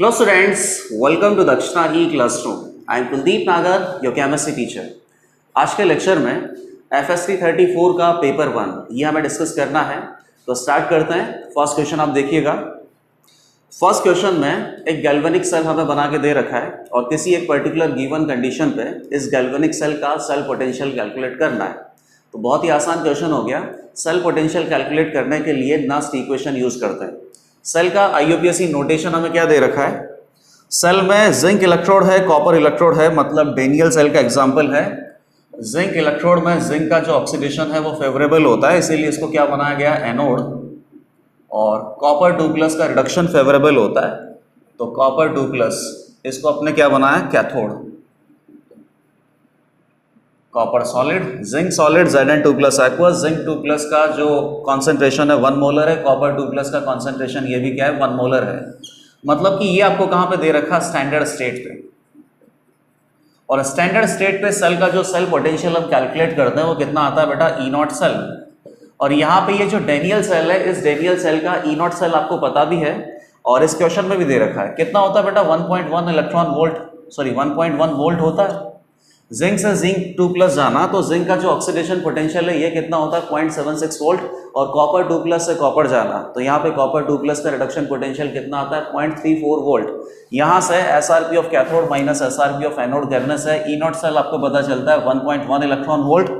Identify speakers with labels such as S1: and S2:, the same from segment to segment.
S1: Hello students, welcome to Dakshina E-Classroom. I am Kuldeep Nagar, your chemistry teacher. आज के lecture में FS3 34 का paper 1 ये हमें डिस्कस करना है, तो स्टार्ट करते हैं। फर्स्ट क्वेश्चन आप देखिएगा। फर्स्ट क्वेश्चन में एक गैल्वेनिक सेल हमें बना के दे रखा है और किसी एक पर्टिकुलर गिवन कंडीशन पे इस गैल्वेनिक सेल का सेल पोटेंशियल कैलकुलेट करना है। तो बहुत ही आसान क्वेश्चन हो गया। सेल पोटेंशियल कैलकुलेट करने के लिए नास्ट इक्वेशन यूज करते हैं। सेल का IUPAC नोटेशन हमें क्या दे रखा है? सेल में जिंक इलेक्ट्रोड है, कॉपर इलेक्ट्रोड है, मतलब डेनियल सेल का एग्जांपल है। जिंक इलेक्ट्रोड में जिंक का जो ऑक्सीडेशन है वो फेवरेबल होता है, इसीलिए इसको क्या बनाया गया? एनोड। और कॉपर 2+ का रिडक्शन फेवरेबल होता है, तो कॉपर 2+ इसको अपने क्या बनाया? Cathode. Copper solid, zinc solid, Zn2+ aqueous. Zinc 2+ का जो कॉन्सेंट्रेशन है 1 मोलर है, कॉपर 2+ का कॉन्सेंट्रेशन ये भी क्या है? 1 मोलर है। मतलब कि ये आपको कहाँ पे दे रखा? स्टैंडर्ड स्टेट पे। और स्टैंडर्ड स्टेट पे सेल का जो सेल पोटेंशियल हम कैलकुलेट करते हैं वो कितना आता है बेटा? E0 cell. और यहाँ पे ये जो डेनियल सेल है, इस डेनियल सेल का E0 सेल आपको पता भी है और इस क्वेश्चन में भी दे रखा है। कितना होता है बेटा? 1.1 इलेक्ट्रॉन वोल्ट, सॉरी 1.1 वोल्ट होता है। जिंक से जिंक 2+ जाना, तो जिंक का जो ऑक्सीडेशन पोटेंशियल है ये कितना होता है? 0.76 वोल्ट। और कॉपर 2+ से कॉपर जाना, तो यहाँ पे कॉपर 2+ का रिडक्शन पोटेंशियल कितना आता है? 0.34 वोल्ट। यहाँ से SRP of cathode minus SRP of anode करने से E0 सेल आपको पता चलता है 1.1 इलेक्ट्रॉन वोल्ट।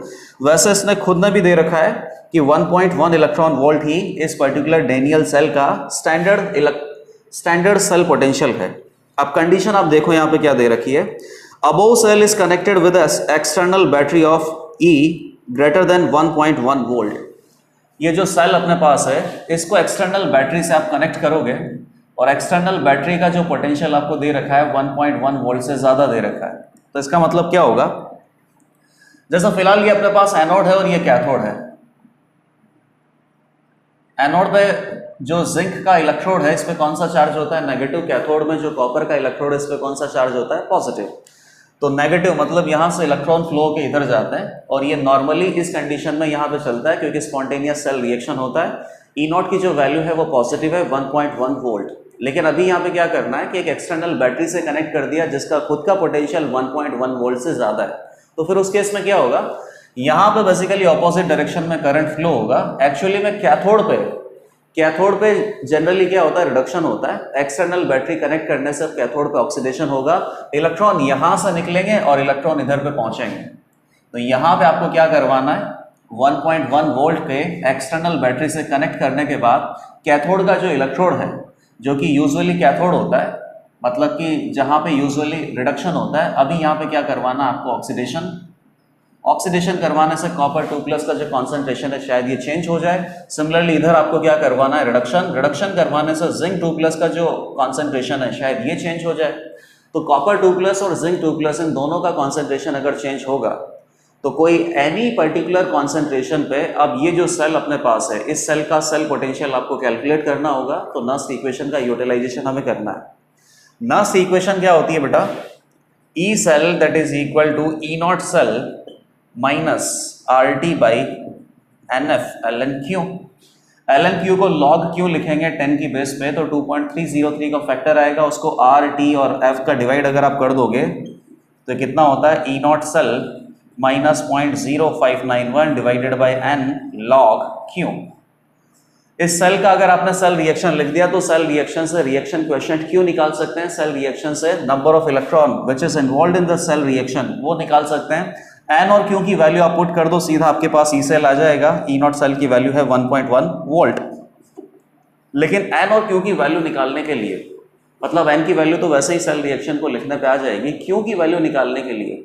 S1: वैसे इसने खुद ने भी दे रखा है कि 1.1 इलेक्ट्रॉन वोल्ट ही इस पर्टिकुलर डेनियल सेल का स्टैंडर्ड सेल पोटेंशियल है। अब कंडीशन आप देखो यहाँ पे क्या दे रखी है। Above cell is connected with an external battery of E greater than 1.1 volt. ये जो सेल अपने पास है इसको एक्सटर्नल बैटरी से आप कनेक्ट करोगे और एक्सटर्नल बैटरी का जो पोटेंशियल आपको दे रखा है 1.1 वोल्ट से ज़्यादा दे रखा है। तो इसका मतलब क्या होगा? जैसा फिलहाल ये अपने पास एनोड है और ये कैथोड है। एनोड पे जो जिंक का इलेक्ट्रोड है इस पे कौन सा चार्ज होता है? नेगेटिव। कैथोड में जो कॉपर का इलेक्ट्रोड है इस पे कौन सा चार्ज होता है? पॉजिटिव। तो नेगेटिव मतलब यहाँ से इलेक्ट्रॉन फ्लो के इधर जाते हैं और ये नॉर्मली इस कंडीशन में यहाँ पे चलता है क्योंकि स्पॉन्टेनियस सेल रिएक्शन होता है। E0 की जो वैल्यू है वो पॉजिटिव है 1.1 वोल्ट। लेकिन अभी यहाँ पे क्या करना है कि एक एक्सटर्नल बैटरी से कनेक्ट कर दिया जिसका खुद का पोटेंशियल 1.1 वोल्ट से ज़्यादा है। तो फिर उस केस में क्या होगा? यहाँ पे बेसिकली ऑपोजिट डायरेक्शन में करंट फ्लो होगा। एक्चुअली में कैथोड पे जनरली क्या होता है? रिडक्शन होता है। एक्सटर्नल बैटरी कनेक्ट करने से कैथोड पे ऑक्सीडेशन होगा, इलेक्ट्रॉन यहां से निकलेंगे और इलेक्ट्रॉन इधर पे पहुंचेंगे। तो यहां पे आपको क्या करवाना है? 1.1 वोल्ट पे एक्सटर्नल बैटरी से कनेक्ट करने के बाद कैथोड का जो इलेक्ट्रोड है, जो कि यूजुअली कैथोड होता है, मतलब कि जहां पे यूजुअली रिडक्शन होता है, अभी यहाँ पे क्या करवाना है आपको? ऑक्सीडेशन करवाने से कॉपर 2+ का जो कॉन्सेंट्रेशन है शायद ये चेंज हो जाए। सिमिलरली इधर आपको क्या करवाना है? रिडक्शन करवाने से जिंक 2+ का जो कॉन्सेंट्रेशन है शायद ये चेंज हो जाए। तो कॉपर 2+ और जिंक 2+ इन दोनों का कॉन्सेंट्रेशन अगर चेंज होगा तो कोई एनी पर्टिकुलर कॉन्सेंट्रेशन पे अब ये जो सेल अपने पास है इस सेल का सेल पोटेंशियल आपको कैलकुलेट करना होगा। तो नस्ट इक्वेशन का यूटिलाइजेशन हमें करना है। नस्ट इक्वेशन क्या होती है बेटा? E cell that is equal to E0 cell minus RT by NF ln Q। ln Q को log Q लिखेंगे 10 की बेस पे, तो 2.303 का फैक्टर आएगा, उसको RT और F का डिवाइड अगर आप कर दोगे तो कितना होता है? E0 cell minus 0.0591 divided by N log Q। इस सेल का अगर आपने सेल रिएक्शन लिख दिया तो सेल रिएक्शन से रिएक्शन क्वोशिएंट Q निकाल सकते हैं। सेल रिएक्शन से number of electron which is involved in the cell reaction वो निकाल सकते हैं। N और Q की वैल्यू आप पुट कर दो, सीधा आपके पास E सेल आ जाएगा। E0 सेल की वैल्यू है 1.1 वोल्ट। लेकिन N और Q की वैल्यू निकालने के लिए, मतलब N की वैल्यू तो वैसे ही सेल रिएक्शन को लिखने पे आ जाएगी, Q की वैल्यू निकालने के लिए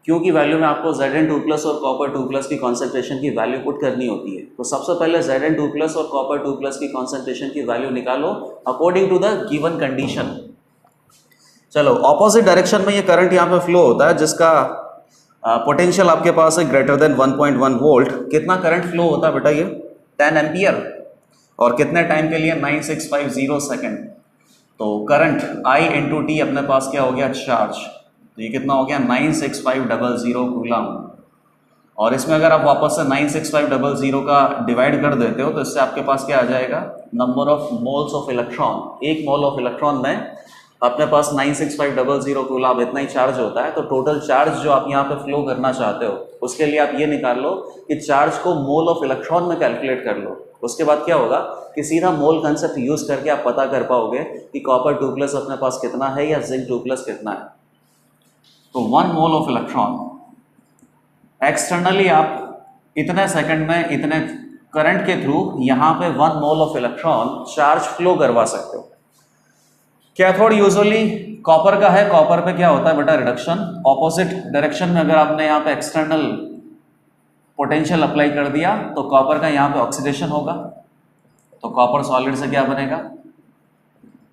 S1: Q की वैल्यू में आपको Zn2+ और कॉपर 2+ की कॉन्सेंट्रेशन की वैल्यू पुट करनी होती है। तो सबसे पहले Zn2+ और कॉपर 2+ की कॉन्सेंट्रेशन की वैल्यू निकालो according to the given condition. चलो, ऑपोजिट डायरेक्शन में ये करंट यहाँ पे फ्लो होता है जिसका पोटेंशियल आपके पास है ग्रेटर देन 1.1 वोल्ट। कितना करंट फ्लो होता है बेटा? ये 10 एम्पियर। और कितने टाइम के लिए? 9650 सेकेंड। तो करंट I इंटू टी अपने पास क्या हो गया? चार्ज। तो ये कितना हो गया? 96500 कूलम। और इसमें अगर आप वापस से 96500 का डिवाइड कर देते हो तो इससे आपके पास क्या आ जाएगा? Number of moles of electron. 1 mole of electron में अपने पास 96500 कूलाम इतना ही चार्ज होता है, तो टोटल चार्ज जो आप यहाँ पे फ्लो करना चाहते हो उसके लिए आप ये निकाल लो कि चार्ज को मोल ऑफ इलेक्ट्रॉन में कैलकुलेट कर लो। उसके बाद क्या होगा कि सीधा मोल कंसेप्ट यूज करके आप पता कर पाओगे कि कॉपर 2+ अपने पास कितना है या जिंक 2+ कितना है। तो 1 मोल ऑफ इलेक्ट्रॉन एक्सटर्नली आप इतने सेकंड में इतने करंट के थ्रू यहाँ पे 1 mole of electron charge flow करवा सकते हो। कैथोड यूजुअली कॉपर का है, कॉपर पे क्या होता है बेटा, रिडक्शन। ऑपोजिट डायरेक्शन में अगर आपने यहाँ पे एक्सटर्नल पोटेंशियल अप्लाई कर दिया तो कॉपर का यहाँ पे ऑक्सीडेशन होगा, तो कॉपर सॉलिड से क्या बनेगा,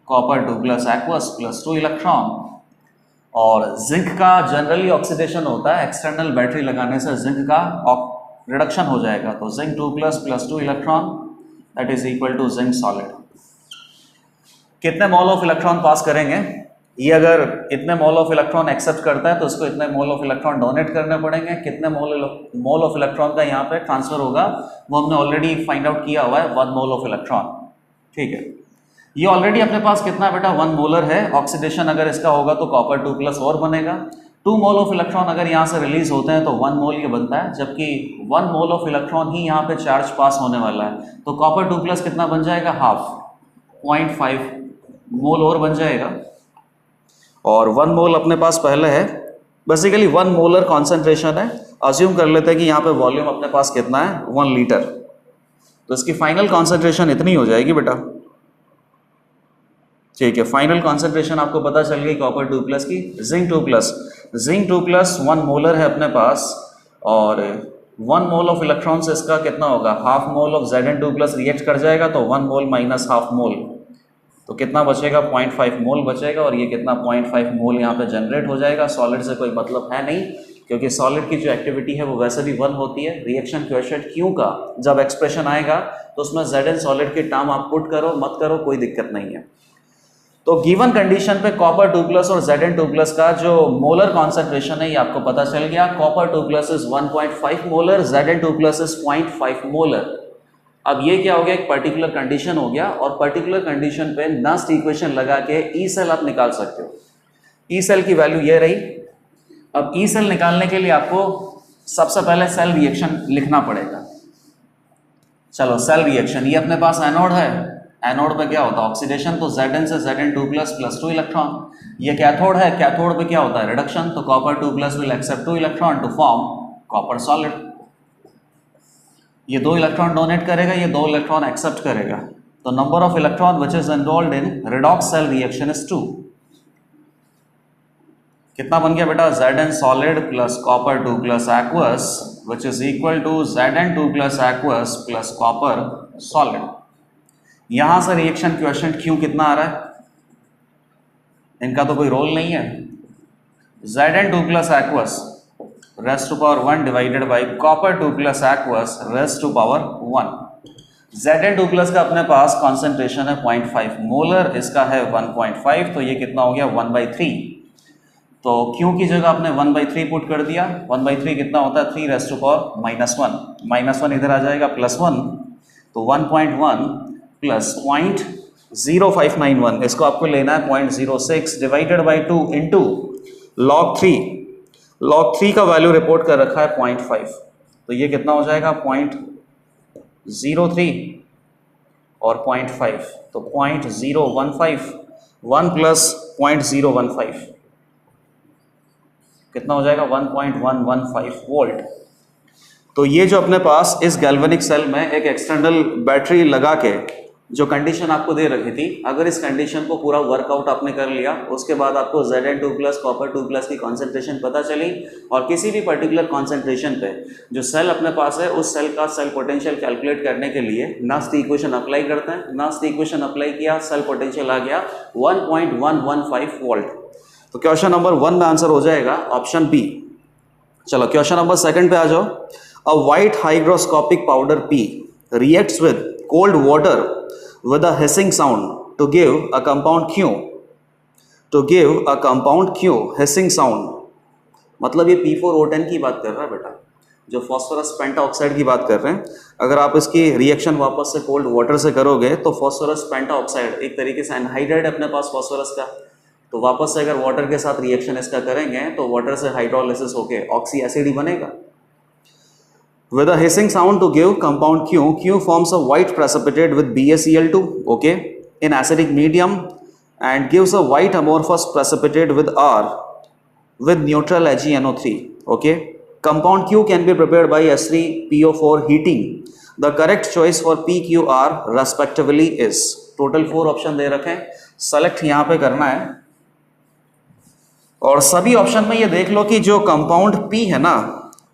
S1: कॉपर 2+ एक्वस +2 इलेक्ट्रॉन। और जिंक का जनरली ऑक्सीडेशन होता है, एक्सटर्नल बैटरी लगाने से जिंक का रिडक्शन हो जाएगा, तो zinc 2+ +2 electron that is equal to zinc solid. कितने मोल ऑफ इलेक्ट्रॉन पास करेंगे, ये अगर इतने मोल ऑफ इलेक्ट्रॉन एक्सेप्ट करता है तो उसको इतने मोल ऑफ इलेक्ट्रॉन डोनेट करने पड़ेंगे। कितने मोल ऑफ इलेक्ट्रॉन का यहाँ पे ट्रांसफर होगा वो हमने ऑलरेडी फाइंड आउट किया हुआ है, 1 मोल ऑफ इलेक्ट्रॉन। ठीक है, ये ऑलरेडी अपने पास कितना है बेटा, 1 मोलर है। ऑक्सीडेशन अगर इसका होगा तो कॉपर 2+ और बनेगा। 2 मोल ऑफ इलेक्ट्रॉन अगर यहाँ से रिलीज होते हैं तो 1 मोल ये बनता है, जबकि 1 मोल ऑफ इलेक्ट्रॉन ही यहाँ पे चार्ज पास होने वाला है, तो कॉपर 2+ कितना बन जाएगा, हाफ, 0.5 मोल और बन जाएगा। और 1 मोल अपने पास पहले है, बेसिकली 1 मोलर कॉन्सेंट्रेशन है। अज्यूम कर लेते हैं कि यहाँ पे वॉल्यूम अपने पास कितना है, 1 लीटर, तो इसकी फाइनल कॉन्सेंट्रेशन इतनी हो जाएगी बेटा। ठीक है, फाइनल कॉन्सेंट्रेशन आपको पता चल गई कॉपर 2+ की। जिंक 2+ 1 मोलर है अपने पास, और 1 मोल ऑफ इलेक्ट्रॉन से इसका कितना होगा, half mole of Zn2+ react कर जाएगा, तो 1 मोल माइनस हाफ मोल, तो कितना बचेगा, 0.5 मोल बचेगा। और ये कितना 0.5 मोल यहाँ पे जनरेट हो जाएगा। सॉलिड से कोई मतलब है नहीं, क्योंकि सॉलिड की जो एक्टिविटी है वो वैसे भी 1 होती है। रिएक्शन कोएफिशिएंट Q का जब एक्सप्रेशन आएगा तो उसमें Zn सॉलिड की टर्म आप पुट करो मत करो कोई दिक्कत नहीं है। तो गिवन कंडीशन पे कॉपर 2+ और Zn2+ का जो मोलर कॉन्सेंट्रेशन है ये आपको पता चल गया। Copper 2+ is 1.5 molar, Zn2+ is 0.5 molar. अब ये क्या हो गया, एक पर्टिकुलर कंडीशन हो गया, और पर्टिकुलर कंडीशन पे नस्ट इक्वेशन लगा के ई सेल आप निकाल सकते हो। ई सेल की वैल्यू ये रही। अब ई सेल निकालने के लिए आपको सबसे पहले सेल रिएक्शन लिखना पड़ेगा। चलो सेल रिएक्शन, ये अपने पास एनोड है, एनोड पे क्या होता है, ऑक्सीडेशन, तो Zn से Zn2+ +2 इलेक्ट्रॉन। ये कैथोड है, कैथोड पे क्या होता है, रिडक्शन, तो copper 2+ will accept 2 electron to form copper solid. ये 2 इलेक्ट्रॉन डोनेट करेगा, ये 2 इलेक्ट्रॉन एक्सेप्ट करेगा, तो number of electron which is involved in redox cell reaction is 2। कितना बन गया बेटा, Zn solid plus copper 2+ aqueous which is equal to Zn2+ aqueous plus copper solid. यहां से रिएक्शन कोएफिशिएंट Q कितना आ रहा है, इनका तो कोई रोल नहीं है। Zn2+ aqueous raised to power 1 divided by copper 2+ aqueous raised to power 1। Zn2+ का अपने पास कॉन्सेंट्रेशन है 0.5 मोलर, इसका है 1.5, तो ये कितना हो गया 1/3। तो Q की जगह आपने 1/3 पुट कर दिया। 1/3 कितना होता है, 3 रेस्ट टू पावर -1, -1 इधर आ जाएगा +1, तो 1.1 प्लस 0.0591, इसको आपको लेना है 0.06 divided by 2 into log 3। log 3 का वैल्यू रिपोर्ट कर रखा है 0.5, तो ये कितना हो जाएगा 0.03 और 0.5, तो 0.015, 1 प्लस 0.015 कितना हो जाएगा 1.115 वोल्ट। तो ये जो अपने पास इस गैल्वेनिक सेल में एक एक्सटर्नल बैटरी लगा के जो कंडीशन आपको दे रखी थी, अगर इस कंडीशन को पूरा वर्कआउट आपने कर लिया, उसके बाद आपको Zn2+ कॉपर 2+ की कॉन्सेंट्रेशन पता चली, और किसी भी पर्टिकुलर कॉन्सेंट्रेशन पे जो सेल अपने पास है उस सेल का सेल पोटेंशियल कैलकुलेट करने के लिए नस्ट इक्वेशन अप्लाई करते हैं। नस्ट इक्वेशन अप्लाई किया, सेल पोटेंशियल आ गया 1.115 वोल्ट। तो क्वेश्चन नंबर 1 में आंसर हो जाएगा ऑप्शन बी। चलो क्वेश्चन नंबर 2 पे आ जाओ। A white hygroscopic powder P reacts with cold water with a hissing sound to give a compound Q. To give a compound Q hissing sound, मतलब ये P4O10 की बात कर रहा है बेटा, जो फॉस्फोरस पेंटाऑक्साइड की बात कर रहे हैं। अगर आप इसकी रिएक्शन वापस से कोल्ड वाटर से करोगे तो फॉस्फोरस पेंटाऑक्साइड एक तरीके से एनहाइड्राइड अपने पास फॉस्फोरस का, तो वापस से अगर वाटर के साथ रिएक्शन इसका करेंगे तो वाटर से हाइड्रोलिसिस होके ऑक्सी एसिड ही बनेगा। With a hissing sound to give compound Q, Q forms a white precipitate with BaCl2, okay, in acidic medium and gives a white amorphous precipitate with R with neutral AgNO3, okay. Compound Q can be prepared by S3PO4 heating. The correct choice for PQR respectively is, total 4 option दे रखे हैं, select यहाँ पे करना है और सभी option में ये देख लो कि जो कंपाउंड P है ना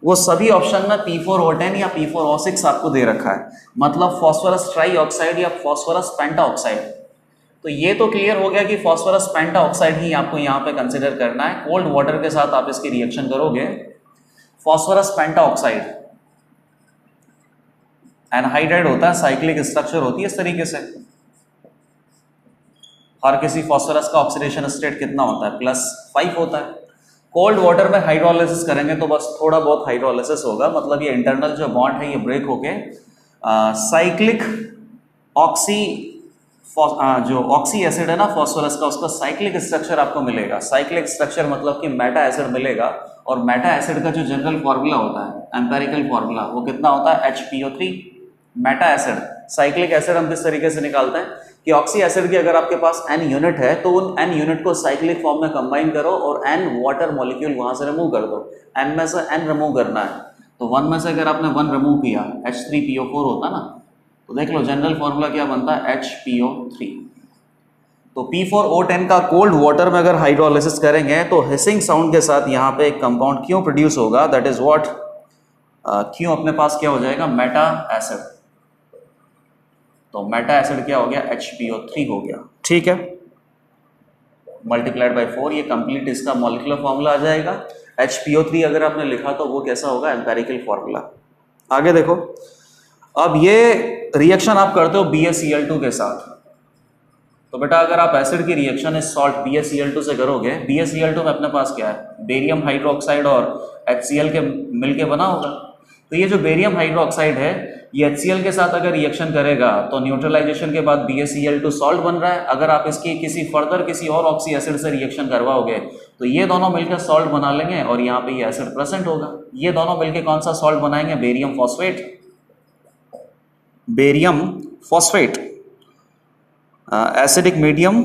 S1: वो सभी ऑप्शन में P4O10 या P4O6 आपको दे रखा है, मतलब फॉस्फोरस ट्राई ऑक्साइड या फॉस्फोरस पेंटा ऑक्साइड। तो ये तो क्लियर हो गया कि फॉस्फोरस पेंटा ऑक्साइड ही आपको यहाँ पे कंसिडर करना है। कोल्ड वाटर के साथ आप इसकी रिएक्शन करोगे, फॉस्फोरस पेंटा ऑक्साइड एनहाइड्राइड होता है, साइक्लिक स्ट्रक्चर होती है इस तरीके से। हर किसी फॉस्फोरस का ऑक्सीडेशन स्टेट कितना होता है, +5 होता है। कोल्ड वाटर में हाइड्रोलिसिस करेंगे तो बस थोड़ा बहुत हाइड्रोलिसिस होगा, मतलब ये इंटरनल जो बॉन्ड है ये ब्रेक होके साइक्लिक ऑक्सी जो ऑक्सी एसिड है ना फॉस्फोरस का, उसका साइक्लिक स्ट्रक्चर आपको मिलेगा। साइक्लिक स्ट्रक्चर मतलब कि मेटा एसिड मिलेगा, और मेटा एसिड का जो जनरल फॉर्मूला होता है, एम्पेरिकल फॉर्मूला, वो कितना होता है HPO3। Meta acid, cyclic acid हम किस तरीके से निकालते हैं कि ऑक्सी एसिड की अगर आपके पास n यूनिट है तो उन n यूनिट को साइक्लिक फॉर्म में कंबाइन करो और n वाटर मॉलिक्यूल वहां से रिमूव कर दो। n में से n रिमूव करना है, तो 1 में से अगर आपने 1 रिमूव किया, H3PO4 होता ना, तो देख लो जनरल फॉर्मूला क्या बनता है, HPO3। तो P4O10 का कोल्ड वाटर में अगर हाइड्रोलिसिस करेंगे तो हिसिंग साउंड के साथ यहाँ पे एक कंपाउंड क्यों प्रोड्यूस होगा, दैट इज व्हाट, क्यों अपने पास क्या हो जाएगा, मेटा एसिड। तो मेटा एसिड क्या हो गया, HPO3 हो गया, ठीक है, मल्टीप्लाइड बाय 4, ये कंप्लीट इसका मॉलिक्यूलर फॉर्मूला आ जाएगा। HPO3 अगर आपने लिखा तो वो कैसा होगा, एम्पेरिकल फॉर्मूला। आगे देखो, अब ये रिएक्शन आप करते हो BaCl2 के साथ, तो बेटा अगर आप एसिड की रिएक्शन इस सॉल्ट BaCl2 से करोगे, BaCl2 में अपने पास क्या है, बेरियम हाइड्रोक्साइड और HCl के मिलके बना होगा। तो ये जो बेरियम हाइड्रोक्साइड है ये HCl के साथ अगर रिएक्शन करेगा तो न्यूट्रलाइजेशन के बाद BaCl2 सॉल्ट बन रहा है। अगर आप इसकी किसी और ऑक्सी एसिड से रिएक्शन करवाओगे तो ये दोनों मिलकर सॉल्ट बना लेंगे और यहाँ पे ये एसिड प्रेजेंट होगा। ये दोनों मिलकर कौन सा सॉल्ट बनाएंगे, barium phosphate. Barium phosphate acidic medium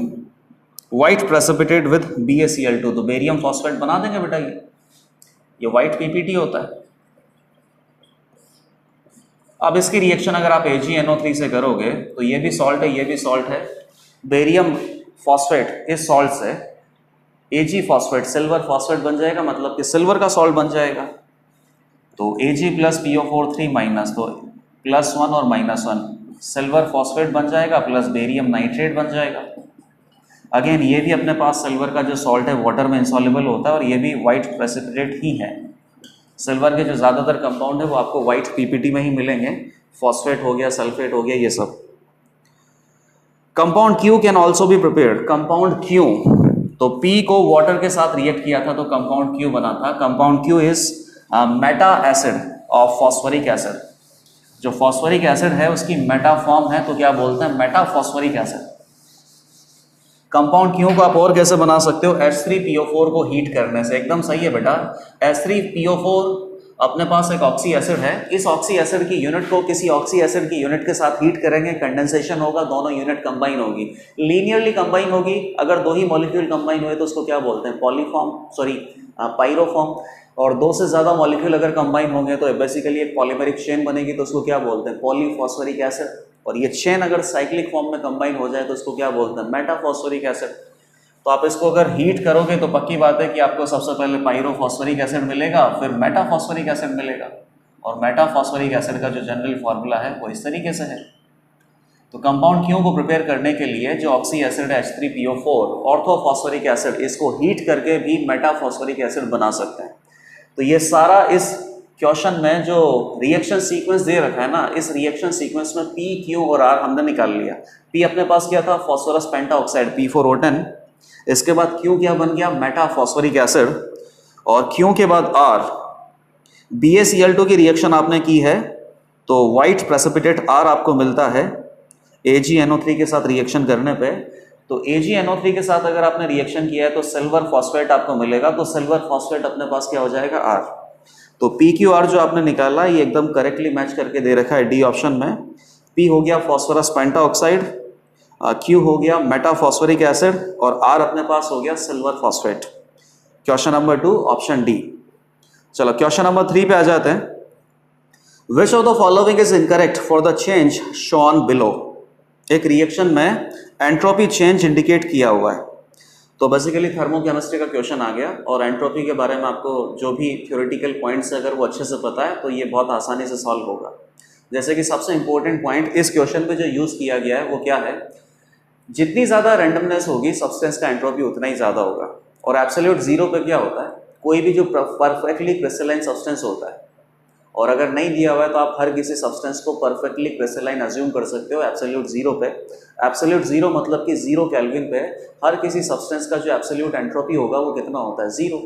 S1: white precipitate with BaCl2, तो बेरियम फॉस्फेट बना देंगे बेटा। ये व्हाइट PPT होता है। अब इसकी रिएक्शन अगर आप AgNO3 से करोगे तो ये भी सॉल्ट है, ये भी सॉल्ट है। बेरियम फॉस्फेट इस सॉल्ट से Ag फॉस्फेट सिल्वर फॉस्फेट बन जाएगा, मतलब कि सिल्वर का सॉल्ट बन जाएगा। तो Ag प्लस PO4 3 माइनस, तो +1 और -1 सिल्वर फॉस्फेट बन जाएगा, प्लस बेरियम नाइट्रेट बन जाएगा। अगेन ये भी अपने पास सिल्वर का जो सॉल्ट है वाटर में इंसॉल्युबल होता है और ये भी वाइट प्रेसिपिटेट ही है। सिल्वर के जो ज़्यादातर कंपाउंड है वो आपको वाइट PPT में ही मिलेंगे, फॉस्फेट हो गया, सल्फेट हो गया, ये सब। Compound Q can also be prepared. Compound Q, तो P को वाटर के साथ रिएक्ट किया था तो कंपाउंड Q बना था। Compound Q is Meta acid of phosphoric acid. जो फॉस्फोरिक एसिड है उसकी मेटा फॉर्म है तो क्या बोलते हैं, Meta phosphoric acid. Compound Q को आप और कैसे बना सकते हो, H3PO4 को हीट करने से। एकदम सही है बेटा। H3PO4 अपने पास एक ऑक्सी एसिड है, इस ऑक्सी एसिड की यूनिट को किसी ऑक्सी एसिड की यूनिट के साथ हीट करेंगे, कंडेंसेशन होगा, दोनों यूनिट कंबाइन होगी, लीनियरली कंबाइन होगी। अगर 2 ही मॉलिक्यूल कंबाइन हुए तो उसको क्या बोलते हैं, पाइरोफॉर्म। और 2 से ज़्यादा मॉलिक्यूल अगर कंबाइन होंगे तो बेसिकली एक पॉलीमेरिक चेन बनेगी, तो उसको क्या बोलते हैं, पॉलीफॉस्फोरिक एसिड। और ये चेन अगर साइक्लिक फॉर्म में कंबाइन हो जाए तो उसको क्या बोलते हैं, मेटाफॉस्फोरिक एसिड। तो आप इसको अगर हीट करोगे तो पक्की बात है कि आपको सबसे पहले पाइरोफॉस्फोरिक एसिड मिलेगा, फिर मेटाफॉस्फोरिक एसिड मिलेगा। और मेटाफॉस्फोरिक एसिड का जो जनरल फार्मूला है वो इस तरीके से है। तो कंपाउंड Q को प्रिपेयर करने के लिए जो ऑक्सी एसिड है H3PO4 ऑर्थोफॉस्फोरिक एसिड, इसको हीट करके भी मेटाफॉस्फोरिक एसिड बना सकते हैं। तो ये सारा इस क्वेश्चन में जो रिएक्शन सीक्वेंस दे रखा है ना, इस रिएक्शन सीक्वेंस में P, Q और R हमने निकाल लिया। P अपने पास क्या था, फॉस्फोरस पेंटा ऑक्साइड P4O10। इसके बाद Q क्या बन गया, मेटाफॉस्फोरिक एसिड। और Q के बाद R, BaCl2 की रिएक्शन आपने की है तो व्हाइट प्रेसिपिटेट R आपको मिलता है AgNO3 के साथ रिएक्शन करने पे। तो AgNO3 के साथ अगर आपने रिएक्शन किया है तो सिल्वर फॉस्फेट आपको मिलेगा, तो सिल्वर फॉस्फेट अपने पास क्या हो जाएगा, R। तो PQR जो आपने निकाला ये एकदम करेक्टली मैच करके दे रखा है डी ऑप्शन में। P हो गया फॉस्फोरस पेंटाऑक्साइड, Q हो गया मेटाफॉस्फोरिक एसिड और R अपने पास हो गया silver phosphate. Question number 2 option D. चलो क्वेश्चन नंबर 3 पे आ जाते हैं। Which of the following is incorrect for the change shown below? एक रिएक्शन में एंट्रोपी चेंज इंडिकेट किया हुआ है। तो बेसिकली थर्मोकेमिस्ट्री का क्वेश्चन आ गया और एंट्रोपी के बारे में आपको जो भी थ्योरेटिकल पॉइंट्स अगर वो अच्छे से पता है तो ये बहुत आसानी से सॉल्व होगा। जैसे कि सबसे इंपॉर्टेंट पॉइंट इस क्वेश्चन पे जो यूज़ किया गया है वो क्या है, जितनी ज़्यादा रैंडमनेस होगी सब्सटेंस का एंट्रोपी उतना ही ज़्यादा होगा। और एब्सोल्यूट जीरो पे क्या होता है, कोई भी जो परफेक्टली क्रिस्टलाइन सब्सटेंस होता है और अगर नहीं दिया हुआ है तो आप हर किसी सब्सटेंस को परफेक्टली क्रिस्टलाइन अज्यूम कर सकते हो एब्सोल्यूट जीरो पे। एब्सोल्यूट जीरो मतलब कि 0 केल्विन पे हर किसी सब्सटेंस का जो एब्सोल्यूट एंट्रोपी होगा वो कितना होता है, 0।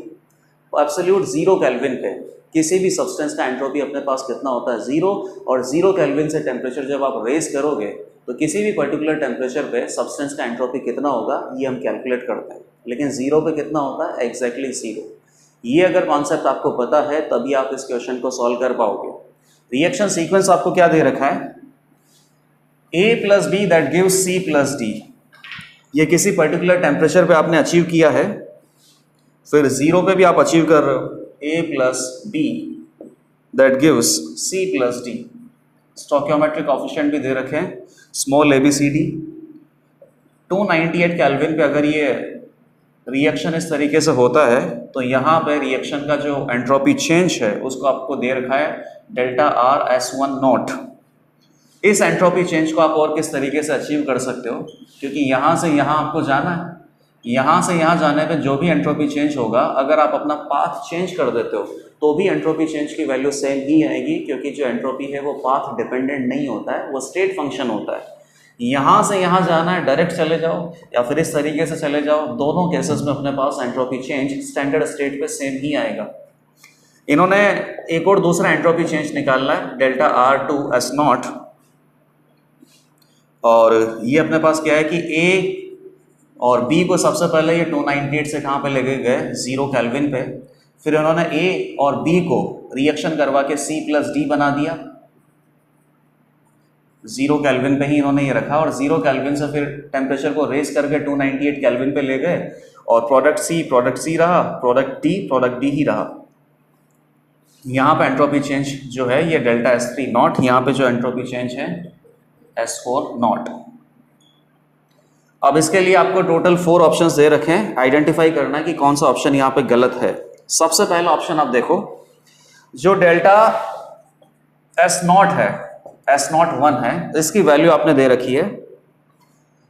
S1: तो एब्सोल्यूट 0 केल्विन पे किसी भी सब्सटेंस का एंट्रोपी अपने पास कितना होता है, 0। और 0 केल्विन से टेम्परेचर जब आप रेज करोगे तो किसी भी पर्टिकुलर टेम्परेचर पे सब्सटेंस का एंट्रोपी कितना होगा ये हम कैलकुलेट करते हैं, लेकिन 0 पे कितना होता है, एग्जैक्टली 0। ये अगर कॉन्सेप्ट आपको पता है तभी आप इस क्वेश्चन को सॉल्व कर पाओगे। रिएक्शन सीक्वेंस आपको क्या दे रखा है, A + B that gives C + D। ये किसी पर्टिकुलर टेम्परेचर पे आपने अचीव किया है, फिर 0 पे भी आप अचीव कर रहे हो, A + B that gives C + D। Stoichiometric coefficient भी दे रखे हैं, स्मॉल ABCD। 298 केल्विन पे अगर ये रिएक्शन इस तरीके से होता है तो यहाँ पे रिएक्शन का जो एंट्रोपी चेंज है उसको आपको दे रखा है ΔRS1 इस एंट्रोपी चेंज को आप और किस तरीके से अचीव कर सकते हो, क्योंकि यहाँ से यहाँ आपको जाना है, यहाँ से यहाँ जाने पे जो भी एंट्रोपी चेंज होगा अगर आप अपना पाथ चेंज कर देते हो तो भी एंट्रोपी चेंज की वैल्यू सेम ही आएगी, क्योंकि जो एंट्रोपी है वो पाथ डिपेंडेंट नहीं होता है, वो स्टेट फंक्शन होता है। यहाँ से यहाँ जाना है, डायरेक्ट चले जाओ या फिर इस तरीके से चले जाओ, दोनों केसेस में अपने पास एंट्रोपी चेंज स्टैंडर्ड स्टेट पे सेम ही आएगा। इन्होंने एक और दूसरा एंट्रोपी चेंज निकालना है ΔR2S0, और ये अपने पास क्या है कि A और B को सबसे पहले ये 298 से कहाँ पे लेके गए, 0 केल्विन पे। फिर इन्होंने A और B को रिएक्शन करवा के C + D बना दिया, 0 केल्विन पे ही इन्होंने ये रखा, और 0 केल्विन से फिर टेम्परेचर को रेज करके 298 केल्विन पे ले गए और प्रोडक्ट C रहा, प्रोडक्ट D ही रहा। यहाँ पे एंट्रोपी चेंज जो है ये ΔS3 यहाँ पे जो एंट्रोपी चेंज है S4। अब इसके लिए आपको टोटल 4 ऑप्शंस दे रखे हैं, आइडेंटिफाई करना है कि कौन सा ऑप्शन यहाँ पे गलत है। सबसे पहला ऑप्शन आप देखो, जो ΔS0 है, S01 है, इसकी वैल्यू आपने दे रखी है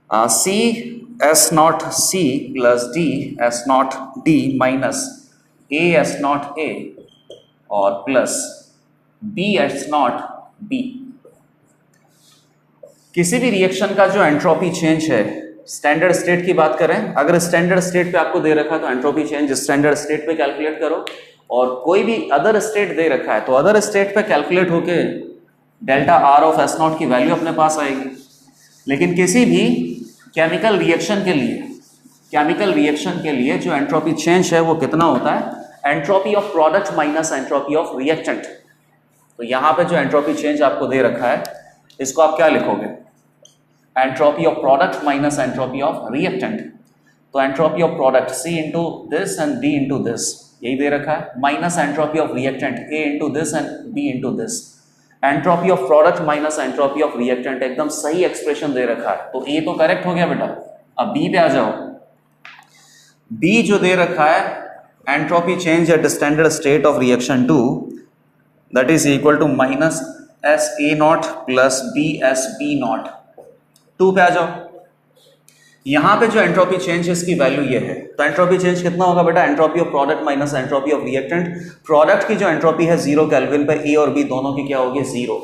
S1: CS0C + DS0D - AS0A और प्लस BS0B। किसी भी रिएक्शन का जो एंट्रोपी चेंज है, स्टैंडर्ड स्टेट की बात करें, अगर स्टैंडर्ड स्टेट पे आपको दे रखा है तो एंट्रोपी चेंज स्टैंडर्ड स्टेट पे कैलकुलेट करो, और कोई भी अदर स्टेट दे रखा है तो अदर स्टेट पे कैलकुलेट होके ΔR(S0) की वैल्यू अपने पास आएगी। लेकिन किसी भी केमिकल रिएक्शन के लिए जो एंट्रोपी चेंज है वो कितना होता है, entropy of product minus entropy of reactant. तो यहाँ पे जो एंट्रोपी चेंज आपको दे रखा है इसको आप क्या लिखोगे, entropy of product minus entropy of reactant. तो entropy of product C into this and D into this, यही दे रखा है, minus entropy of reactant A into this and B into this. Entropy of product minus entropy of reactant एकदम सही expression दे रखा है, तो A तो करेक्ट हो गया बेटा। अब B पे आ जाओ, B जो दे रखा है entropy change at standard state of reaction 2 that is equal to -SA0 plus BSB0। 2 पे आ जाओ, यहाँ पे जो एंट्रोपी चेंज है इसकी वैल्यू ये है, तो एंट्रोपी चेंज कितना होगा बेटा, entropy of product minus entropy of reactant. Product की जो एंट्रोपी है 0 केल्विन पे, A और B दोनों की क्या होगी, 0।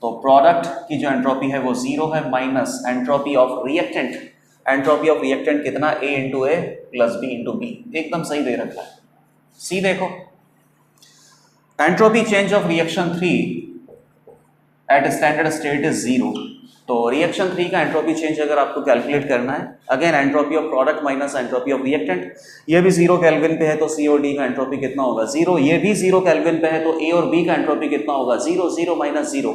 S1: तो प्रोडक्ट की जो एंट्रोपी है वो 0 है, minus entropy of reactant, entropy of reactant कितना, A into A plus B into B, एकदम सही दे रखा है। C देखो, entropy change of reaction 3 at standard state is 0, तो रिएक्शन 3 का एंट्रोपी चेंज अगर आपको कैलकुलेट करना है, again entropy of product minus entropy of reactant, ये भी 0 केल्विन पे है तो सी और डी का एंट्रोपी कितना होगा 0, ये भी 0 केल्विन पे है तो ए और बी का एंट्रोपी कितना होगा 0, 0 माइनस 0।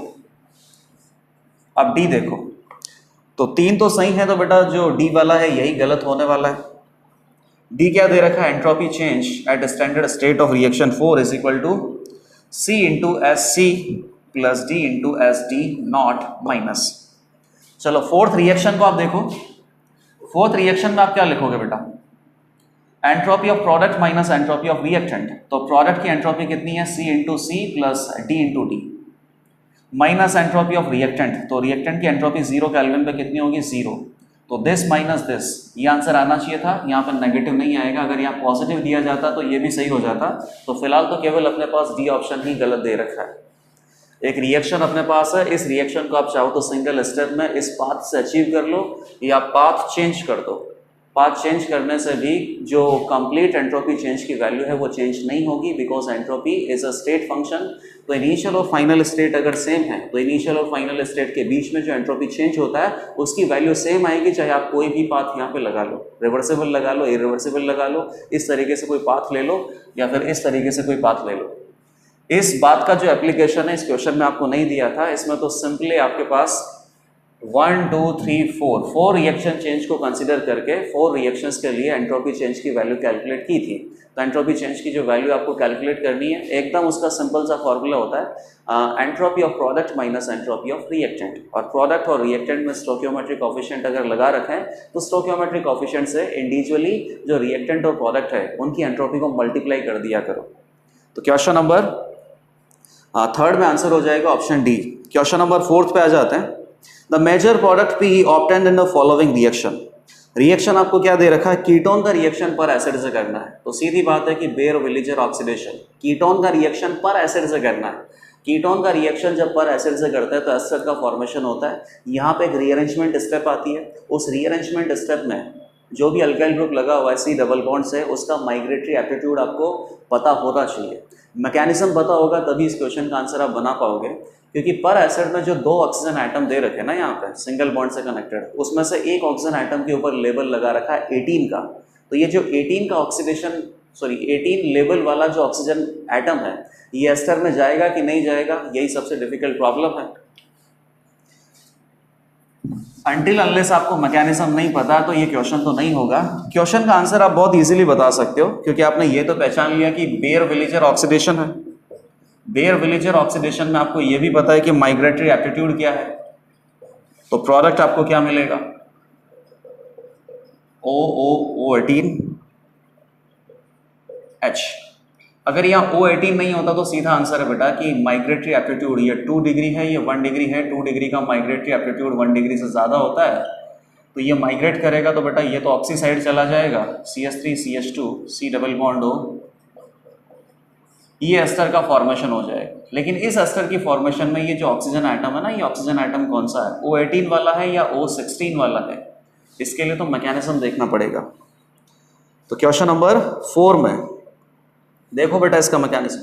S1: अब डी देखो, तो 3 तो सही है, तो बेटा जो डी वाला है यही गलत होने वाला है। डी क्या दे रखा है, entropy change at standard state of reaction 4 is equal to c into s c plus D into s d naught minus. चलो फोर्थ रिएक्शन को आप देखो, फोर्थ रिएक्शन में आप क्या लिखोगे बेटा, entropy of product minus entropy of reactant. तो प्रोडक्ट की एंट्रोपी कितनी है, C into C plus D into D, minus entropy of reactant, तो रिएक्टेंट की एंट्रोपी 0 केल्विन पे कितनी होगी 0, तो दिस माइनस दिस, ये आंसर आना चाहिए था, यहाँ पर नेगेटिव नहीं आएगा। अगर यहाँ पॉजिटिव दिया जाता तो ये भी सही हो जाता। तो फिलहाल तो केवल अपने पास डी ऑप्शन ही गलत दे रखा है। एक रिएक्शन अपने पास है, इस रिएक्शन को आप चाहो तो सिंगल स्टेप में इस पाथ से अचीव कर लो या पाथ चेंज कर दो। पाथ चेंज करने से भी जो कंप्लीट एंट्रोपी चेंज की वैल्यू है वो चेंज नहीं होगी, because entropy is a state function. तो इनिशियल और फाइनल स्टेट अगर सेम है तो इनिशियल और फाइनल स्टेट के बीच में जो एंट्रोपी चेंज होता है उसकी वैल्यू सेम आएगी, चाहे आप कोई भी पाथ यहाँ पे लगा लो, रिवर्सिबल लगा लो, इरिवर्सिबल लगा लो, इस तरीके से कोई पाथ ले लो या फिर इस तरीके से कोई पाथ ले लो। इस बात का जो एप्लीकेशन है इस क्वेश्चन में आपको नहीं दिया था, इसमें तो सिंपली आपके पास 1 2 3 4 रिएक्शन चेंज को कंसिडर करके 4 रिएक्शंस के लिए एंट्रोपी चेंज की वैल्यू कैलकुलेट की थी। तो एंट्रोपी चेंज की जो वैल्यू आपको कैलकुलेट करनी है, एकदम उसका सिंपल सा फॉर्मूला होता है entropy of product minus entropy of reactant. और प्रोडक्ट और रिएक्टेंट में स्टोकियोमेट्रिक कोफिशिएंट अगर लगा रखें तो स्टोकियोमेट्रिक कोफिशिएंट से इंडिविजुअली जो रिएक्टेंट और प्रोडक्ट है उनकी एंट्रोपी को मल्टीप्लाई कर दिया करो। तो क्वेश्चन नंबर थर्ड में आंसर हो जाएगा option d. Question number fourth पे आ जाते हैं। The major product p obtained in the following reaction. Reaction आपको क्या दे रखा है, कीटोन का रिएक्शन पर एसिड से करना है। तो सीधी बात है कि बेयर विलिजर ऑक्सीडेशन, कीटोन का रिएक्शन पर एसिड से करना है। कीटोन का रिएक्शन जब पर एसिड से करते हैं तो एस्टर का फॉर्मेशन होता है। यहाँ पे एक रीअरेंजमेंट स्टेप आती है, उस रीअरेंजमेंट स्टेप में जो भी अल्काइल ग्रुप लगा हुआ है सी डबल बॉन्ड से, उसका माइग्रेटरी एप्टीट्यूड आपको पता होना चाहिए। मैकेनिज्म पता होगा तभी इस क्वेश्चन का आंसर आप बना पाओगे, क्योंकि पर एसिड में जो 2 ऑक्सीजन एटम दे रखे हैं ना यहाँ पे सिंगल बॉन्ड से कनेक्टेड, उसमें से एक ऑक्सीजन एटम के ऊपर लेबल लगा रखा है 18 का। तो ये जो 18 का ऑक्सीडेशन 18 लेबल वाला जो ऑक्सीजन एटम है ये एस्टर में जाएगा कि नहीं जाएगा, यही सबसे डिफिकल्ट प्रॉब्लम है। अनटिल अनलेस आपको मैकेनिज्म नहीं पता तो ये क्वेश्चन तो नहीं होगा। क्वेश्चन का आंसर आप बहुत इजीली बता सकते हो, क्योंकि आपने ये तो पहचान लिया कि बेयर विलिजर ऑक्सीडेशन है। बेयर विलिजर ऑक्सीडेशन में आपको ये भी पता है कि माइग्रेटरी एप्टीट्यूड क्या है। तो प्रोडक्ट आपको क्या मिलेगा, O18H। अगर यहाँ O18 नहीं होता तो सीधा आंसर है बेटा कि माइग्रेटरी एप्टीट्यूड ये 2 डिग्री है, ये 1 डिग्री है। 2 डिग्री का माइग्रेटरी एप्टीट्यूड 1 डिग्री से ज़्यादा होता है, तो ये माइग्रेट करेगा तो बेटा ये तो ऑक्सी साइड चला जाएगा, CH3 CH2 C double bond O, ये एस्टर का फॉर्मेशन हो जाएगा। लेकिन इस एस्टर की फॉर्मेशन में ये जो ऑक्सीजन एटम है ना, ये ऑक्सीजन एटम कौन सा है, O18 वाला है या O16 वाला है, इसके लिए तो मैकेनिज्म देखना पड़ेगा। तो क्वेश्चन नंबर 4 में देखो बेटा इसका मैकेनिज्म,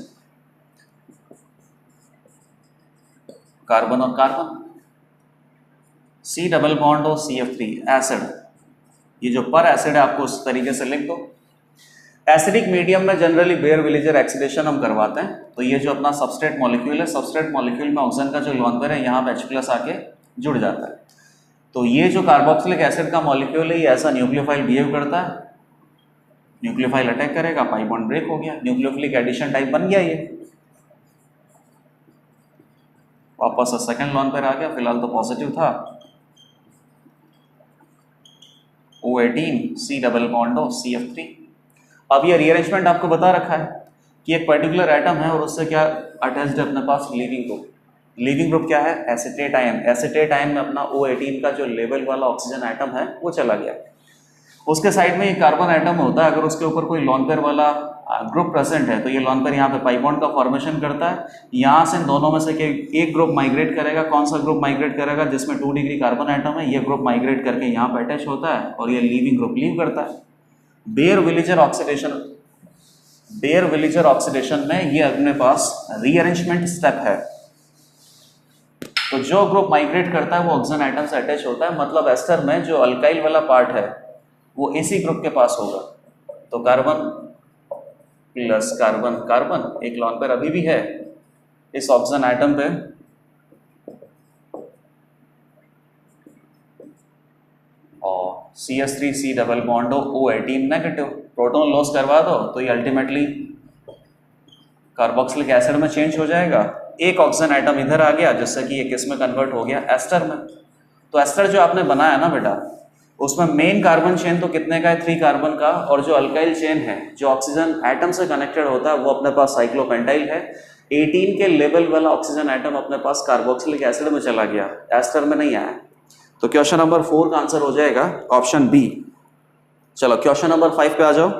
S1: कार्बन और कार्बन, C डबल बॉन्ड और CF3 एसिड, ये जो पर एसिड है आपको उस तरीके से लिख दो। एसिडिक मीडियम में जनरली बेयर विलिजर ऑक्सीडेशन हम करवाते हैं। तो ये जो अपना सबस्ट्रेट मॉलिक्यूल है, सबस्ट्रेट मॉलिक्यूल में ऑक्सीजन का जो लोन पेयर है यहाँ पे H+ आके जुड़ जाता है। तो ये जो कार्बोक्सिलिक एसिड का मॉलिक्यूल है ये ऐसा न्यूक्लियोफाइल बिहेव करता है, न्यूक्लियोफाइल अटैक करेगा, पाई बॉन्ड ब्रेक हो गया, न्यूक्लियोफिलिक एडिशन टाइप बन गया, ये वापस सेकंड लोन पेयर आ गया, फिलहाल तो पॉजिटिव था, O18 C डबल बॉन्ड और CF3। अब ये रीअरेंजमेंट आपको बता रखा है कि एक पर्टिकुलर एटम है और उससे क्या अटैच्ड है अपने पास लीविंग ग्रुप। लीविंग ग्रुप क्या है, एसिटेट आयन। एसिटेट आयन में अपना O18 का जो लेवल वाला ऑक्सीजन एटम है वो चला गया। उसके साइड में ये कार्बन एटम होता है, अगर उसके ऊपर कोई लॉन पेयर वाला ग्रुप प्रेजेंट है तो ये लॉन पेयर यहाँ पे पाई बॉन्ड का फॉर्मेशन करता है। यहाँ से इन दोनों में से एक ग्रुप माइग्रेट करेगा। कौन सा ग्रुप माइग्रेट करेगा, जिसमें 2 डिग्री कार्बन एटम है, ये ग्रुप माइग्रेट करके यहाँ पे अटैच होता है और ये लीविंग ग्रुप लीव करता है। बेयर विलिजर ऑक्सीडेशन में ये अपने पास रीअरेंजमेंट स्टेप है। तो जो ग्रुप माइग्रेट करता है वो ऑक्सीजन आइटम से अटैच होता है, मतलब एस्टर में जो अल्काइल वाला पार्ट है वो इसी ग्रुप के पास होगा। तो कार्बन प्लस कार्बन कार्बन, एक लॉन पेयर अभी भी है इस ऑक्सीजन आइटम पे, और CH3C डबल बॉन्ड हो O18 नेगेटिव, प्रोटॉन लॉस करवा दो तो ये अल्टीमेटली कार्बोक्सिलिक एसिड में चेंज हो जाएगा। एक ऑक्सीजन आइटम इधर आ गया जिससे कि ये किस में कन्वर्ट हो गया, एस्टर में। तो एस्टर जो आपने बनाया ना बेटा, उसमें मेन कार्बन चेन तो कितने का है, 3 कार्बन का, और जो अल्काइल चेन है जो ऑक्सीजन एटम से कनेक्टेड होता है वो अपने पास साइक्लोपेंटाइल है। 18 के लेवल वाला ऑक्सीजन एटम अपने पास कार्बोक्सिलिक एसिड में चला गया, एस्टर में नहीं आया। तो क्वेश्चन नंबर 4 का आंसर हो जाएगा ऑप्शन बी। चलो क्वेश्चन नंबर 5 पे आ जाओ।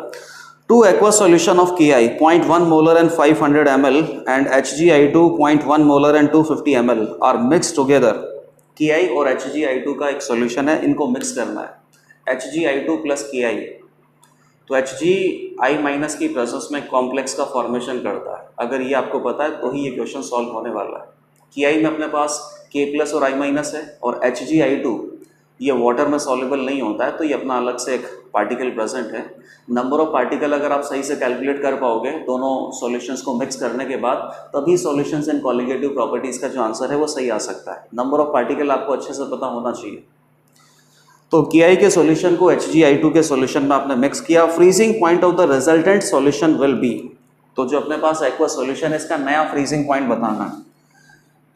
S1: 2 aqueous solution of Ki 0.1 molar and 500 ml and HgI2 0.1 molar and 250 ml are mixed together। Ki और HgI2 का एक सॉल्यूशन है, इनको मिक्स करना है, HgI2 प्लस Ki। तो Hgi माइनस की प्रेजेंस में कॉम्प्लेक्स का फॉर्मेशन करता है, अगर ये आपको पता है तो ही ये क्वेश्चन सॉल्व होने वाला है। Ki में अपने पास K प्लस और I माइनस है, और HgI2 ये वाटर में सॉल्युबल नहीं होता है तो ये अपना अलग से एक पार्टिकल प्रेजेंट है। नंबर ऑफ पार्टिकल अगर आप सही से कैलकुलेट कर पाओगे दोनों सॉल्यूशंस को मिक्स करने के बाद, तभी सॉल्यूशंस एंड कॉलिगेटिव प्रॉपर्टीज का जो आंसर है वो सही आ सकता है। नंबर ऑफ पार्टिकल आपको अच्छे से पता होना चाहिए। तो Ki के सॉल्यूशन को HgI2 के सॉल्यूशन में आपने मिक्स किया। Freezing point of the resultant solution will be, तो जो अपने पास एक्वा सॉल्यूशन है इसका नया फ्रीजिंग पॉइंट बताना है।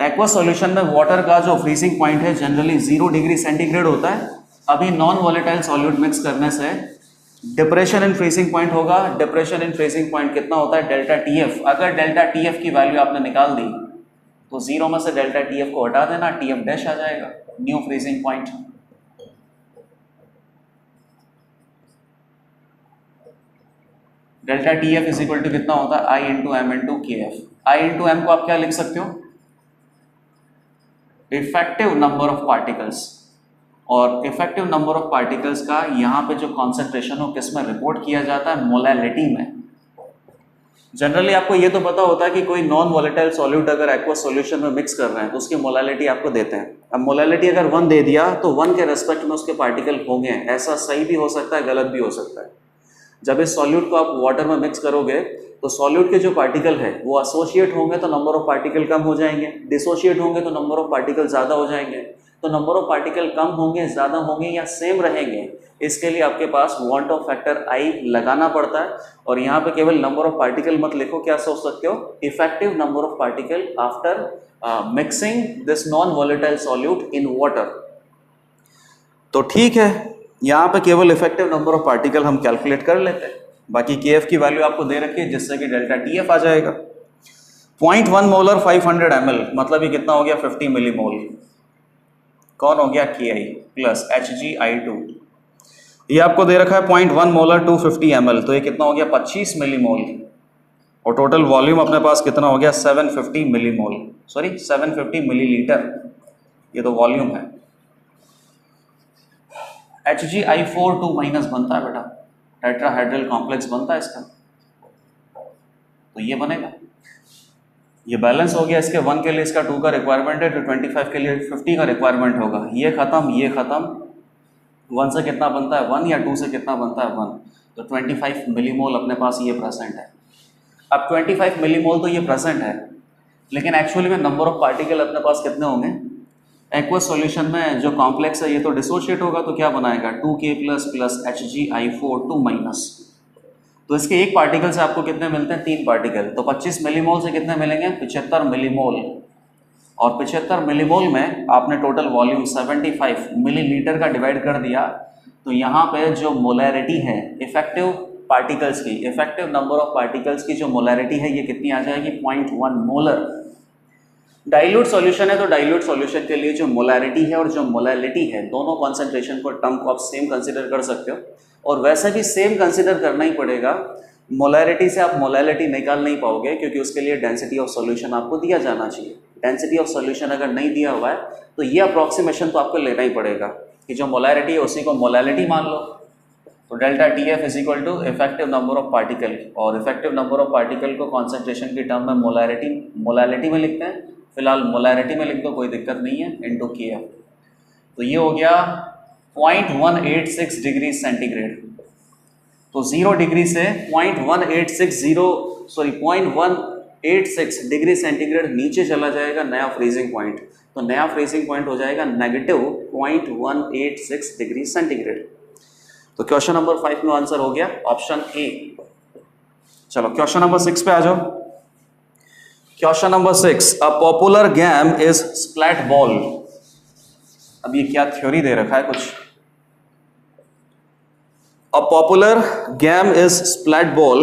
S1: एक्वा सॉल्यूशन में वाटर का जो फ्रीजिंग पॉइंट है जनरली 0 डिग्री सेंटीग्रेड होता है। अभी नॉन वॉलेटाइल सॉल्यूट मिक्स करने से डिप्रेशन इन फ्रीजिंग पॉइंट होगा। डिप्रेशन इन फ्रीजिंग पॉइंट कितना होता है, डेल्टा TF। अगर डेल्टा TF की वैल्यू आपने निकाल दी तो 0 में से डेल्टा TF को हटा देना, TF डैश आ जाएगा, new freezing point. Delta TF is equal to कितना होता है, I into M into KF। I into M को आप क्या लिख सकते हो, इफेक्टिव नंबर ऑफ पार्टिकल्स, और इफेक्टिव नंबर ऑफ पार्टिकल्स का यहाँ पे जो कॉन्सेंट्रेशन हो किस में रिपोर्ट किया जाता है, मोलैलिटी में। जनरली आपको ये तो पता होता है कि कोई नॉन वॉलेटाइल सॉल्यूट अगर एक्वा सॉल्यूशन में मिक्स कर रहे हैं तो उसकी मोलैलिटी आपको देते हैं। अब मोलैलिटी अगर 1 दे दिया तो 1 के रेस्पेक्ट में उसके पार्टिकल होंगे, ऐसा सही भी हो सकता है, गलत भी हो सकता है। जब इस सॉल्यूट को आप वाटर में मिक्स करोगे तो सॉल्यूट के जो पार्टिकल है वो एसोसिएट होंगे तो नंबर ऑफ पार्टिकल कम हो जाएंगे, डिसोशिएट होंगे तो नंबर ऑफ पार्टिकल ज़्यादा हो जाएंगे। तो नंबर ऑफ पार्टिकल कम होंगे, ज़्यादा होंगे या सेम रहेंगे, इसके लिए आपके पास वांट ऑफ फैक्टर I लगाना पड़ता है। और यहाँ पे केवल नंबर ऑफ पार्टिकल मत लिखो, क्या सोच सकते हो, effective number of particle after mixing this non volatile solute in water. तो ठीक है, यहाँ पे केवल इफेक्टिव नंबर ऑफ पार्टिकल हम कैलकुलेट कर लेते हैं, बाकी KF की वैल्यू आपको दे रखी है जिससे कि डेल्टा TF आ जाएगा। 0.1 मोलर 500 ml, मतलब ये कितना हो गया, 50 मिलीमोल। कौन हो गया, Ki प्लस HgI2। ये आपको दे रखा है 0.1 मोलर 250 ml, तो ये कितना हो गया, 25 मिलीमोल। और टोटल वॉल्यूम अपने पास कितना हो गया, 750 मिलीमोल, सॉरी 750 मिलीलीटर, ये तो वॉल्यूम है। HgI4 2 माइनस बनता है बेटा, टेट्राहाइड्रल कॉम्प्लेक्स बनता है इसका, तो ये बनेगा। ये बैलेंस हो गया, इसके 1 के लिए इसका 2 का रिक्वायरमेंट है, तो 25 के लिए 50 का रिक्वायरमेंट होगा। ये खत्म, ये खत्म, 1 से कितना बनता है 1, या 2 से कितना बनता है 1, तो 25 मिलीमोल अपने पास ये प्रेजेंट है। अब 25 मिलीमोल तो ये प्रेजेंट है, लेकिन एक्चुअली में नंबर ऑफ पार्टिकल अपने पास कितने होंगे, एक्वा सॉल्यूशन में जो कॉम्प्लेक्स है ये तो डिसोशिएट होगा, तो क्या बनाएगा 2K प्लस HgI4 2 माइनस। तो इसके एक पार्टिकल से आपको कितने मिलते हैं, 3 पार्टिकल, तो 25 मिलीमोल से कितने मिलेंगे, 75 मिलीमोल। और 75 मिलीमोल में आपने टोटल वॉल्यूम 75 मिलीलीटर का डिवाइड कर दिया, तो यहाँ पे जो मोलैरिटी है इफेक्टिव पार्टिकल्स की, इफेक्टिव नंबर ऑफ पार्टिकल्स की जो मोलैरिटी है ये कितनी आ जाएगी, 0.1 मोलर। डाइल्यूट सॉल्यूशन है तो डाइल्यूट सॉल्यूशन के लिए जो मोलैरिटी है और जो मोलैलिटी है, दोनों कॉन्सेंट्रेशन को टर्म को आप सेम कंसीडर कर सकते हो, और वैसे भी सेम कंसीडर करना ही पड़ेगा। मोलैरिटी से आप मोलैलिटी निकाल नहीं पाओगे क्योंकि उसके लिए डेंसिटी ऑफ सॉल्यूशन आपको दिया जाना चाहिए। डेंसिटी ऑफ सॉल्यूशन अगर नहीं दिया हुआ है तो ये अप्रॉक्सीमेशन तो आपको लेना ही पड़ेगा कि जो मोलैरिटी है उसी को मोलैलिटी मान लो। तो delta TF is equal to effective number of particle, और इफेक्टिव नंबर ऑफ पार्टिकल को कॉन्सेंट्रेशन की टर्म में मोलैलिटी में लिखते हैं, फिलहाल मोलैरिटी में लिख दो, कोई दिक्कत नहीं है, इनटू Kf। तो ये हो गया 0.186 डिग्री सेंटीग्रेड। तो 0 डिग्री से 0.186 डिग्री सेंटीग्रेड नीचे चला जाएगा नया फ्रीजिंग पॉइंट। तो नया फ्रीजिंग पॉइंट हो जाएगा -0.186 डिग्री सेंटीग्रेड। तो क्वेश्चन नंबर 5 में आंसर हो गया ऑप्शन ए। चलो क्वेश्चन नंबर 6 पे आ जाओ। Question number 6, a popular game is splat ball. अब ये क्या थ्योरी दे रखा है कुछ। A popular game is splat ball,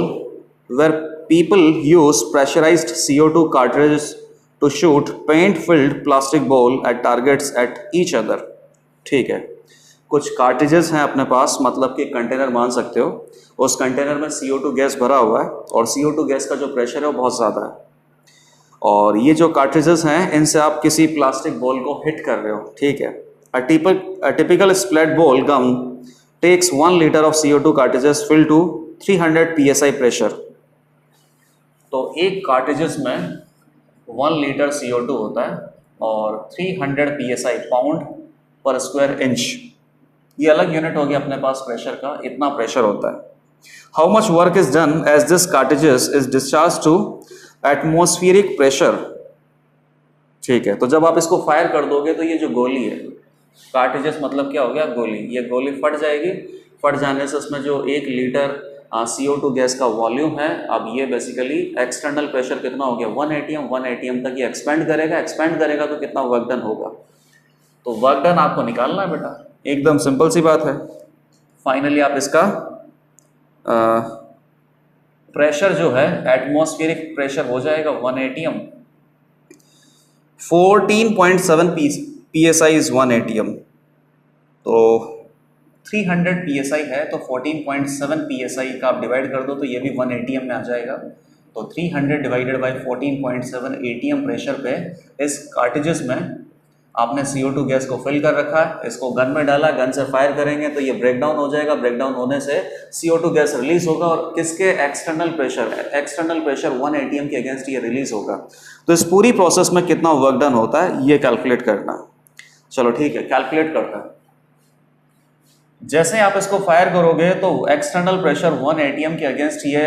S1: where people use pressurized CO2 cartridges to shoot paint-filled plastic ball at targets at each other। ठीक है, कुछ cartridges हैं अपने पास, मतलब कि कंटेनर मान सकते हो। उस कंटेनर में CO2 गैस भरा हुआ है और CO2 गैस का जो प्रेशर है वो बहुत ज़्यादा है, और ये जो कार्ट्रिजेस हैं इनसे आप किसी प्लास्टिक बॉल को हिट कर रहे हो। ठीक है, a typical splat ball gun takes 1 liter of CO2 cartridges filled to 300 psi pressure। तो एक कार्ट्रिजेस में 1 लीटर CO2 होता है और 300 psi पाउंड पर स्क्वायर इंच, ये अलग यूनिट हो गया अपने पास प्रेशर का, इतना प्रेशर होता है। How much work is done as this cartridges is discharge to atmospheric pressure. ठीक है, तो जब आप इसको फायर कर दोगे तो ये जो गोली है, कार्ट्रिजेस मतलब क्या हो गया, गोली, ये गोली फट जाएगी। फट जाने से उसमें जो 1 लीटर CO2 गैस का वॉल्यूम है, अब ये बेसिकली एक्सटर्नल प्रेशर कितना हो गया 1 atm। 1 atm तक ये एक्सपेंड करेगा तो कितना वर्क डन होगा। तो वर्क डन आपको निकालना है बेटा, एकदम सिंपल सी बात है। फाइनली आप इसका प्रेशर जो है एटमॉस्फेरिक प्रेशर हो जाएगा 1 atm। 14.7 psi is 1 atm। तो 300 psi है तो 14.7 psi का आप डिवाइड कर दो तो ये भी 1 atm में आ जाएगा। तो 300 डिवाइडेड बाई 14.7 atm प्रेशर पे इस कार्ट्रिजेस में आपने CO2 गैस को फिल कर रखा है, इसको गन में डाला, गन से फायर करेंगे तो ये ब्रेक डाउन हो जाएगा। ब्रेक डाउन होने से CO2 गैस रिलीज होगा और किसके एक्सटर्नल प्रेशर 1 atm के अगेंस्ट ये रिलीज होगा। तो इस पूरी प्रोसेस में कितना वर्क डन होता है ये कैलकुलेट करना। चलो ठीक है, कैलकुलेट करता है। जैसे आप इसको फायर करोगे तो एक्सटर्नल प्रेशर 1 atm के अगेंस्ट ये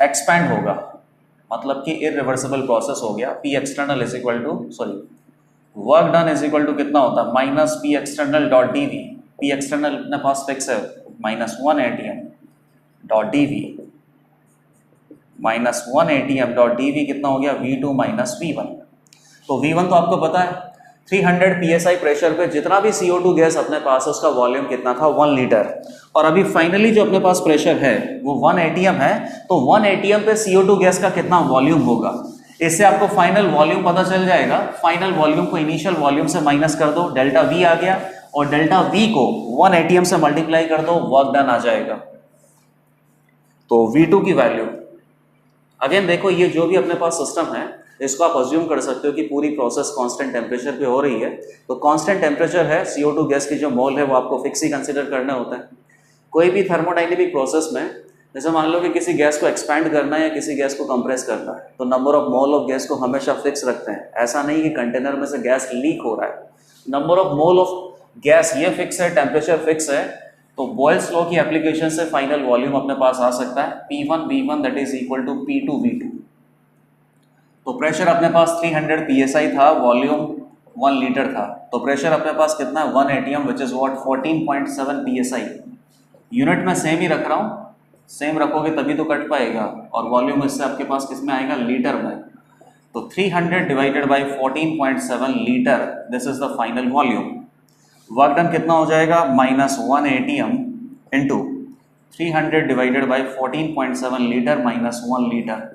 S1: एक्सपैंड होगा, मतलब कि इरिवर्सिबल प्रोसेस हो गया। P external is equal to work done is equal to कितना होता है -P external dot dV। P external अपने पास फिक्स है -1 atm dot dV, -1 atm dot dV कितना हो गया V2 माइनस V1। तो V1 तो आपको पता है 300 psi प्रेशर पे जितना भी CO2 गैस अपने पास है उसका वॉल्यूम कितना था 1 लीटर, और अभी फाइनली जो अपने पास प्रेशर है वो 1 atm है। तो 1 atm पे CO2 गैस का कितना वॉल्यूम होगा, इससे आपको फाइनल वॉल्यूम पता चल जाएगा। फाइनल वॉल्यूम को इनिशियल वॉल्यूम से माइनस कर दो, डेल्टा V आ गया, और डेल्टा V को 1 atm से मल्टीप्लाई कर दो, वर्क डन आ जाएगा। तो V2 की वैल्यू अगेन देखो, ये जो भी अपने पास सिस्टम है इसको आप अज्यूम कर सकते हो कि पूरी प्रोसेस कांस्टेंट टेम्परेचर पे हो रही है। तो कांस्टेंट टेम्परेचर है, CO2 गैस की जो मोल है वो आपको फिक्स ही कंसिडर करना होता है। कोई भी थर्मोडाइनेमिक प्रोसेस में जैसे मान लो कि किसी गैस को एक्सपैंड करना है या किसी गैस को कंप्रेस करना है, तो number of mole of gas को हमेशा फिक्स रखते हैं। ऐसा नहीं कि कंटेनर में से गैस लीक हो रहा है, number of mole of gas ये फिक्स है, टेम्परेचर फिक्स है। तो बॉयल्स लॉ की एप्लीकेशन से फाइनल वॉल्यूम अपने पास आ सकता है P1 V1 that is equal to P2 V2। तो प्रेशर अपने पास 300 psi था, वॉल्यूम 1 लीटर था, तो प्रेशर अपने पास कितना है 1 atm which is what 14.7 psi। Unit में सेम ही रख रहा हूँ, सेम रखोगे तभी तो कट पाएगा, और वॉल्यूम इससे आपके पास किस में आएगा लीटर में। तो 300 divided by 14.7 litre, this is the final volume. Work done कितना हो जाएगा -1 atm into 300 divided by 14.7 litre -1 litre.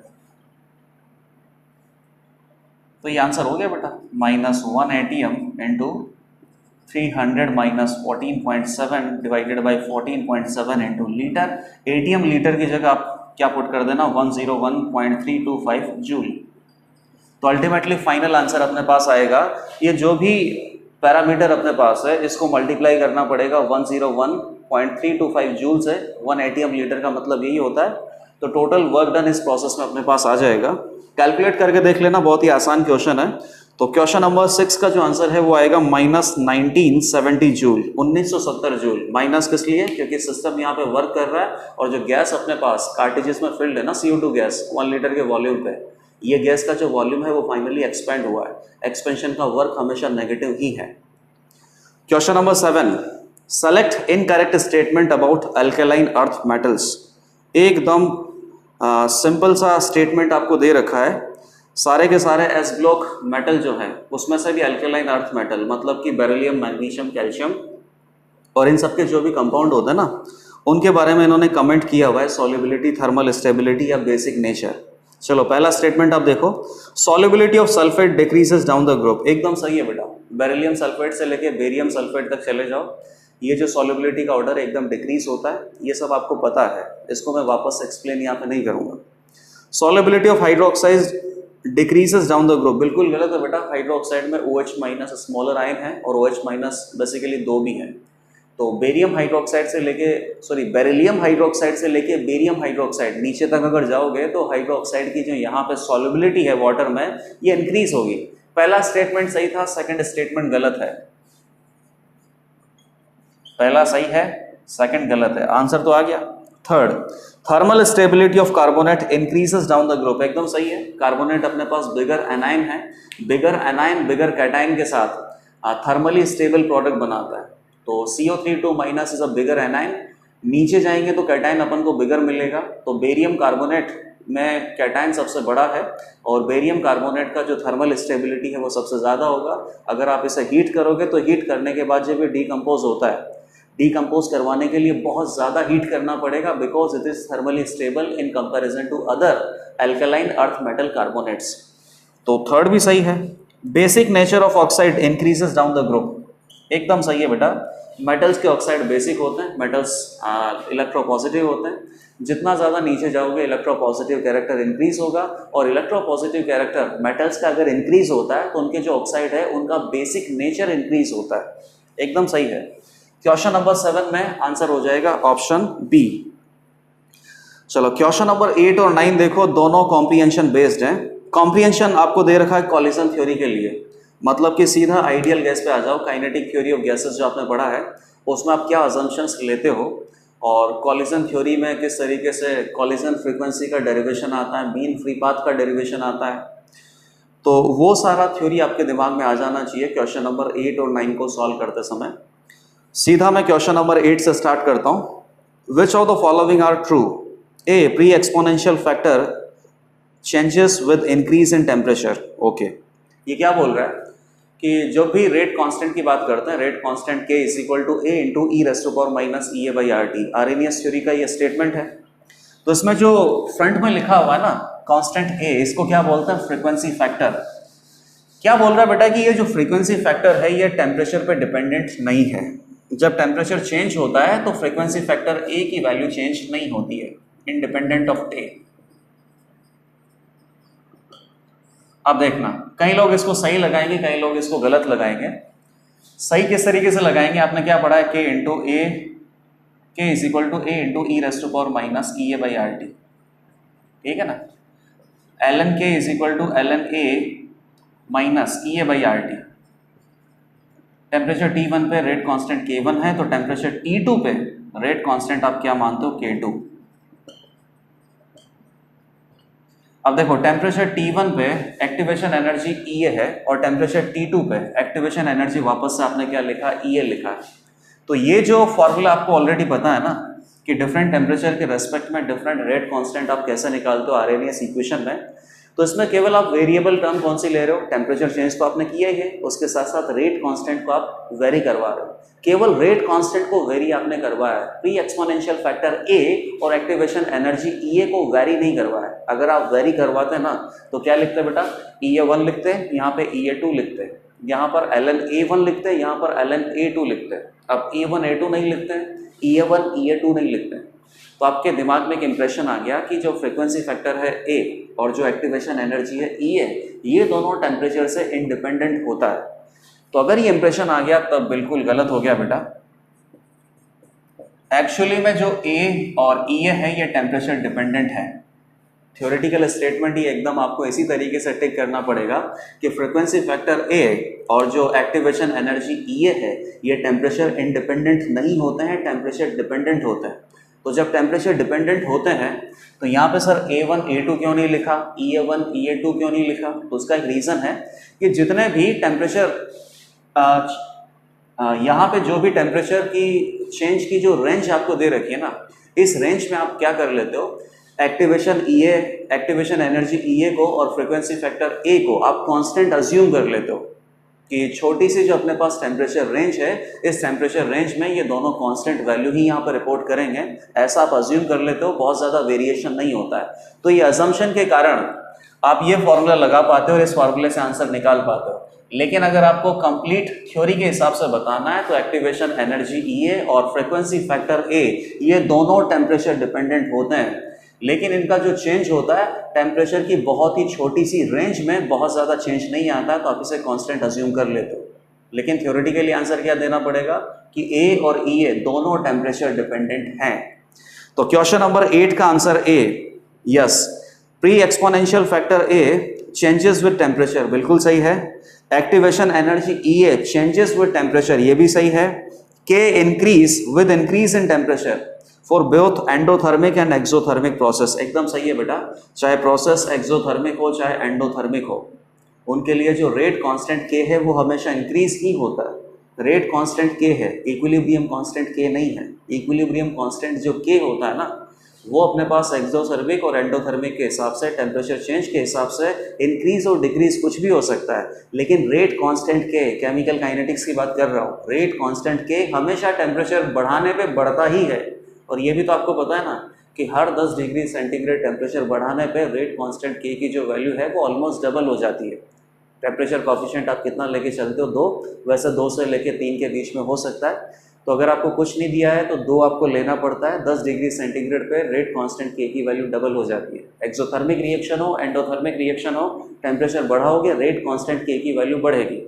S1: तो ये आंसर हो गया बेटा, -1 atm into 300 minus 14.7 divided by 14.7 into litre. atm litre की जगह आप क्या पुट कर देना 101.325 जूल। तो अल्टीमेटली फाइनल आंसर अपने पास आएगा, ये जो भी पैरामीटर अपने पास है इसको मल्टीप्लाई करना पड़ेगा 101.325 जूल से। 1 atm लीटर का मतलब यही होता है तो टोटल वर्क डन इस प्रोसेस में अपने पास आ जाएगा। कैलकुलेट करके देख लेना, बहुत ही आसान क्वेश्चन है। तो क्वेश्चन नंबर 6 का जो आंसर है वो आएगा -1970 जूल, 1970 जूल। माइनस किस लिए? क्योंकि सिस्टम यहाँ पे वर्क कर रहा है और जो गैस अपने पास कार्टेजेस में फिल्ड है ना, CO2 गैस 1 लीटर के वॉल्यूम पे, ये गैस का जो वॉल्यूम है वो फाइनली एक्सपेंड हुआ है। एक्सपेंशन का वर्क हमेशा नेगेटिव ही है। Question number 7, select incorrect statement about alkaline earth metals. एकदम सिंपल सा स्टेटमेंट आपको दे रखा है। सारे के सारे एस ब्लॉक मेटल जो है उसमें से भी अल्कलाइन अर्थ मेटल मतलब कि बेरिलियम, मैग्नीशियम, कैल्शियम और इन सब के जो भी कंपाउंड होते हैं ना, उनके बारे में इन्होंने कमेंट किया हुआ है, सॉल्युबिलिटी, थर्मल स्टेबिलिटी या बेसिक नेचर। चलो पहला स्टेटमेंट आप देखो, solubility of sulphate decreases down the group. एकदम सही है बेटा, बेरिलियम सल्फेट से लेके बेरियम सल्फेट तक चले जाओ, ये जो सॉल्युबिलिटी का ऑर्डर एकदम डिक्रीज होता है, ये सब आपको पता है, इसको मैं वापस एक्सप्लेन यहाँ पे नहीं करूँगा। Solubility of hydroxide decreases down the group, बिल्कुल गलत है बेटा। हाइड्रोक्साइड में OH- स्मॉलर आयन है और OH- बेसिकली 2 भी हैं। तो बेरियम हाइड्रोक्साइड से लेके बेरिलियम हाइड्रोक्साइड से लेके बेरियम हाइड्रोक्साइड नीचे तक अगर जाओगे तो हाइड्रोक्साइड की जो यहाँ पे सॉल्युबिलिटी है वाटर में, ये इंक्रीज होगी। पहला स्टेटमेंट सही था, सेकंड स्टेटमेंट गलत है। पहला सही है, सेकंड गलत है। आंसर तो आ गया। Third, thermal stability of carbonate increases down the group. एकदम सही है। कार्बोनेट अपने पास बिगर एनाइन है, बिगर एनाइन बिगर कैटाइन के साथ थर्मली स्टेबल प्रोडक्ट बनाता है। तो CO3 is a bigger A9. नीचे जाएंगे तो कैटाइन अपन को बिगर मिलेगा। तो बेरियम कार्बोनेट में कैटाइन सबसे बड़ा है और बेरियम कार्बोनेट का जो थर्मल स्टेबिलिटी है वो सबसे ज़्यादा होगा। अगर आप इसे हीट करोगे तो हीट करने के बाद जब ये डिकम्पोज होता है, डिकम्पोज करवाने के लिए बहुत ज़्यादा हीट करना पड़ेगा, because it is thermally stable in comparison to other alkaline earth metal carbonates. तो थर्ड भी सही है। Basic nature of oxide increases down the group. एकदम सही है बेटा। मेटल्स के ऑक्साइड बेसिक होते हैं, मेटल्स इलेक्ट्रोपॉजिटिव होते हैं। जितना ज़्यादा नीचे जाओगे इलेक्ट्रोपॉजिटिव कैरेक्टर इंक्रीज होगा, और इलेक्ट्रोपॉजिटिव कैरेक्टर मेटल्स का अगर इंक्रीज होता है तो उनके जो ऑक्साइड है उनका बेसिक नेचर इंक्रीज होता है। एकदम सही है। क्वेश्चन नंबर 7 में आंसर हो जाएगा ऑप्शन बी। चलो क्वेश्चन नंबर 8 और 9 देखो, दोनों कॉम्प्रिहेंशन बेस्ड हैं। कॉम्प्रिहेंशन आपको दे रखा है कॉलिजन थ्योरी के लिए, मतलब कि सीधा आइडियल गैस पे आ जाओ। काइनेटिक थ्योरी ऑफ गैसेस जो आपने पढ़ा है उसमें आप क्या अजम्पशंस लेते हो, और कॉलिजन थ्योरी में किस तरीके से कॉलिजन फ्रीक्वेंसी का डेरिवेशन आता है, मीन फ्री पाथ का डेरिवेशन आता है। तो वो सारा थ्योरी आपके दिमाग में आ जाना चाहिए क्वेश्चन नंबर 8 और 9 को सॉल्व करते समय। सीधा मैं क्वेश्चन नंबर 8 से स्टार्ट करता हूँ। Which of the following are true? A, pre exponential factor changes with increase in temperature. Okay, ये क्या बोल रहा है कि जब भी रेट कांस्टेंट की बात करते हैं, rate constant K is equal to A into E⁻⁻⁻⁰ Arrhenius theory का ये स्टेटमेंट है। तो इसमें जो फ्रंट में लिखा हुआ है ना कांस्टेंट A, इसको क्या बोलते हैं? Frequency factor. क्या बोल रहा है बेटा कि ये जो फ्रीक्वेंसी फैक्टर है ये टेम्परेचर पे डिपेंडेंट नहीं है। जब टेम्परेचर चेंज होता है तो फ्रीक्वेंसी फैक्टर A की वैल्यू चेंज नहीं होती है, इंडिपेंडेंट ऑफ A। अब देखना, कई लोग इसको सही लगाएंगे, कई लोग इसको गलत लगाएंगे। सही किस तरीके से लगाएंगे? आपने क्या पढ़ा है? K is equal to A into E⁻⁻⁻⁰ ठीक है ना। ln K is equal to ln A minus E⁻⁻⁰। Temperature T1 पे रेट कांस्टेंट K1 है, तो टेम्परेचर T2 पे रेट कांस्टेंट आप क्या मानते हो? K2। अब देखो, टेम्परेचर T1 पे एक्टिवेशन एनर्जी EA है और टेम्परेचर T2 पे एक्टिवेशन एनर्जी वापस से आपने क्या लिखा? EA लिखा है। तो ये जो फॉर्मूला आपको ऑलरेडी पता है ना कि डिफरेंट टेम्परेचर के रेस्पेक्ट में डिफरेंट रेट कांस्टेंट आप कैसे निकालते हो आर्रेनियस इक्वेशन में। तो इसमें केवल आप वेरिएबल टर्म कौन सी ले रहे हो? टेम्परेचर चेंज तो आपने किया ही है, उसके साथ साथ रेट कांस्टेंट को आप वेरी करवा रहे हो। केवल रेट कांस्टेंट को वेरी आपने करवाया है, प्री एक्सपोनेंशियल फैक्टर A और एक्टिवेशन एनर्जी EA को वेरी नहीं करवाया है। अगर आप वेरी करवाते ना तो क्या लिखते बेटा? EA1 लिखते हैं, यहाँ पे EA2 लिखते हैं, यहाँ पर ln A1 लिखते हैं, यहाँ पर ln A2 लिखते हैं। अब A1 A2 नहीं लिखते हैं, EA1 EA2 नहीं लिखते हैं। तो आपके दिमाग में एक इंप्रेशन आ गया कि जो फ्रीक्वेंसी फैक्टर है A और जो एक्टिवेशन एनर्जी है EA, ये दोनों टेम्परेचर से इंडिपेंडेंट होता है। तो अगर ये इंप्रेशन आ गया तब बिल्कुल गलत हो गया बेटा। एक्चुअली में जो ए और ई है ये टेम्परेचर डिपेंडेंट है। थ्योरेटिकल स्टेटमेंट ही एकदम आपको इसी तरीके से टिक करना पड़ेगा कि फ्रीक्वेंसी फैक्टर ए और जो एक्टिवेशन एनर्जी ई है ये टेम्परेचर इंडिपेंडेंट नहीं होते हैं, टेम्परेचर डिपेंडेंट होते हैं। तो जब टेम्परेचर डिपेंडेंट होते हैं तो यहाँ पे सर A1 A2 क्यों नहीं लिखा, EA1 EA2 क्यों नहीं लिखा? तो उसका एक रीज़न है कि जितने भी टेम्परेचर यहाँ पे जो भी टेम्परेचर की चेंज की जो रेंज आपको दे रखी है ना, इस रेंज में आप क्या कर लेते हो, एक्टिवेशन एनर्जी EA को और फ्रीक्वेंसी फैक्टर A को आप कांस्टेंट अज्यूम कर लेते हो कि छोटी सी जो अपने पास टेम्परेचर रेंज है, इस टेम्परेचर रेंज में ये दोनों कांस्टेंट वैल्यू ही यहाँ पर रिपोर्ट करेंगे, ऐसा आप अज्यूम कर लेते हो, बहुत ज़्यादा वेरिएशन नहीं होता है। तो ये अजम्पशन के कारण आप ये फॉर्मूला लगा पाते हो और इस फॉर्मूले से आंसर निकाल पाते हो। लेकिन अगर आपको कंप्लीट थ्योरी के हिसाब से बताना है तो एक्टिवेशन एनर्जी EA और फ्रीक्वेंसी फैक्टर A ये दोनों टेम्परेचर डिपेंडेंट होते हैं, लेकिन इनका जो चेंज होता है टेम्परेचर की बहुत ही छोटी सी रेंज में बहुत ज़्यादा चेंज नहीं आता है, तो आप इसे कांस्टेंट अज्यूम कर लेते हो। लेकिन थ्योरेटिकली आंसर क्या देना पड़ेगा कि A और EA दोनों टेम्परेचर डिपेंडेंट हैं। तो क्वेश्चन नंबर 8 का answer A, yes. Pre exponential factor A changes with temperature, बिल्कुल सही है। Activation energy EA changes with temperature, ये भी सही है। K increase with increase in temperature for both endothermic and exothermic process, एकदम सही है बेटा। चाहे प्रोसेस एक्सोथर्मिक हो चाहे एंडोथर्मिक हो, उनके लिए जो रेट कांस्टेंट K है वो हमेशा इंक्रीज ही होता है। रेट कांस्टेंट K है, इक्विलिब्रियम कांस्टेंट K नहीं है। इक्विलिब्रियम कांस्टेंट जो K होता है ना, वो अपने पास एक्सोथर्मिक और एंडोथर्मिक के हिसाब से, टेम्परेचर चेंज के हिसाब से इंक्रीज और डिक्रीज कुछ भी हो सकता है, लेकिन rate constant K, chemical kinetics की बात कर रहा हूँ, रेट कांस्टेंट K हमेशा टेम्परेचर बढ़ाने पे बढ़ता ही है। और ये भी तो आपको पता है ना कि हर 10 डिग्री सेंटीग्रेड टेम्परेचर बढ़ाने पे रेट कांस्टेंट K की जो वैल्यू है वो ऑलमोस्ट डबल हो जाती है। टेम्परेचर कॉफिशिएंट आप कितना लेके चलते हो, 2, वैसे 2 से लेके 3 के बीच में हो सकता है। तो अगर आपको कुछ नहीं दिया है तो 2 आपको लेना पड़ता है। 10 डिग्री सेंटीग्रेड पे रेट कांस्टेंट K की वैल्यू डबल हो जाती है। एक्सोथर्मिक रिएक्शन हो, एंडोथर्मिक रिएक्शन हो, टेम्परेचर बढ़ाओगे रेट कांस्टेंट K की वैल्यू बढ़ेगी।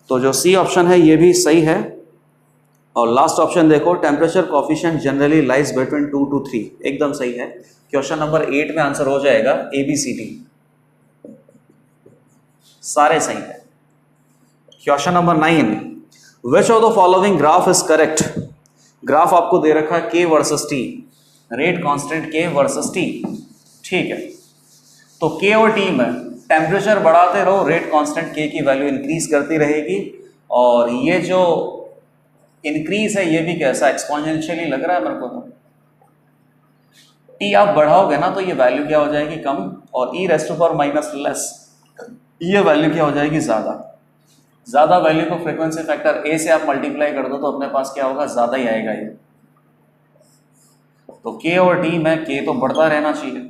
S1: तो जो C ऑप्शन है ये भी सही है। और लास्ट ऑप्शन देखो, temperature coefficient generally lies between 2 to 3, एकदम सही है। क्वेश्चन नंबर 8 में आंसर हो जाएगा ABCD, सारे सही है। Question number 9, which of the following graph is correct? Graph आपको दे रखा है K versus T, rate constant K versus T, ठीक है। तो K और T में टेम्परेचर बढ़ाते रहो, रेट कांस्टेंट K की वैल्यू इंक्रीज करती रहेगी। और ये जो इंक्रीज है ये भी कैसा एक्सपोनेंशियली लग रहा है मेरे को। तो T आप बढ़ाओगे ना तो ये वैल्यू क्या हो जाएगी, कम, और e raised to power minus less, ये वैल्यू क्या हो जाएगी, ज़्यादा वैल्यू को फ्रीक्वेंसी फैक्टर A से आप मल्टीप्लाई कर दो तो अपने पास क्या होगा, ज़्यादा ही आएगा ये। तो K और T में K तो बढ़ता रहना चाहिए।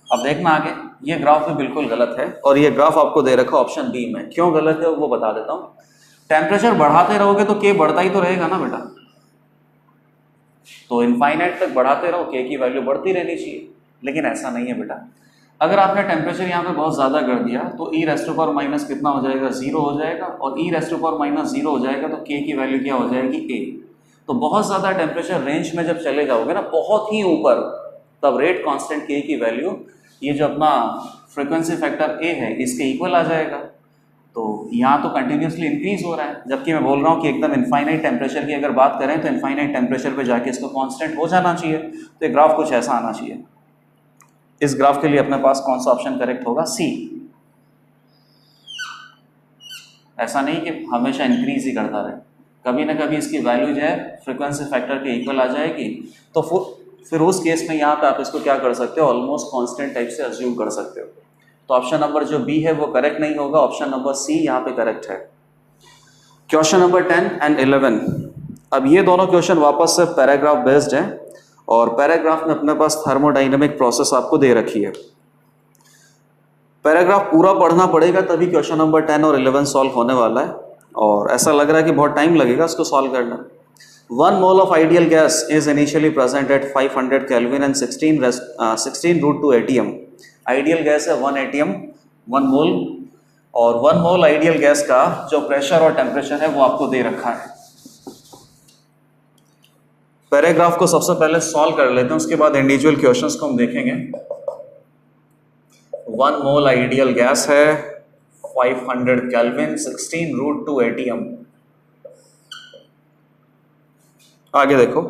S1: अब देखना आगे, ये ग्राफ भी बिल्कुल गलत है और ये ग्राफ आपको दे रखा ऑप्शन बी में। क्यों गलत है वो बता देता हूँ। टेम्परेचर बढ़ाते रहोगे तो K बढ़ता ही तो रहेगा ना बेटा, तो इनफाइनाइट तक बढ़ाते रहो, K की वैल्यू बढ़ती रहनी चाहिए, लेकिन ऐसा नहीं है बेटा। अगर आपने टेम्परेचर यहाँ पे बहुत ज़्यादा कर दिया तो e raised to power minus कितना हो जाएगा, 0 हो जाएगा, और e raised to power minus 0 हो जाएगा तो K की वैल्यू क्या हो जाएगी, A। तो बहुत ज़्यादा टेम्परेचर रेंज में जब चले जाओगे ना, बहुत ही ऊपर, तब रेट कांस्टेंट K की वैल्यू, ये जो अपना फ्रिक्वेंसी फैक्टर A है, इसके इक्वल आ जाएगा। तो यहाँ तो कंटिन्यूसली इंक्रीज हो रहा है, जबकि मैं बोल रहा हूँ कि एकदम इनफाइनाइट टेम्परेचर की अगर बात करें तो इनफाइनाइट टेम्परेचर पे जाके इसको कांस्टेंट हो जाना चाहिए। तो ये ग्राफ कुछ ऐसा आना चाहिए। इस ग्राफ के लिए अपने पास कौन सा ऑप्शन करेक्ट होगा, C। ऐसा नहीं कि हमेशा इंक्रीज ही करता रहे, कभी ना कभी इसकी वैल्यू जो है फ्रिक्वेंसी फैक्टर के इक्वल आ जाएगी। तो फिर उस केस में यहाँ पे आप इसको क्या कर सकते हो, ऑलमोस्ट कांस्टेंट टाइप से अज्यूम कर सकते हो। तो ऑप्शन नंबर जो बी है वो करेक्ट नहीं होगा, ऑप्शन नंबर सी यहाँ पे करेक्ट है। क्वेश्चन नंबर 10 एंड 11, अब ये दोनों क्वेश्चन वापस से पैराग्राफ बेस्ड है और पैराग्राफ में अपने पास थर्मोडाइनमिक प्रोसेस आपको दे रखी है। पैराग्राफ पूरा पढ़ना पड़ेगा तभी क्वेश्चन नंबर 10 और 11 सॉल्व होने वाला है, और ऐसा लग रहा है कि बहुत टाइम लगेगा इसको सॉल्व करना। 1 mole of ideal gas is initially present at 500 Kelvin and 16 root 2 atm। Ideal gas है 1 atm 1 मोल, और 1 मोल आइडियल गैस का जो प्रेशर और टेम्परेचर है वो आपको दे रखा है। पैराग्राफ को सबसे पहले सॉल्व कर लेते हैं, उसके बाद इंडिविजुअल क्वेश्चंस को हम देखेंगे। 1 मोल आइडियल गैस है, 500 केल्विन, 16√2 ATM। आगे देखो,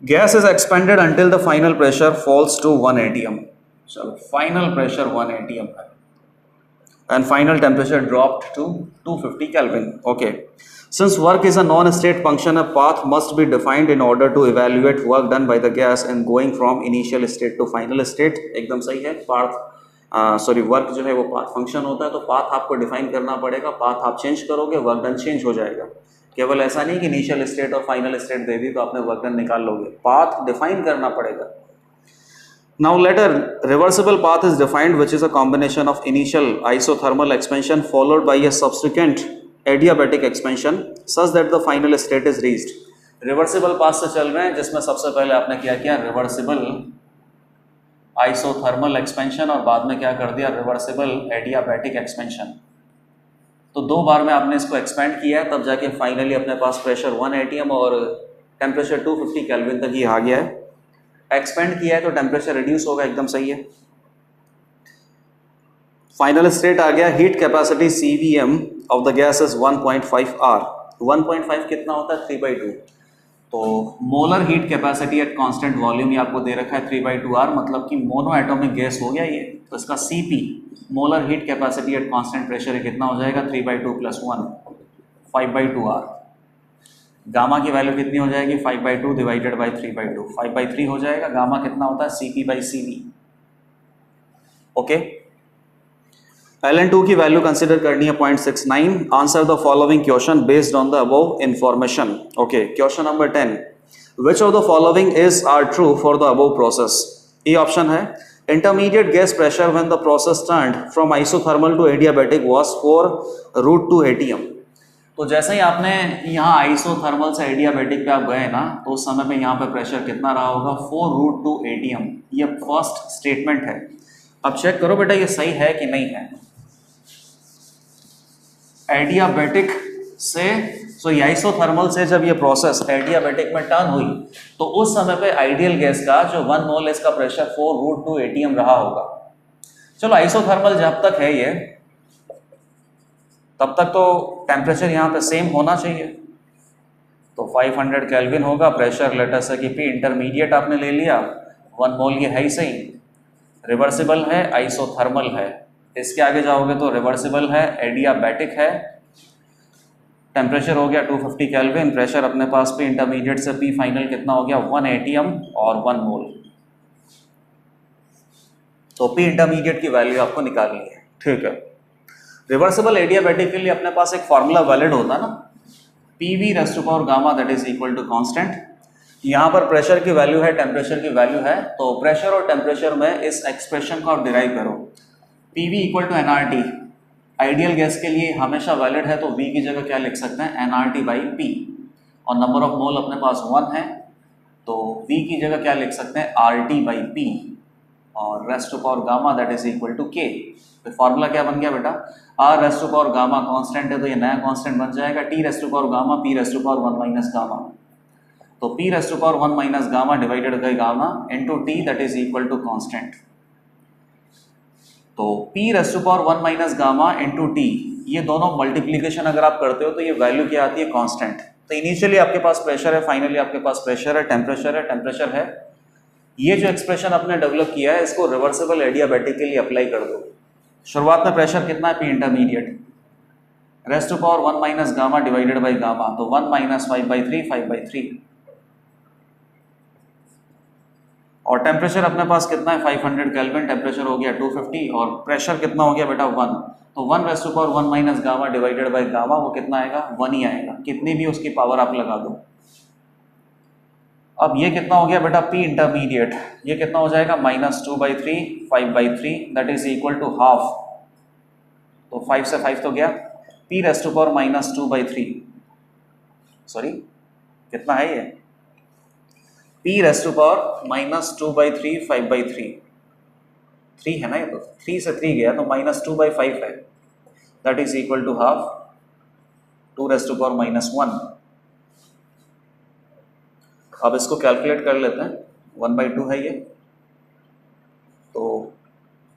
S1: gas is expanded until the final pressure falls to 1 ATM। चलो, फाइनल प्रेशर 1 ATM है and final temperature dropped to 250 Kelvin. Okay. Since work is a non-state function, a path must be defined in order to evaluate work done by the gas and going from initial state to final state. एकदम सही है। Path work जो है वो path function होता है, तो path आपको डिफाइन करना पड़ेगा। पाथ आप चेंज करोगे, वर्क डन चेंज हो जाएगा। केवल ऐसा नहीं कि इनिशियल स्टेट और फाइनल स्टेट दे दी तो आपने वर्क डन निकाल लोगे, पाथ डिफाइन करना पड़ेगा। Now let a reversible path is defined, which is a combination of initial isothermal expansion followed by a subsequent adiabatic expansion such that the final state is reached. Reversible path से चल रहे हैं, जिसमें सबसे पहले आपने क्या किया, रिवर्सिबल आइसोथर्मल एक्सपेंशन, और बाद में क्या कर दिया, रिवर्सिबल एडियाबैटिक एक्सपेंशन। तो 2 बार में आपने इसको एक्सपेंड किया है, तब जाके फाइनली अपने पास प्रेशर 1 ATM और टेम्परेचर 250 केल्विन तक ही आ गया है। एक्सपेंड किया है तो टेम्परेचर रिड्यूस होगा, एकदम सही है। फाइनल स्टेट आ गया, heat capacity CVM of the gas is 1.5 R। 1.5 कितना होता है, 3/2। तो molar heat capacity at constant volume ये आपको दे रखा है 3/2 R, मतलब कि मोनो एटॉमिक गैस हो गया ये। तो इसका CP molar heat capacity at constant pressure कितना हो जाएगा, 3/2 + 1 5/2 R। गामा की वैल्यू कितनी हो जाएगी, 5/2 डिवाइडेड बाई 3/2, 5/3 हो जाएगा। गामा कितना होता है, CP/CV। ओके, LN2 की वैल्यू कंसिडर करनी है 0.69। Answer the following question based on the above information. Okay, question number 10, which of the following is are true for the above process. A option है, intermediate gas pressure when the process turned from isothermal to adiabatic was 4√2 ATM। तो जैसे ही आपने यहाँ isothermal से adiabatic पे आप गए ना, तो उस समय पे यहाँ पे प्रेशर कितना रहा होगा, 4√2 ATM। ये फर्स्ट स्टेटमेंट है। अब चेक करो बेटा ये सही है कि नहीं है। एडियाबैटिक से आइसोथर्मल से जब ये प्रोसेस एडियाबैटिक में टर्न हुई, तो उस समय पे आइडियल गैस का जो 1 मोल इसका प्रेशर 4√2 ATM रहा होगा। चलो, आइसोथर्मल जब तक है ये, तब तक तो टेम्परेचर यहाँ पे सेम होना चाहिए। तो 500 केल्विन होगा, प्रेशर लेटर से कि P इंटरमीडिएट आपने ले लिया, 1 मोल ये है ही सही, रिवर्सिबल है, आइसोथर्मल है। इसके आगे जाओगे तो रिवर्सिबल है, एडियाबैटिक है, टेम्परेचर हो गया 250 केल्विन, प्रेशर अपने पास P इंटरमीडिएट से P फाइनल कितना हो गया, 1 ATM और 1 मोल। तो P इंटरमीडिएट की वैल्यू आपको निकालनी है, ठीक है। रिवर्सिबल एडियाबैटिक के लिए अपने पास एक फॉर्मूला वैलिड होता है ना, PV⁻⁴ gamma that is equal to constant. यहाँ पर प्रेशर की वैल्यू है, टेम्परेचर की वैल्यू है, तो प्रेशर और टेम्परेचर में इस एक्सप्रेशन को आप डिराइव करो। PV = nRT आइडियल गैस के लिए हमेशा वैलिड है, तो V की जगह क्या लिख सकते हैं, nRT/P, और नंबर ऑफ मोल अपने पास 1 है, तो V की जगह क्या लिख सकते हैं, RT/P, और r⁻⁴ gamma that is equal to K। तो फॉर्मूला क्या बन गया बेटा, r⁻⁴ गामा कांस्टेंट है, तो ये नया कांस्टेंट बन जाएगा T⁻⁴ गामा P⁻⁴1 - गामा। तो P⁻⁴1 - gamma divided by gamma into T that is equal to constant. तो P⁻⁴1 - गामा इंटू T, ये दोनों मल्टीप्लीकेशन अगर आप करते हो तो ये वैल्यू क्या आती है, कांस्टेंट। तो इनिशियली आपके पास प्रेशर है, फाइनली आपके पास प्रेशर है, टेम्परेचर है। ये जो एक्सप्रेशन आपने डेवलप किया है, इसको रिवर्सिबल एडियाबैटिक के लिए अप्लाई कर दो। शुरुआत में प्रेशर कितना है, P intermediate, r⁻⁴1 - gamma divided by gamma, तो 1 - 5/3 और टेम्परेचर अपने पास कितना है, 500 केल्विन, टेम्परेचर हो गया 250, और प्रेशर कितना हो गया बेटा 1, तो 1⁻⁴1 - गामा डिवाइडेड बाई गामा, वो कितना आएगा, 1 ही आएगा, कितनी भी उसकी पावर आप लगा दो। अब ये कितना हो गया बेटा, P इंटरमीडिएट, ये कितना हो जाएगा, -2/3 5/3 that is equal to half, तो 5 से 5 तो गया, P⁻⁻2/3, सॉरी कितना है ये, P⁻⁻2/3 5/3, 3 है ना ये, तो 3 से 3 गया, तो -2/5 है, that is equal to half 2⁻⁻1। अब इसको कैलकुलेट कर लेते हैं, 1/2 है ये, तो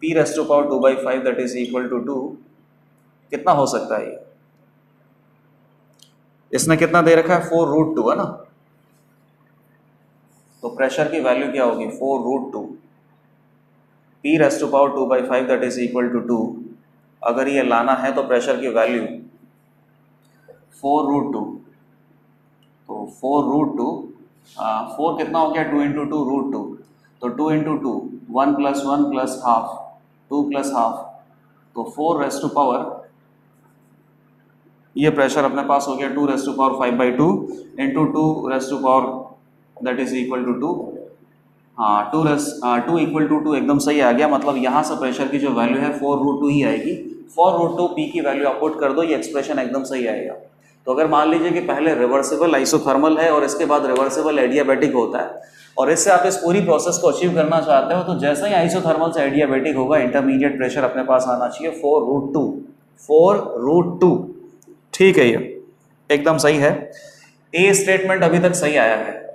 S1: p raise to power 2/5 that is equal to 2, कितना हो सकता है ये? इसने कितना दे रखा है, 4√2 है ना, तो प्रेशर की वैल्यू क्या होगी, 4√2, p raise to power 2/5 that is equal to 2। अगर ये लाना है तो प्रेशर की वैल्यू 4√2, तो 4√2, 4 कितना हो गया, 2 इंटू 2√2, तो 2 इंटू 2, 1 + 1 + हाफ, 2 + हाफ, तो 4 रेज़ टू पावर, ये प्रेशर अपने पास हो गया 2 raise to power 5/2 into 2 raise to power that is equal to 2। हाँ, 2 इक्वल टू 2 एकदम सही आ गया, मतलब यहाँ से प्रेशर की जो वैल्यू है 4√2 ही आएगी। 4√2 पी की वैल्यू आप पुट कर दो, ये एक्सप्रेशन एकदम सही आएगा। तो अगर मान लीजिए कि पहले रिवर्सिबल आइसोथर्मल है और इसके बाद रिवर्सिबल एडियाबैटिक होता है, और इससे आप इस पूरी प्रोसेस को अचीव करना चाहते हो, तो जैसे ही आइसोथर्मल से एडियाबैटिक होगा, इंटरमीडिएट प्रेशर अपने पास आना चाहिए 4√2। ठीक है, ये एकदम सही है। ए स्टेटमेंट अभी तक सही आया है।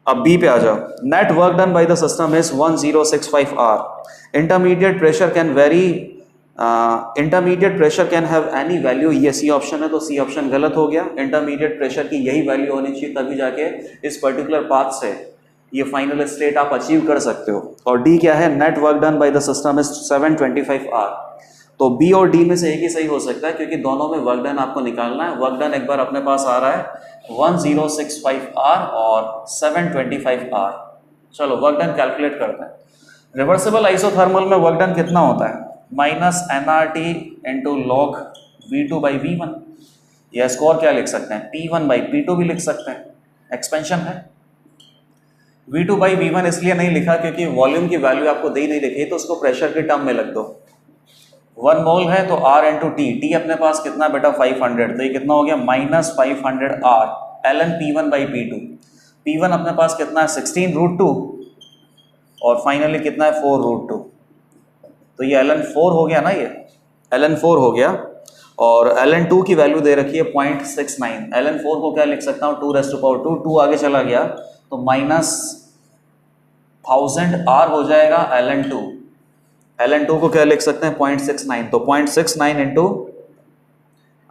S1: अब बी पे आ जाओ। Net work done by the system is 1065 R. Intermediate pressure can vary, intermediate pressure can have any value, ये सी ऑप्शन है, तो सी ऑप्शन गलत हो गया। इंटरमीडिएट प्रेशर की यही वैल्यू होनी चाहिए, तभी जाके इस पर्टिकुलर पाथ से ये फाइनल स्टेट आप अचीव कर सकते हो। और डी क्या है, net work done by the system is 725 R. तो बी और डी में से एक ही सही हो सकता है, क्योंकि दोनों में वर्क डन आपको निकालना है। वर्क डन एक बार अपने पास आ रहा है 1065 आर और 725 आर। चलो वर्क डन कैलकुलेट करते हैं। रिवर्सिबल आइसोथर्मल में वर्क डन कितना होता है, -nRT इंटू log V2/V1, या स्कोर क्या लिख सकते हैं, P1/P2 भी लिख सकते हैं, एक्सपेंशन है। V2/V1 इसलिए नहीं लिखा क्योंकि वॉल्यूम की वैल्यू आपको दे नहीं लिखी, तो उसको प्रेशर के टर्म में लिख दो। 1 मोल है तो R इंटू टी, टी अपने पास कितना बेटा 500, तो ये कितना हो गया -500 R ln P1/P2। P1 अपने पास कितना है 16√2 और फाइनली कितना है 4√2, तो ये ln 4 हो गया ना, ये ln 4 हो गया। और ln 2 की वैल्यू दे रखी है 0.69। ln 4 को क्या लिख सकता हूँ, 2 रेज़ टू पावर 2, 2 आगे चला गया तो -1000 R हो जाएगा ln 2। ln 2 को क्या लिख सकते हैं 0.69, तो 0.69 इंटू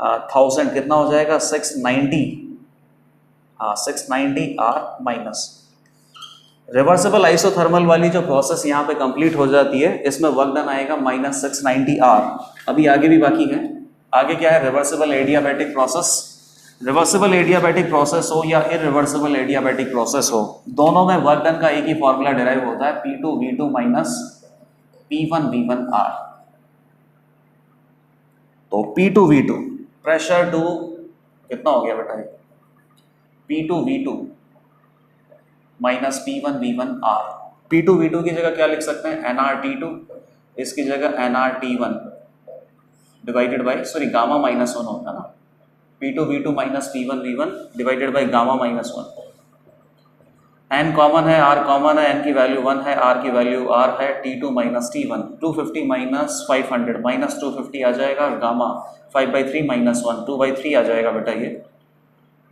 S1: 1000 कितना हो जाएगा 690, हाँ 690 R माइनस। रिवर्सिबल आइसोथर्मल वाली जो प्रोसेस यहाँ पे कंप्लीट हो जाती है, इसमें वर्क डन आएगा -690 R। अभी आगे भी बाकी है। आगे क्या है, reversible adiabatic process. Reversible adiabatic process हो या इरिवर्सिबल एडियाबैटिक प्रोसेस हो, दोनों में वर्क डन का एक ही फॉर्मूला डिराइव होता है, P2V2 माइनस P1V1R। तो P2V2 प्रेशर टू कितना हो गया बेटा, P2V2 माइनस P1V1R। P2V2 की जगह क्या लिख सकते हैं nRT2, इसकी जगह nRT1 divided by, sorry gamma -1 होता है ना, P2V2 minus P1V1 divided by gamma -1। n common है, r कॉमन है, n की वैल्यू 1 है, r की वैल्यू r है, T2 minus T1, 250 minus 500 minus 250 आ जाएगा, और गामा 5/3 माइनस 1 2/3 आ जाएगा बेटा ये।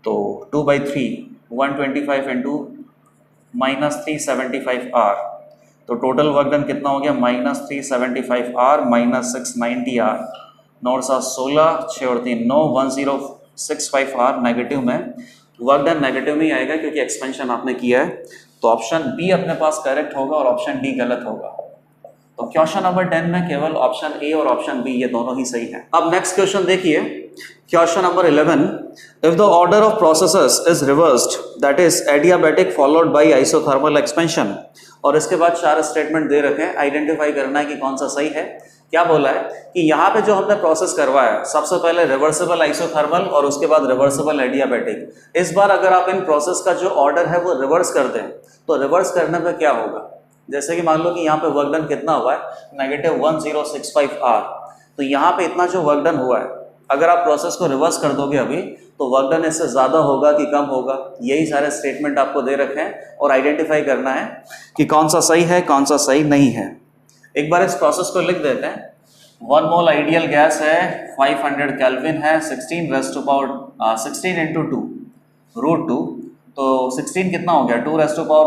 S1: तो 2/3 125 इंटू -375 R, तो टोटल वर्क डन कितना हो गया -375 R माइनस 690 R। 9 7 16 6 और 3 9 1065 R नेगेटिव में, वर्क डन नेगेटिव में ही आएगा क्योंकि एक्सपेंशन आपने किया है। तो ऑप्शन बी अपने पास करेक्ट होगा और ऑप्शन डी गलत होगा। तो क्वेश्चन नंबर 10 में केवल ऑप्शन ए और ऑप्शन बी ये दोनों ही सही है। अब नेक्स्ट क्वेश्चन देखिए, question number 11, if the order of processes is reversed that is adiabatic followed by isothermal expansion, और इसके बाद 4 स्टेटमेंट दे रखे हैं, आइडेंटिफाई करना है कि कौन सा सही है। क्या बोला है कि यहाँ पे जो हमने प्रोसेस करवाया, सबसे पहले रिवर्सिबल आइसोथर्मल और उसके बाद रिवर्सिबल एडियाबैटिक। इस बार अगर आप इन प्रोसेस का जो ऑर्डर है वो रिवर्स कर दें, तो रिवर्स करने पे क्या होगा, जैसे कि मान लो कि यहाँ पे वर्क डन कितना हुआ है -1065 R, तो यहाँ पे इतना जो वर्क डन हुआ है, अगर आप प्रोसेस को रिवर्स कर दोगे अभी, तो वर्क डन इससे ज़्यादा होगा कि कम होगा। यही सारे स्टेटमेंट आपको दे रखे हैं और आइडेंटिफाई करना है कि कौन सा सही है कौन सा सही नहीं है। एक बार इस प्रोसेस को लिख देते हैं। 1 मोल आइडियल गैस है, 500 केल्विन है, 16 रेज़ टू पावर 16 इंटू 2 √2, तो 16 कितना हो गया 2 रेज़ टू पावर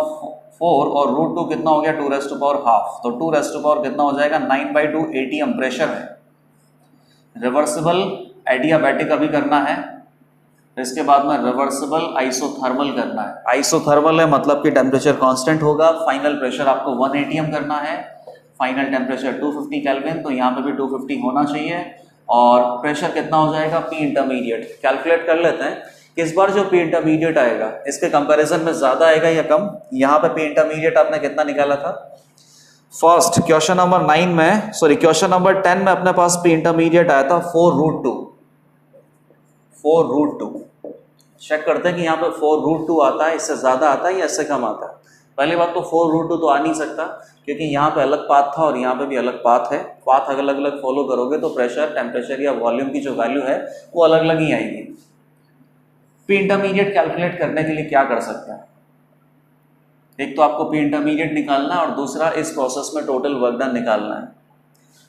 S1: 4 और रूट 2 कितना हो गया 2 रेज़ टू पावर हाफ, तो 2 रेज़ टू पावर कितना हो जाएगा 9/2 ATM प्रेशर है। रिवर्सिबल एडियाबैटिक अभी करना है, इसके बाद में रिवर्सिबल आइसोथर्मल करना है। आइसोथर्मल है मतलब कि टेम्परेचर कांस्टेंट होगा, फाइनल प्रेशर आपको 1 ATM करना है, फाइनल टेम्परेचर 250 केल्विन, तो यहाँ पे भी 250 होना चाहिए। और प्रेशर कितना हो जाएगा P इंटरमीडिएट, कैलकुलेट कर लेते हैं कि इस बार जो P इंटरमीडिएट आएगा इसके कंपैरिजन में ज़्यादा आएगा या कम। यहाँ पे P इंटरमीडिएट आपने कितना निकाला था फर्स्ट क्वेश्चन नंबर 9 में, सॉरी क्वेश्चन नंबर 10 में अपने पास P इंटरमीडिएट आया था 4√2। 4√2 चेक करते हैं कि यहाँ पे 4√2 आता है, इससे ज़्यादा आता है या इससे कम आता है। पहली बात तो 4√2 तो आ नहीं सकता क्योंकि यहाँ पे अलग पाथ था और यहाँ पे भी अलग पाथ है। पाथ अलग अलग फॉलो करोगे तो प्रेशर, टेम्परेचर या वॉल्यूम की जो वैल्यू है वो अलग अलग ही आएगी। P इंटरमीडिएट कैलकुलेट करने के लिए क्या कर सकते हैं, एक तो आपको P इंटरमीडिएट निकालना है और दूसरा इस प्रोसेस में टोटल वर्क डन निकालना है।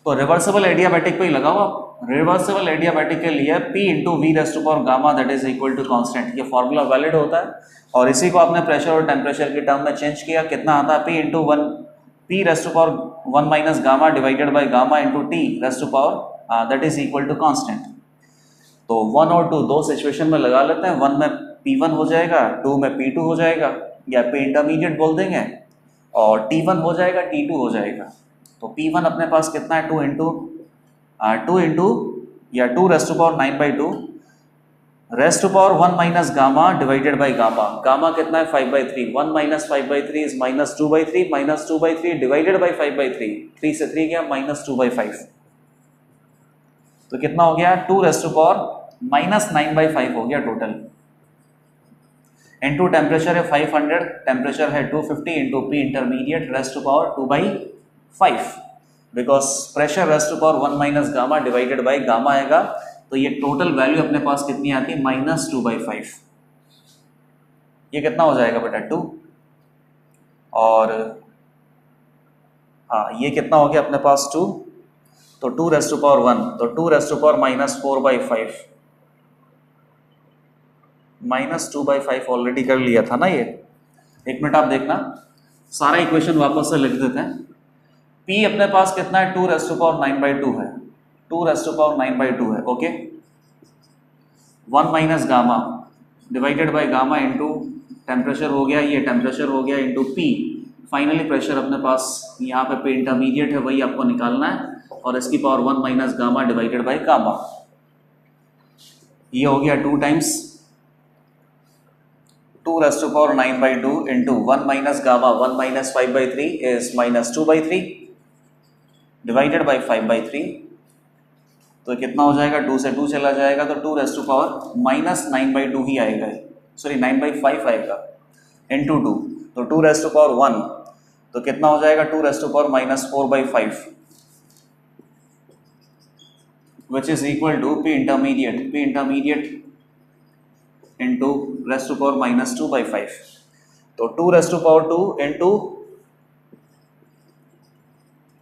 S1: तो रिवर्सिबल एडियाबैटिक पे ही लगाओ आप। रिवर्सिबल एडियाबैटिक के लिए P into V raise to power gamma that is equal to constant, ये फॉर्मूला वैलिड होता है और इसी को आपने प्रेशर और टेम्परेचर के टर्म में चेंज किया, कितना आता है P into 1 P raise to power 1 minus gamma divided by gamma into T raise to power that is equal to constant. तो 1 और 2 दो सिचुएशन में लगा लेते हैं, 1 में P1 हो जाएगा, 2 में P2 हो जाएगा या P इंटरमीडिएट बोल देंगे और T1 हो जाएगा, T2 हो जाएगा। तो P1 अपने पास कितना है 2 इंटू या 2 raise to power 9/2 raise to power 1 minus gamma divided by gamma. Gamma कितना है 5/3, 1 minus 5/3 is minus 2/3, minus 2/3 divided by 5/3, 3 से 3 गया माइनस 2/5, तो कितना हो गया 2 रेज़ टू पावर माइनस 9/5 हो गया टोटल। इंटू टेम्परेचर है 500, टेम्परेचर है 250 into P intermediate raise to power 2/5 because pressure raise to power 1 minus gamma divided by gamma आएगा, तो ये टोटल वैल्यू अपने पास कितनी आती है -2/5। ये कितना हो जाएगा बेटा 2, और हाँ ये कितना हो गया अपने पास 2, तो 2 रेज़ टू पावर 1, तो 2 रेज़ टू पावर -4/5, -2/5 ऑलरेडी कर लिया था ना ये। एक मिनट आप देखना, सारा इक्वेशन वापस से लिख देते हैं। P अपने पास कितना है 2 रेज़ टू पावर 9/2 है, 2 रेज़ टू पावर 9/2 है, okay. 1 minus gamma divided by gamma into temperature हो गया, ये टेम्परेचर हो गया इंटू P, फाइनली प्रेशर अपने पास यहाँ पे P इंटरमीडिएट है वही आपको निकालना है और इसकी power 1 minus gamma divided by gamma, ये हो गया 2 times 2 raise to power 9/2 into 1 minus gamma 1 minus 5/3 is minus 2/3 divided by 5/3, तो कितना हो जाएगा 2 से 2 चला जाएगा तो 2 रेज़ टू पावर -9/2 ही आएगा, सॉरी 9/5 आएगा इंटू 2, तो 2 रेज़ टू पावर 1, तो कितना हो जाएगा 2 raise to power -4/5 which is equal to P intermediate into raise to power -2/5, तो 2 raise to power 2 into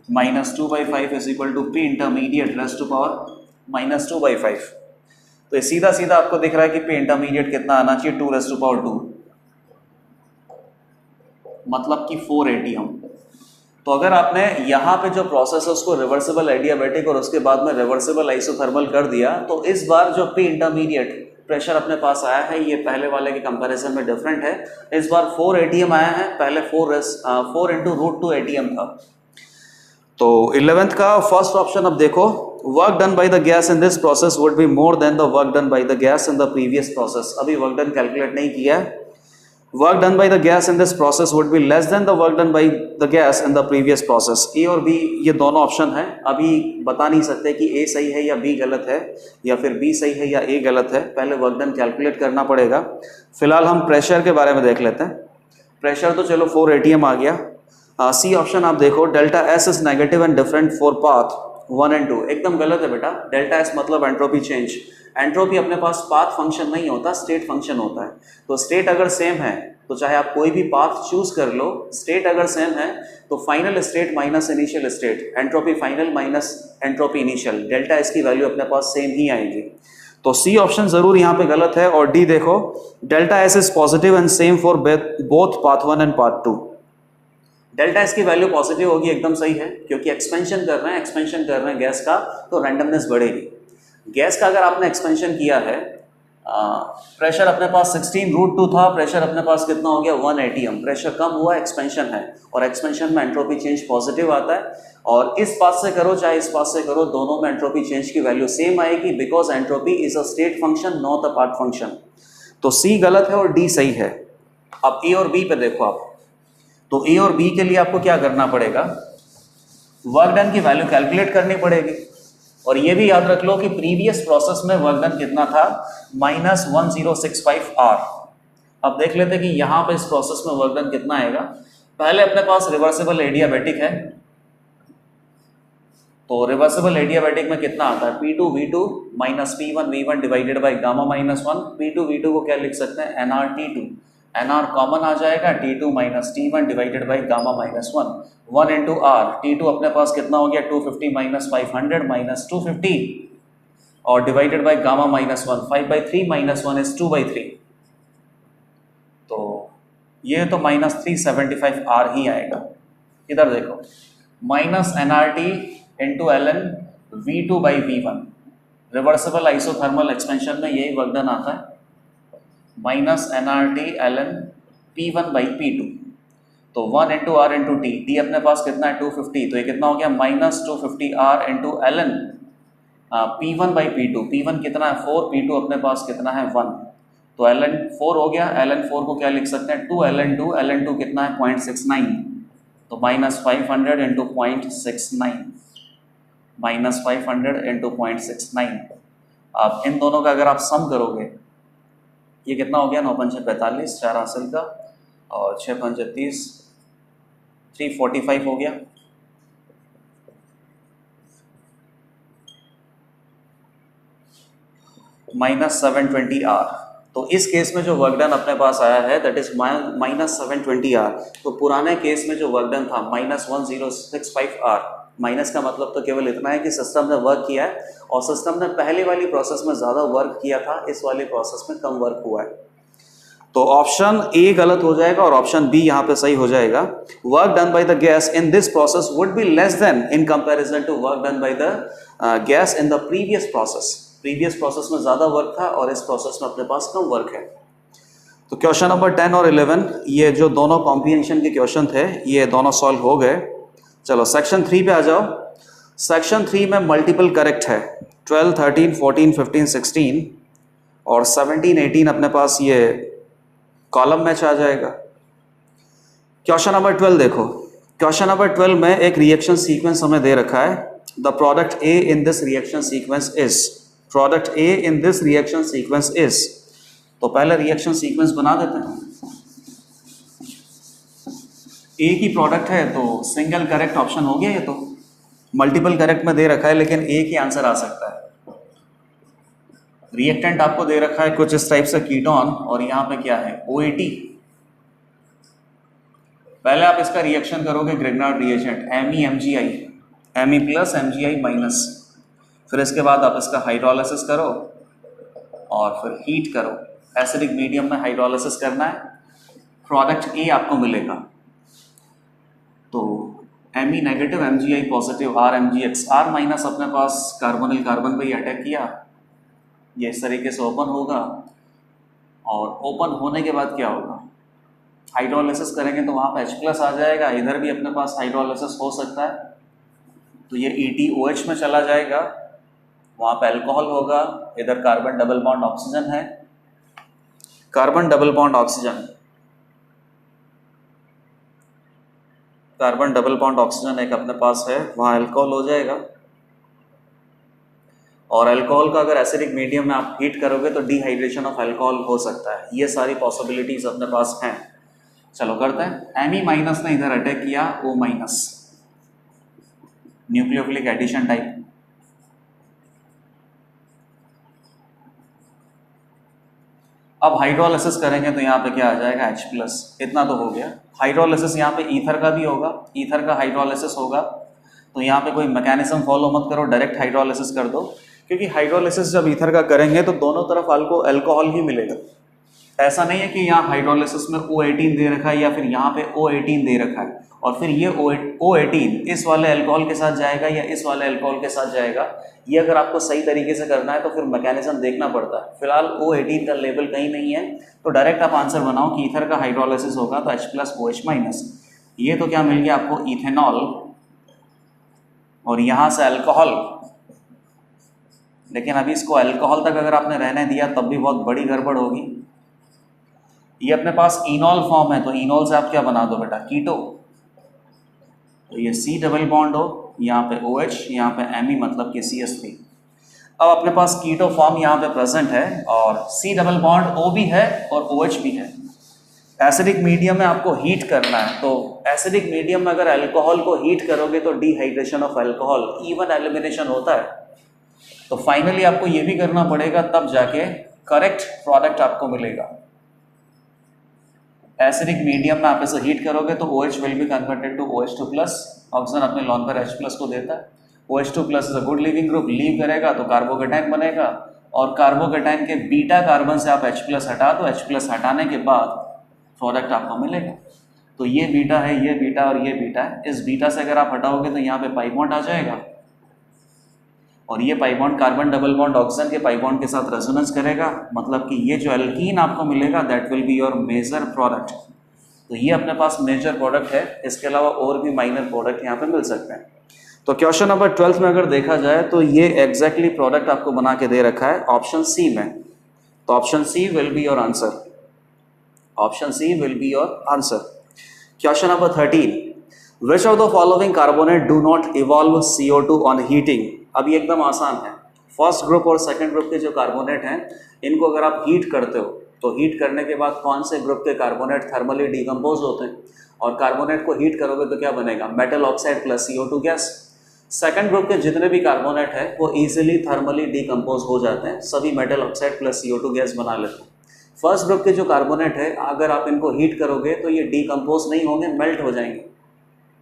S1: -2/5 is equal to P intermediate raise to power -2/5। तो ये सीधा सीधा आपको दिख रहा है कि P इंटरमीडिएट कितना आना चाहिए 2 रेज़ टू पावर 2, मतलब कि 4 ATM। तो अगर आपने यहाँ पे जो प्रोसेस है उसको रिवर्सिबल एडियाबैटिक और उसके बाद में रिवर्सिबल आइसोथर्मल कर दिया, तो इस बार जो P इंटरमीडिएट प्रेशर अपने पास आया है ये पहले वाले के कंपैरिजन में डिफरेंट है। इस बार 4 ATM आया है, पहले 4 इंटू √2 ATM था। तो 11th का फर्स्ट ऑप्शन अब देखो, work done by the gas in this process would be more than the work done by the gas in the previous process. अभी वर्क डन कैलकुलेट नहीं किया है। Work done by the gas in this process would be less than the work done by the gas in the previous process. A और B ये दोनों option है, अभी बता नहीं सकते कि ए सही है या बी गलत है या फिर बी सही है या ए गलत है, पहले वर्क डन कैलकुलेट करना पड़ेगा। फिलहाल हम प्रेशर के बारे में देख लेते हैं। प्रेशर तो चलो 4 ATM आ गया। सी ऑप्शन आप देखो, delta S is negative and different for path 1 and 2। एकदम गलत है बेटा, डेल्टा एस मतलब एंट्रोपी चेंज। एंट्रोपी अपने पास पाथ फंक्शन नहीं होता, स्टेट फंक्शन होता है। तो स्टेट अगर सेम है तो चाहे आप कोई भी पाथ चूज कर लो, स्टेट अगर सेम है तो final state minus initial state, entropy final minus entropy initial, delta S की वैल्यू अपने पास सेम ही आएगी। तो सी ऑप्शन जरूर यहाँ पे गलत है। और डी देखो, delta S is positive and same for both path 1 and path 2। Delta S की वैल्यू पॉजिटिव होगी, एकदम सही है, क्योंकि एक्सपेंशन कर रहे हैं गैस का, तो रैंडमनेस बढ़ेगी। गैस का अगर आपने एक्सपेंशन किया है, प्रेशर अपने पास 16√2 था, प्रेशर अपने पास कितना हो गया 1 atm, प्रेशर कम हुआ, एक्सपेंशन है, और एक्सपेंशन में एंट्रोपी चेंज पॉजिटिव आता है। और इस पास से करो चाहे इस पास से करो, दोनों में एंट्रोपी चेंज की वैल्यू सेम आएगी, because entropy is a state function not a part function. तो सी गलत है और डी सही है। अब ए और बी पे देखो आप, तो ए और बी के लिए आपको क्या करना पड़ेगा, वर्क डन की वैल्यू कैलकुलेट करनी पड़ेगी। और ये भी याद रख लो कि प्रीवियस प्रोसेस में वर्क डन कितना था, -1065 R। अब देख लेते हैं कि यहाँ पे इस प्रोसेस में वर्क डन कितना आएगा। पहले अपने पास रिवर्सिबल एडियाबैटिक है, तो रिवर्सिबल एडियाबैटिक में कितना आता है, P2V2 minus P1V1 divided by gamma -1। P2V2 को क्या लिख सकते हैं, NRT2, NR कॉमन आ जाएगा, T2 minus T1 divided by gamma -1, 1 into R। T2 अपने पास कितना हो गया, 250 माइनस 500 माइनस 250, और divided by gamma -1, 5/3 minus 1 is 2/3, तो ये तो -375 R ही आएगा। इधर देखो, minus NRT into LN V2/V1, reversible isothermal expansion में यही वर्क डन आता है, माइनस NRT LN P1/P2, तो 1 into R into T, D अपने पास कितना है 250, तो ये कितना हो गया -250 R into LN P1/P2, P1 कितना है 4, P2 अपने पास कितना है 1, तो LN 4 हो गया। LN 4 को क्या लिख सकते हैं 2 LN2, LN2 कितना है 0.69, तो -500 इंटू 0.69, -500 इंटू 0.69। अब इन दोनों का अगर आप सम करोगे, ये कितना हो गया, 9 पंचे 45, 4 हासिल का, और 6 पंचे 30, 345 हो गया। -720 R। तो इस केस में जो वर्क डन अपने पास आया है दैट इज -720 R। तो पुराने केस में जो वर्क डन था -1065 R। माइनस का मतलब तो केवल इतना है कि सिस्टम ने वर्क किया है, और सिस्टम ने पहले वाली प्रोसेस में ज़्यादा वर्क किया था, इस वाली प्रोसेस में कम वर्क हुआ है। तो ऑप्शन ए गलत हो जाएगा और ऑप्शन बी यहाँ पे सही हो जाएगा। Work done by the gas in this process would be less than in comparison to work done by the gas in the previous process. Previous process में ज़्यादा वर्क था और इस प्रोसेस में अपने पास कम वर्क है। तो क्वेश्चन नंबर 10 और 11 ये जो दोनों कॉम्प्रिहेंशन के क्वेश्चन थे ये दोनों सॉल्व हो गए। चलो सेक्शन 3 पे आ जाओ। सेक्शन 3 में मल्टीपल करेक्ट है, 12, 13, 14, 15, 16 और 17, 18 अपने पास ये कॉलम मैच आ जाएगा। क्वेश्चन नंबर 12 देखो, क्वेश्चन नंबर 12 में एक रिएक्शन सीक्वेंस हमें दे रखा है, the product A in this reaction sequence is, product A in this reaction sequence is. तो पहले रिएक्शन सीक्वेंस बना देते हैं। ए की प्रोडक्ट है तो सिंगल करेक्ट ऑप्शन हो गया, ये तो मल्टीपल करेक्ट में दे रखा है लेकिन ए की आंसर आ सकता है। रिएक्टेंट आपको दे रखा है कुछ इस टाइप से कीटोन, और यहाँ पे क्या है OAT। पहले आप इसका रिएक्शन करोगे Grignard reagent MeMgI, Me plus MgI minus, फिर इसके बाद आप इसका हाइड्रोलिसिस करो और फिर हीट करो। एसिडिक मीडियम में हाइड्रोलिसिस करना है, प्रोडक्ट ए आपको मिलेगा। तो Me negative MgI positive RMgX, R minus अपने पास कार्बोनिल कार्बन पे ही अटैक किया, ये इस तरीके से ओपन होगा, और ओपन होने के बाद क्या होगा हाइड्रोलिसिस करेंगे तो वहाँ पे H+ आ जाएगा, इधर भी अपने पास हाइड्रोलिसिस हो सकता है, तो ये EtOH में चला जाएगा, वहाँ पे अल्कोहल होगा, इधर कार्बन डबल बॉन्ड ऑक्सीजन है, carbon double bond oxygen, carbon double bond oxygen एक अपने पास है, वहाँ अल्कोहल हो जाएगा, और अल्कोहल का अगर एसिडिक मीडियम में आप हीट करोगे तो डिहाइड्रेशन ऑफ अल्कोहल हो सकता है। ये सारी पॉसिबिलिटीज अपने पास हैं। चलो करते हैं। Me माइनस ने इधर अटैक किया, O minus, nucleophilic addition type. अब हाइड्रोलिसिस करेंगे तो यहाँ पे क्या आ जाएगा H+, इतना तो हो गया। हाइड्रोलिसिस यहाँ पे ईथर का भी होगा, ईथर का हाइड्रोलिसिस होगा, तो यहाँ पे कोई मैकेनिज्म फॉलो मत करो, डायरेक्ट हाइड्रोलिसिस कर दो, क्योंकि हाइड्रोलिसिस जब ईथर का करेंगे तो दोनों तरफ अल्कोहल ही मिलेगा। ऐसा नहीं है कि यहाँ हाइड्रोलिसिस में O18 दे रखा है या फिर यहाँ पे O18 दे रखा है और फिर ये O18 इस वाले अल्कोहल के साथ जाएगा या इस वाले अल्कोहल के साथ जाएगा। ये अगर आपको सही तरीके से करना है तो फिर मैकेनिज्म देखना पड़ता है। फिलहाल O18 का लेवल कहीं नहीं है तो डायरेक्ट आप आंसर बनाओ कि ईथर का हाइड्रोलिसिस होगा तो H+OH-। ये तो क्या मिल गया आपको, इथेनॉल, और यहाँ से अल्कोहल। लेकिन अभी इसको अल्कोहल तक अगर आपने रहने दिया तब भी बहुत बड़ी गड़बड़ होगी। ये अपने पास इनॉल फॉर्म है तो इनॉल से आप क्या बना दो बेटा, कीटो। तो ये C डबल बॉन्ड हो, यहाँ पे OH, यहाँ पे Me मतलब कि CH3। अब अपने पास कीटो फॉर्म यहाँ पे प्रेजेंट है और C डबल बॉन्ड O भी है और OH भी है। एसिडिक मीडियम में आपको हीट करना है तो एसिडिक मीडियम में अगर अल्कोहल को हीट करोगे तो dehydration of alcohol, even elimination होता है। तो फाइनली आपको ये भी करना पड़ेगा तब जाके करेक्ट प्रोडक्ट आपको मिलेगा। एसिडिक मीडियम में आप इसे हीट करोगे तो OH will be converted to OH2+। Oxygen अपने लॉन पर H+ को देता है। OH2+ is a good leaving group, leave करेगा तो कार्बोकेटाइन बनेगा और कार्बोकेटाइन के बीटा कार्बन से आप H+ हटा दो। H+ हटाने के बाद प्रोडक्ट आपको मिलेगा। तो ये बीटा है, ये बीटा और ये बीटा है। इस बीटा से अगर आप हटाओगे तो यहाँ पे पाई बॉन्ड आ जाएगा और ये pi bond carbon double bond oxygen के पाई बॉन्ड के साथ रेजोनेंस करेगा, मतलब कि ये जो एल्कीन आपको मिलेगा that will be your major product. तो ये अपने पास मेजर प्रोडक्ट है। इसके अलावा और भी माइनर प्रोडक्ट यहाँ पे मिल सकते हैं। तो क्वेश्चन नंबर 12 में अगर देखा जाए तो ये एग्जैक्टली प्रोडक्ट आपको बना के दे रखा है ऑप्शन सी में। तो option C will be your answer. Option C will be your answer. Question number 13, which of the following carbonate do not evolve CO2 on heating. अभी एकदम आसान है। फर्स्ट ग्रुप और सेकंड ग्रुप के जो carbonate हैं इनको अगर आप हीट करते हो तो हीट करने के बाद कौन से ग्रुप के कार्बोनेट थर्मली डिकम्पोज होते हैं, और कार्बोनेट को हीट करोगे तो क्या बनेगा, metal oxide plus CO2 gas. Second group के जितने भी कार्बोनेट है वो इजीली थर्मली डिकम्पोज हो जाते हैं, सभी metal oxide plus CO2 gas बना लेते हैं। फर्स्ट ग्रुप के जो कार्बोनेट है अगर आप इनको हीट करोगे तो ये डिकम्पोज नहीं होंगे, मेल्ट हो जाएंगे।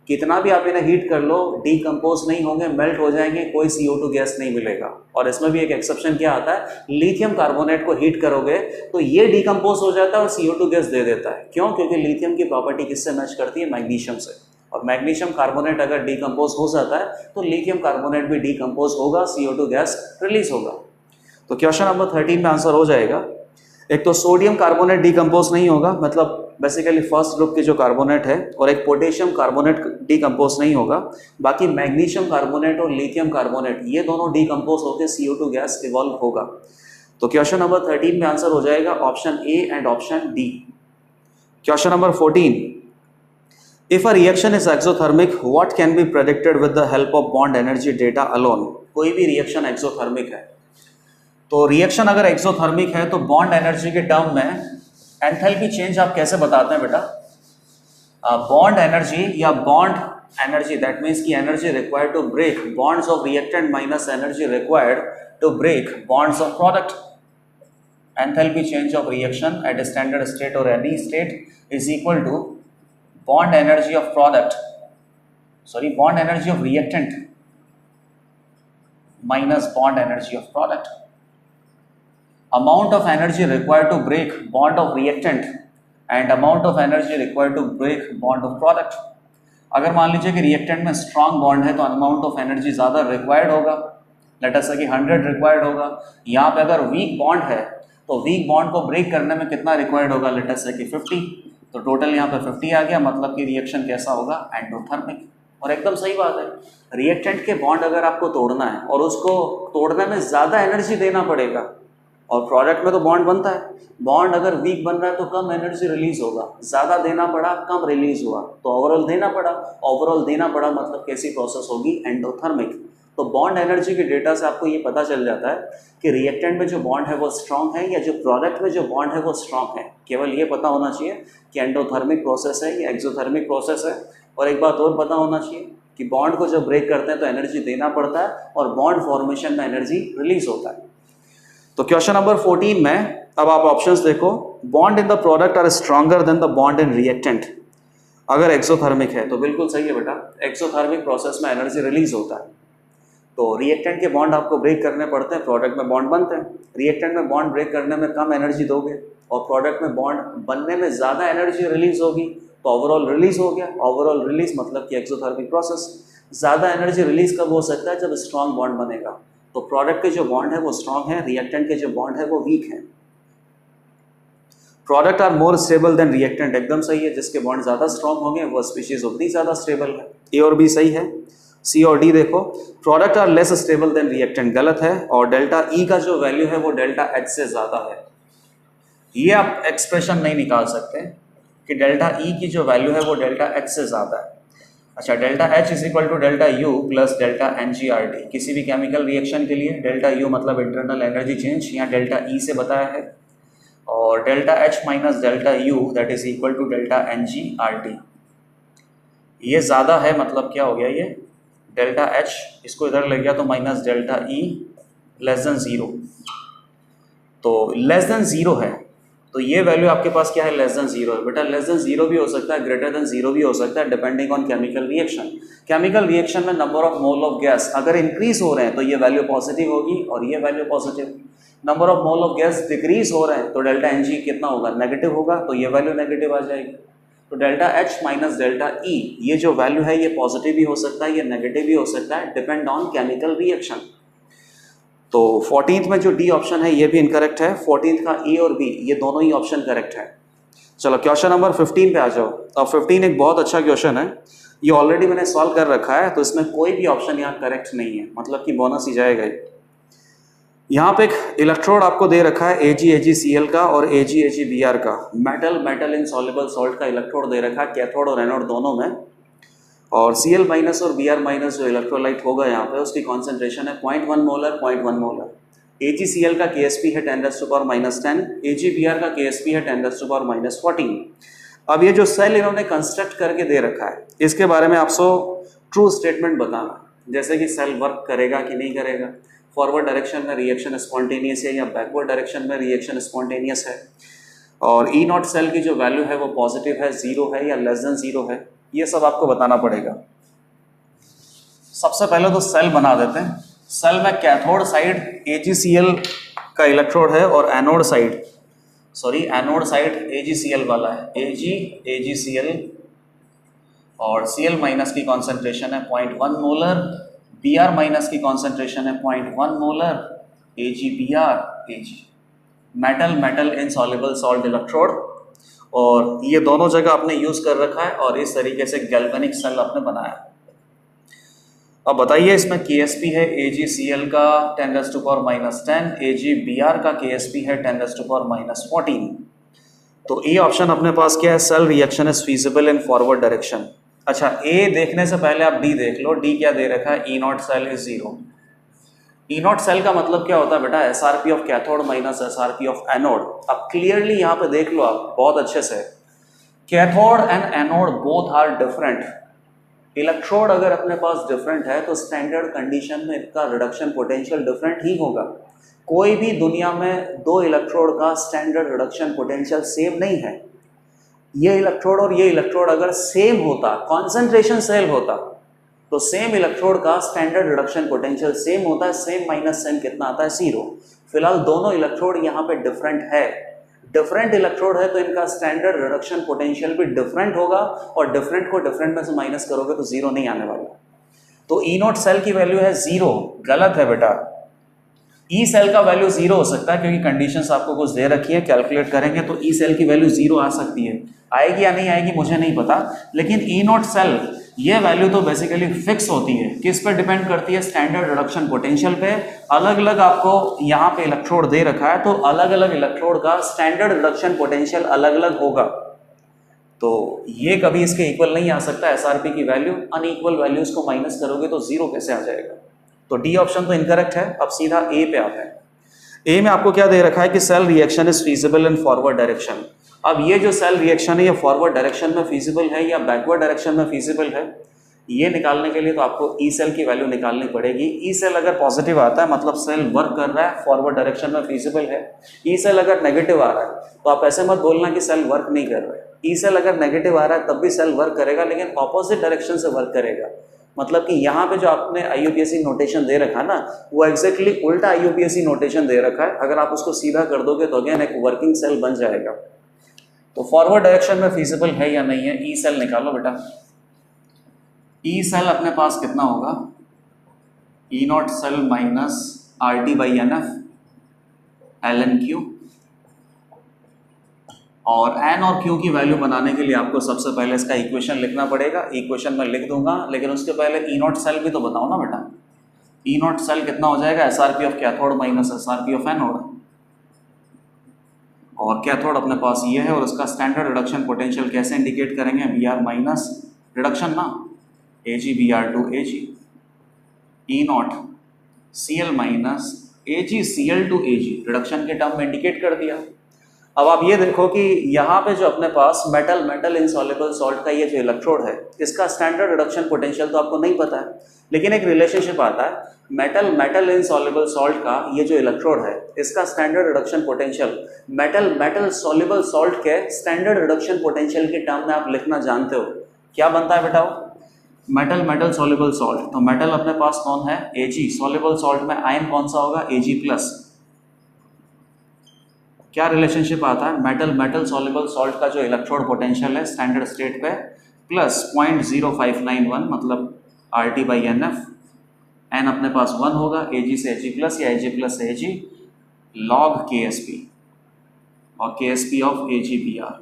S1: कितना भी आप इन्हें हीट कर लो डिकम्पोज नहीं होंगे, मेल्ट हो जाएंगे, कोई CO2 गैस नहीं मिलेगा। और इसमें भी एक एक्सेप्शन क्या आता है, लिथियम कार्बोनेट को हीट करोगे तो ये डिकम्पोज हो जाता है और CO2 गैस दे देता है। क्यों? क्योंकि लिथियम की प्रॉपर्टी किससे मैच करती है, मैग्नीशियम से। और मैग्नीशियम कार्बोनेट अगर डिकम्पोज हो जाता है तो लिथियम कार्बोनेट भी डिकम्पोज होगा, CO2 गैस रिलीज होगा। तो क्वेश्चन नंबर 13 में आंसर हो जाएगा। एक तो सोडियम कार्बोनेट डिकम्पोज नहीं होगा, मतलब बेसिकली फर्स्ट ग्रुप के जो कार्बोनेट है, और एक पोटेशियम कार्बोनेट डिकम्पोज नहीं होगा। बाकी मैग्नीशियम कार्बोनेट और लिथियम कार्बोनेट ये दोनों डिकम्पोज होकर CO2 गैस इवॉल्व होगा। तो क्वेश्चन नंबर 13 में आंसर हो जाएगा option A and option d. Question number 14, if a reaction is exothermic what can be predicted with the help of bond energy data alone. कोई भी reaction exothermic है तो reaction अगर एक्सोथर्मिक है तो बॉन्ड एनर्जी के टर्म में enthalpy change आप कैसे बताते हैं बेटा, बॉन्ड एनर्जी या बॉन्ड एनर्जी, दैट मीन्स की energy required to break bonds of reactant minus energy required to break bonds of product. Enthalpy change of reaction at standard state और any state is equal to bond energy of product, sorry bond energy of reactant minus bond energy of product. Amount of energy required to break bond of reactant and amount of energy required to break bond of product। अगर मान लीजिए कि reactant में strong bond है तो amount of energy ज़्यादा required होगा, let us से कि 100 रिक्वायर्ड होगा। यहाँ पे अगर वीक बॉन्ड है तो वीक बॉन्ड को ब्रेक करने में कितना रिक्वायर्ड होगा, लेट अस से कि 50। तो टोटल यहाँ पे 50 आ गया, मतलब कि रिएक्शन कैसा होगा, एंडोथर्मिक। और एकदम सही बात है, रिएक्टेंट के बॉन्ड अगर आपको तोड़ना है और उसको तोड़ने में ज़्यादा एनर्जी देना पड़ेगा, और प्रोडक्ट में तो बॉन्ड बनता है, बॉन्ड अगर वीक बन रहा है तो कम एनर्जी रिलीज होगा, ज़्यादा देना पड़ा कम रिलीज हुआ, तो ओवरऑल देना पड़ा। ओवरऑल देना पड़ा मतलब कैसी प्रोसेस होगी, एंडोथर्मिक। तो बॉन्ड एनर्जी के डेटा से आपको ये पता चल जाता है कि रिएक्टेंट में जो बॉन्ड है वो स्ट्रॉन्ग है या जो प्रोडक्ट में जो बॉन्ड है वो स्ट्रॉन्ग है। केवल ये पता होना चाहिए कि एंडोथर्मिक प्रोसेस है या एक्सोथर्मिक प्रोसेस है। और एक बात और पता होना चाहिए कि बॉन्ड को जब ब्रेक करते हैं तो एनर्जी देना पड़ता है और बॉन्ड फॉर्मेशन में एनर्जी रिलीज होता है। तो क्वेश्चन नंबर 14 में अब आप ऑप्शंस देखो, bond in the product are stronger than the bond in reactant. अगर एक्सोथर्मिक है तो बिल्कुल सही है बेटा, एक्सोथर्मिक प्रोसेस में एनर्जी रिलीज होता है। तो रिएक्टेंट के बॉन्ड आपको ब्रेक करने पड़ते हैं, प्रोडक्ट में बॉन्ड बनते हैं। रिएक्टेंट में बॉन्ड ब्रेक करने में कम एनर्जी दोगे और प्रोडक्ट में बॉन्ड बनने में ज़्यादा एनर्जी रिलीज होगी, तो ओवरऑल रिलीज हो गया। ओवरऑल रिलीज मतलब कि एक्सोथर्मिक प्रोसेस। ज़्यादा एनर्जी रिलीज कब हो सकता है? जब स्ट्रॉन्ग बॉन्ड बनेगा। तो प्रोडक्ट के जो बॉन्ड है वो स्ट्रॉन्ग है, रिएक्टेंट के जो बॉन्ड है वो वीक है। Product are more stable than reactant, एकदम सही है। जिसके बॉन्ड ज़्यादा स्ट्रॉन्ग होंगे वो स्पीशीज उतनी ज़्यादा स्टेबल है। ए और बी सही है। सी और डी देखो, product are less stable than reactant गलत है, और डेल्टा ई का जो वैल्यू है वो डेल्टा एच से ज़्यादा है। ये आप एक्सप्रेशन नहीं निकाल सकते कि डेल्टा ई की जो वैल्यू है वो डेल्टा एच से ज़्यादा है। अच्छा, delta H is equal to delta U plus delta n g R T. किसी भी केमिकल रिएक्शन के लिए डेल्टा यू मतलब इंटरनल एनर्जी चेंज, यहाँ डेल्टा ई से बताया है, और delta H minus delta U that is equal to delta n g R T. ये ज़्यादा है मतलब क्या हो गया, ये डेल्टा एच इसको इधर ले गया तो minus delta E less than zero. तो लेस देन ज़ीरो है, तो ये वैल्यू आपके पास क्या है? लेस देन ज़ीरो है। बेटा लेस देन ज़ीरो भी हो सकता है, ग्रेटर देन ज़ीरो भी हो सकता है, depending on chemical reaction. Chemical reaction में number of mole of gas अगर इंक्रीज हो रहे हैं तो ये वैल्यू पॉजिटिव होगी और ये value positive. Number of mole of gas decrease हो रहे हैं तो डेल्टा एन जी कितना होगा? नेगेटिव होगा, तो ये वैल्यू नेगेटिव आ जाएगी। तो delta H minus delta E, ये जो वैल्यू है ये पॉजिटिव भी हो सकता है, ये नेगेटिव भी हो सकता है, डिपेंड ऑन केमिकल रिएक्शन। तो 14th में जो डी ऑप्शन है ये भी इनकरेक्ट है। 14th का ए और बी ये दोनों ही ऑप्शन करेक्ट है। चलो क्वेश्चन नंबर 15 पे आ जाओ। अब 15 एक बहुत अच्छा क्वेश्चन है, ये ऑलरेडी मैंने सॉल्व कर रखा है, तो इसमें कोई भी ऑप्शन यहाँ करेक्ट नहीं है, मतलब कि बोनस ही जाएगा। यहाँ पे एक इलेक्ट्रोड आपको दे रखा है AgAgCl का और AgAgBr का, मेटल इनसॉल्युबल सॉल्ट का इलेक्ट्रोड दे रखा है कैथोड और एनोड दोनों में, और Cl माइनस और Br माइनस जो इलेक्ट्रोलाइट होगा यहाँ पे उसकी कॉन्सेंट्रेशन है 0.1 मोलर 0.1 मोलर। AgCl का KSP है 10⁻⁻10, AgBr का KSP है 10⁻⁻14। अब ये जो सेल इन्होंने कंस्ट्रक्ट करके दे रखा है इसके बारे में आपको ट्रू स्टेटमेंट बताना, जैसे कि सेल वर्क करेगा कि नहीं करेगा, फॉरवर्ड डायरेक्शन में रिएक्शन स्पॉन्टेनियस है या बैकवर्ड डायरेक्शन में रिएक्शन स्पॉन्टेनियस है, और ई नॉट सेल की जो वैल्यू है वो पॉजिटिव है, जीरो है या लेस देन जीरो है, ये सब आपको बताना पड़ेगा। सबसे पहले तो सेल बना देते हैं। सेल में कैथोड साइड AgCl का इलेक्ट्रोड है और एनोड साइड AgCl वाला है, AgCl, और Cl माइनस की कॉन्सेंट्रेशन है 0.1 मोलर, Br माइनस की कॉन्सेंट्रेशन है 0.1 molar, AgBr, metal insoluble salt electrode, और ये दोनों जगह आपने यूज कर रखा है और इस तरीके से गैल्वेनिक सेल आपने बनाया। अब बताइए इसमें KSP है AgCl का 10⁻⁻10, AgBr का KSP है 10⁻⁻14। तो ए ऑप्शन अपने पास क्या है? Cell reaction is feasible in forward direction. अच्छा, ए देखने से पहले आप डी देख लो। डी क्या दे रखा है? E naught cell is zero. E naught cell का मतलब क्या होता है बेटा? SRP of cathode minus SRP of anode. अब क्लियरली यहाँ पे देख लो आप बहुत अच्छे से, cathode and anode both are different. Electrode अगर अपने पास डिफरेंट है तो स्टैंडर्ड कंडीशन में इसका रिडक्शन पोटेंशियल डिफरेंट ही होगा। कोई भी दुनिया में दो इलेक्ट्रोड का स्टैंडर्ड रिडक्शन पोटेंशियल सेम नहीं है। ये इलेक्ट्रोड और ये इलेक्ट्रोड अगर सेम होता, कॉन्सेंट्रेशन सेल होता, तो सेम इलेक्ट्रोड का स्टैंडर्ड रिडक्शन पोटेंशियल सेम होता है। सेम माइनस सेम कितना आता है? जीरो। फिलहाल दोनों इलेक्ट्रोड यहाँ पे डिफरेंट है। डिफरेंट इलेक्ट्रोड है तो इनका स्टैंडर्ड रिडक्शन पोटेंशियल भी डिफरेंट होगा, और डिफरेंट को डिफरेंट में से माइनस करोगे तो जीरो नहीं आने वाला। तो ई नॉट सेल की वैल्यू है जीरो। गलत है बेटा। ई सेल का वैल्यू जीरो हो सकता है क्योंकि कंडीशंस आपको कुछ दे रखी है, कैलकुलेट करेंगे तो ई सेल की वैल्यू जीरो आ सकती है। आएगी या नहीं आएगी मुझे नहीं पता, लेकिन ई नॉट सेल ये वैल्यू तो बेसिकली फिक्स होती है। किस पे डिपेंड करती है? स्टैंडर्ड रिडक्शन पोटेंशियल पे। अलग अलग आपको यहाँ पे इलेक्ट्रोड दे रखा है तो अलग अलग इलेक्ट्रोड का स्टैंडर्ड रिडक्शन पोटेंशियल अलग अलग होगा, तो ये कभी इसके इक्वल नहीं आ सकता। SRP की वैल्यू अनइक्वल वैल्यूज को माइनस करोगे तो जीरो कैसे आ जाएगा? तो डी ऑप्शन तो इनकरेक्ट है। अब सीधा ए पे आते हैं। ए में आपको क्या दे रखा है कि cell reaction is feasible in forward direction. अब ये जो सेल रिएक्शन है ये फॉरवर्ड डायरेक्शन में फीजिबल है या बैकवर्ड डायरेक्शन में फीजिबल है, ये निकालने के लिए तो आपको ई सेल की वैल्यू निकालनी पड़ेगी। ई सेल अगर पॉजिटिव आता है मतलब सेल वर्क कर रहा है, फॉरवर्ड डायरेक्शन में फीजिबल है। ई सेल अगर नेगेटिव आ रहा है तो आप ऐसे मत बोलना कि सेल वर्क नहीं कर रहा है। ई सेल अगर नेगेटिव आ रहा है तब भी सेल वर्क करेगा, लेकिन ऑपोजिट डायरेक्शन से वर्क करेगा। मतलब कि यहाँ पे जो आपने IUPAC नोटेशन दे रखा है ना, वो एग्जैक्टली उल्टा IUPAC नोटेशन दे रखा है। अगर आप उसको सीधा कर दोगे तो अगेन एक वर्किंग सेल बन जाएगा। तो फॉरवर्ड डायरेक्शन में फिजिबल है या नहीं है? ई सेल निकालो बेटा। ई सेल अपने पास कितना होगा? E naught cell minus RT/NF ln Q, और n और q की वैल्यू बनाने के लिए आपको सबसे पहले इसका इक्वेशन लिखना पड़ेगा। इक्वेशन में लिख दूंगा, लेकिन उसके पहले ई नॉट सेल भी तो बताओ ना बेटा। ई नॉट सेल कितना हो जाएगा? SRP of cathode minus SRP of anode, और कैथोड अपने पास ये है, और उसका स्टैंडर्ड रिडक्शन पोटेंशियल कैसे इंडिकेट करेंगे? Br माइनस रिडक्शन ना, Ag/Br/Ag, E not Cl minus AgCl/Ag, reduction के टर्म में इंडिकेट कर दिया। अब आप ये देखो कि यहाँ पे जो अपने पास मेटल इनसॉल्युबल सॉल्ट का ये जो इलेक्ट्रोड है, इसका स्टैंडर्ड रिडक्शन पोटेंशियल तो आपको नहीं पता है, लेकिन एक रिलेशनशिप आता है मेटल इनसॉल्युबल सॉल्ट का ये जो इलेक्ट्रोड है, इसका standard reduction potential metal soluble salt के स्टैंडर्ड रिडक्शन पोटेंशियल के टर्म में आप लिखना जानते हो। क्या बनता है बेटा? मेटल सॉल्युबल सॉल्ट, तो मेटल अपने पास कौन है? Ag, सॉल्युबल सॉल्ट में आयन कौन सा होगा? Ag+। क्या रिलेशनशिप आता है? मेटल सॉल्युबल सॉल्ट का जो इलेक्ट्रोड पोटेंशियल है स्टैंडर्ड स्टेट पे प्लस 0.0591 मतलब RT/NF, n अपने पास 1 होगा, Ag से Ag+ या Ag+ से Ag log KSP, और KSP of AgBr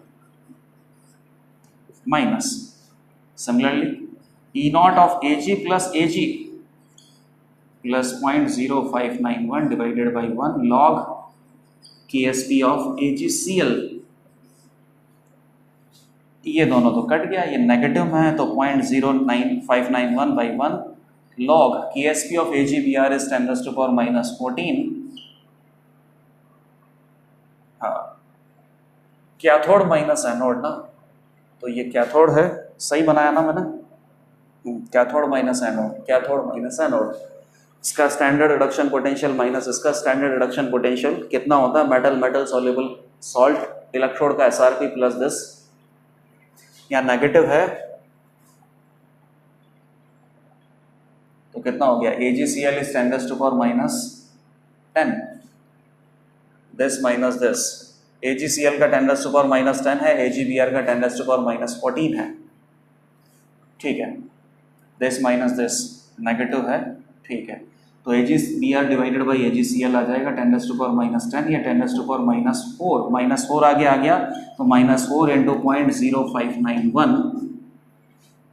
S1: minus similarly E not of Ag plus Ag plus 0.0591 divided by 1 log KSP of AgCl। ये दोनों तो कट गया, ये नेगेटिव में है तो 0.09591 by 1 log KSP of AgBr is 10⁻⁻14। हाँ, कैथोड माइनस एनोड ना, तो ये कैथोड है, सही बनाया ना मैंने? कैथोड माइनस एनोड, इसका स्टैंडर्ड रिडक्शन पोटेंशियल माइनस इसका स्टैंडर्ड रिडक्शन पोटेंशियल कितना होता है? मेटल सॉल्युबल सॉल्ट इलेक्ट्रोड का SRP प्लस दिस, या नेगेटिव है तो कितना हो गया? AgCl is 10⁻⁻10, this minus this, AgCl का 10⁻⁻10 है, AgBr का 10⁻⁻14 है, ठीक है, दिस माइनस दिस नेगेटिव है, ठीक है, तो AgBr डिवाइडेड बाई AgCl आ जाएगा 10⁻⁻10 या 10⁻⁻4, -4 आगे आ गया तो -4 × 0.0591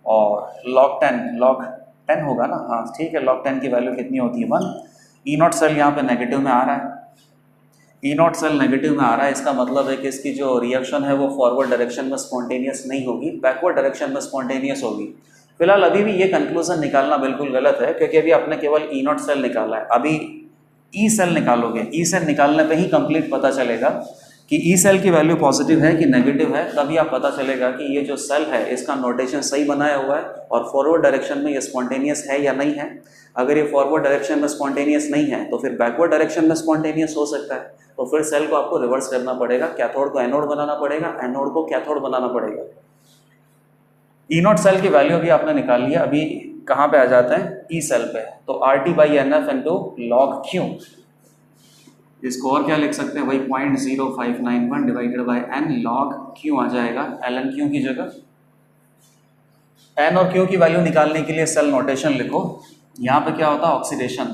S1: और log 10 होगा ना? हाँ ठीक है, log 10 की वैल्यू कितनी होती है? 1। ई नॉट सेल यहाँ पे नेगेटिव में आ रहा है, ई नॉट सेल नेगेटिव में आ रहा है, इसका मतलब है कि इसकी जो रिएक्शन है वो फॉरवर्ड डायरेक्शन में स्पॉन्टेनियस नहीं होगी, बैकवर्ड डायरेक्शन में स्पॉन्टेनियस होगी। फिलहाल अभी भी ये कंक्लूजन निकालना बिल्कुल गलत है, क्योंकि अभी आपने केवल ई नॉट सेल निकाला है, अभी ई सेल निकालोगे, ई सेल निकालने पे ही कंप्लीट पता चलेगा कि ई सेल की वैल्यू पॉजिटिव है कि नेगेटिव है, तभी आप पता चलेगा कि ये जो सेल है इसका नोटेशन सही बनाया हुआ है और फॉरवर्ड डायरेक्शन में ये स्पॉन्टेनियस है या नहीं है। अगर ये फॉरवर्ड डायरेक्शन में स्पॉन्टेनियस नहीं है तो फिर बैकवर्ड डायरेक्शन में स्पॉन्टेनियस हो सकता है, तो फिर सेल को आपको रिवर्स करना पड़ेगा, कैथोड को एनोड बनाना पड़ेगा, एनोड को कैथोड बनाना पड़ेगा। ई नॉट सेल की वैल्यू भी आपने निकाल लिया, अभी कहाँ पे आ जाते हैं? ई सेल पे, तो RT/NF इंटू log Q, इसको और क्या लिख सकते हैं भाई? 0.0591 divided by n log Q आ जाएगा, ln Q की जगह। n और Q की वैल्यू निकालने के लिए सेल नोटेशन लिखो। यहाँ पे क्या होता है? ऑक्सीडेशन,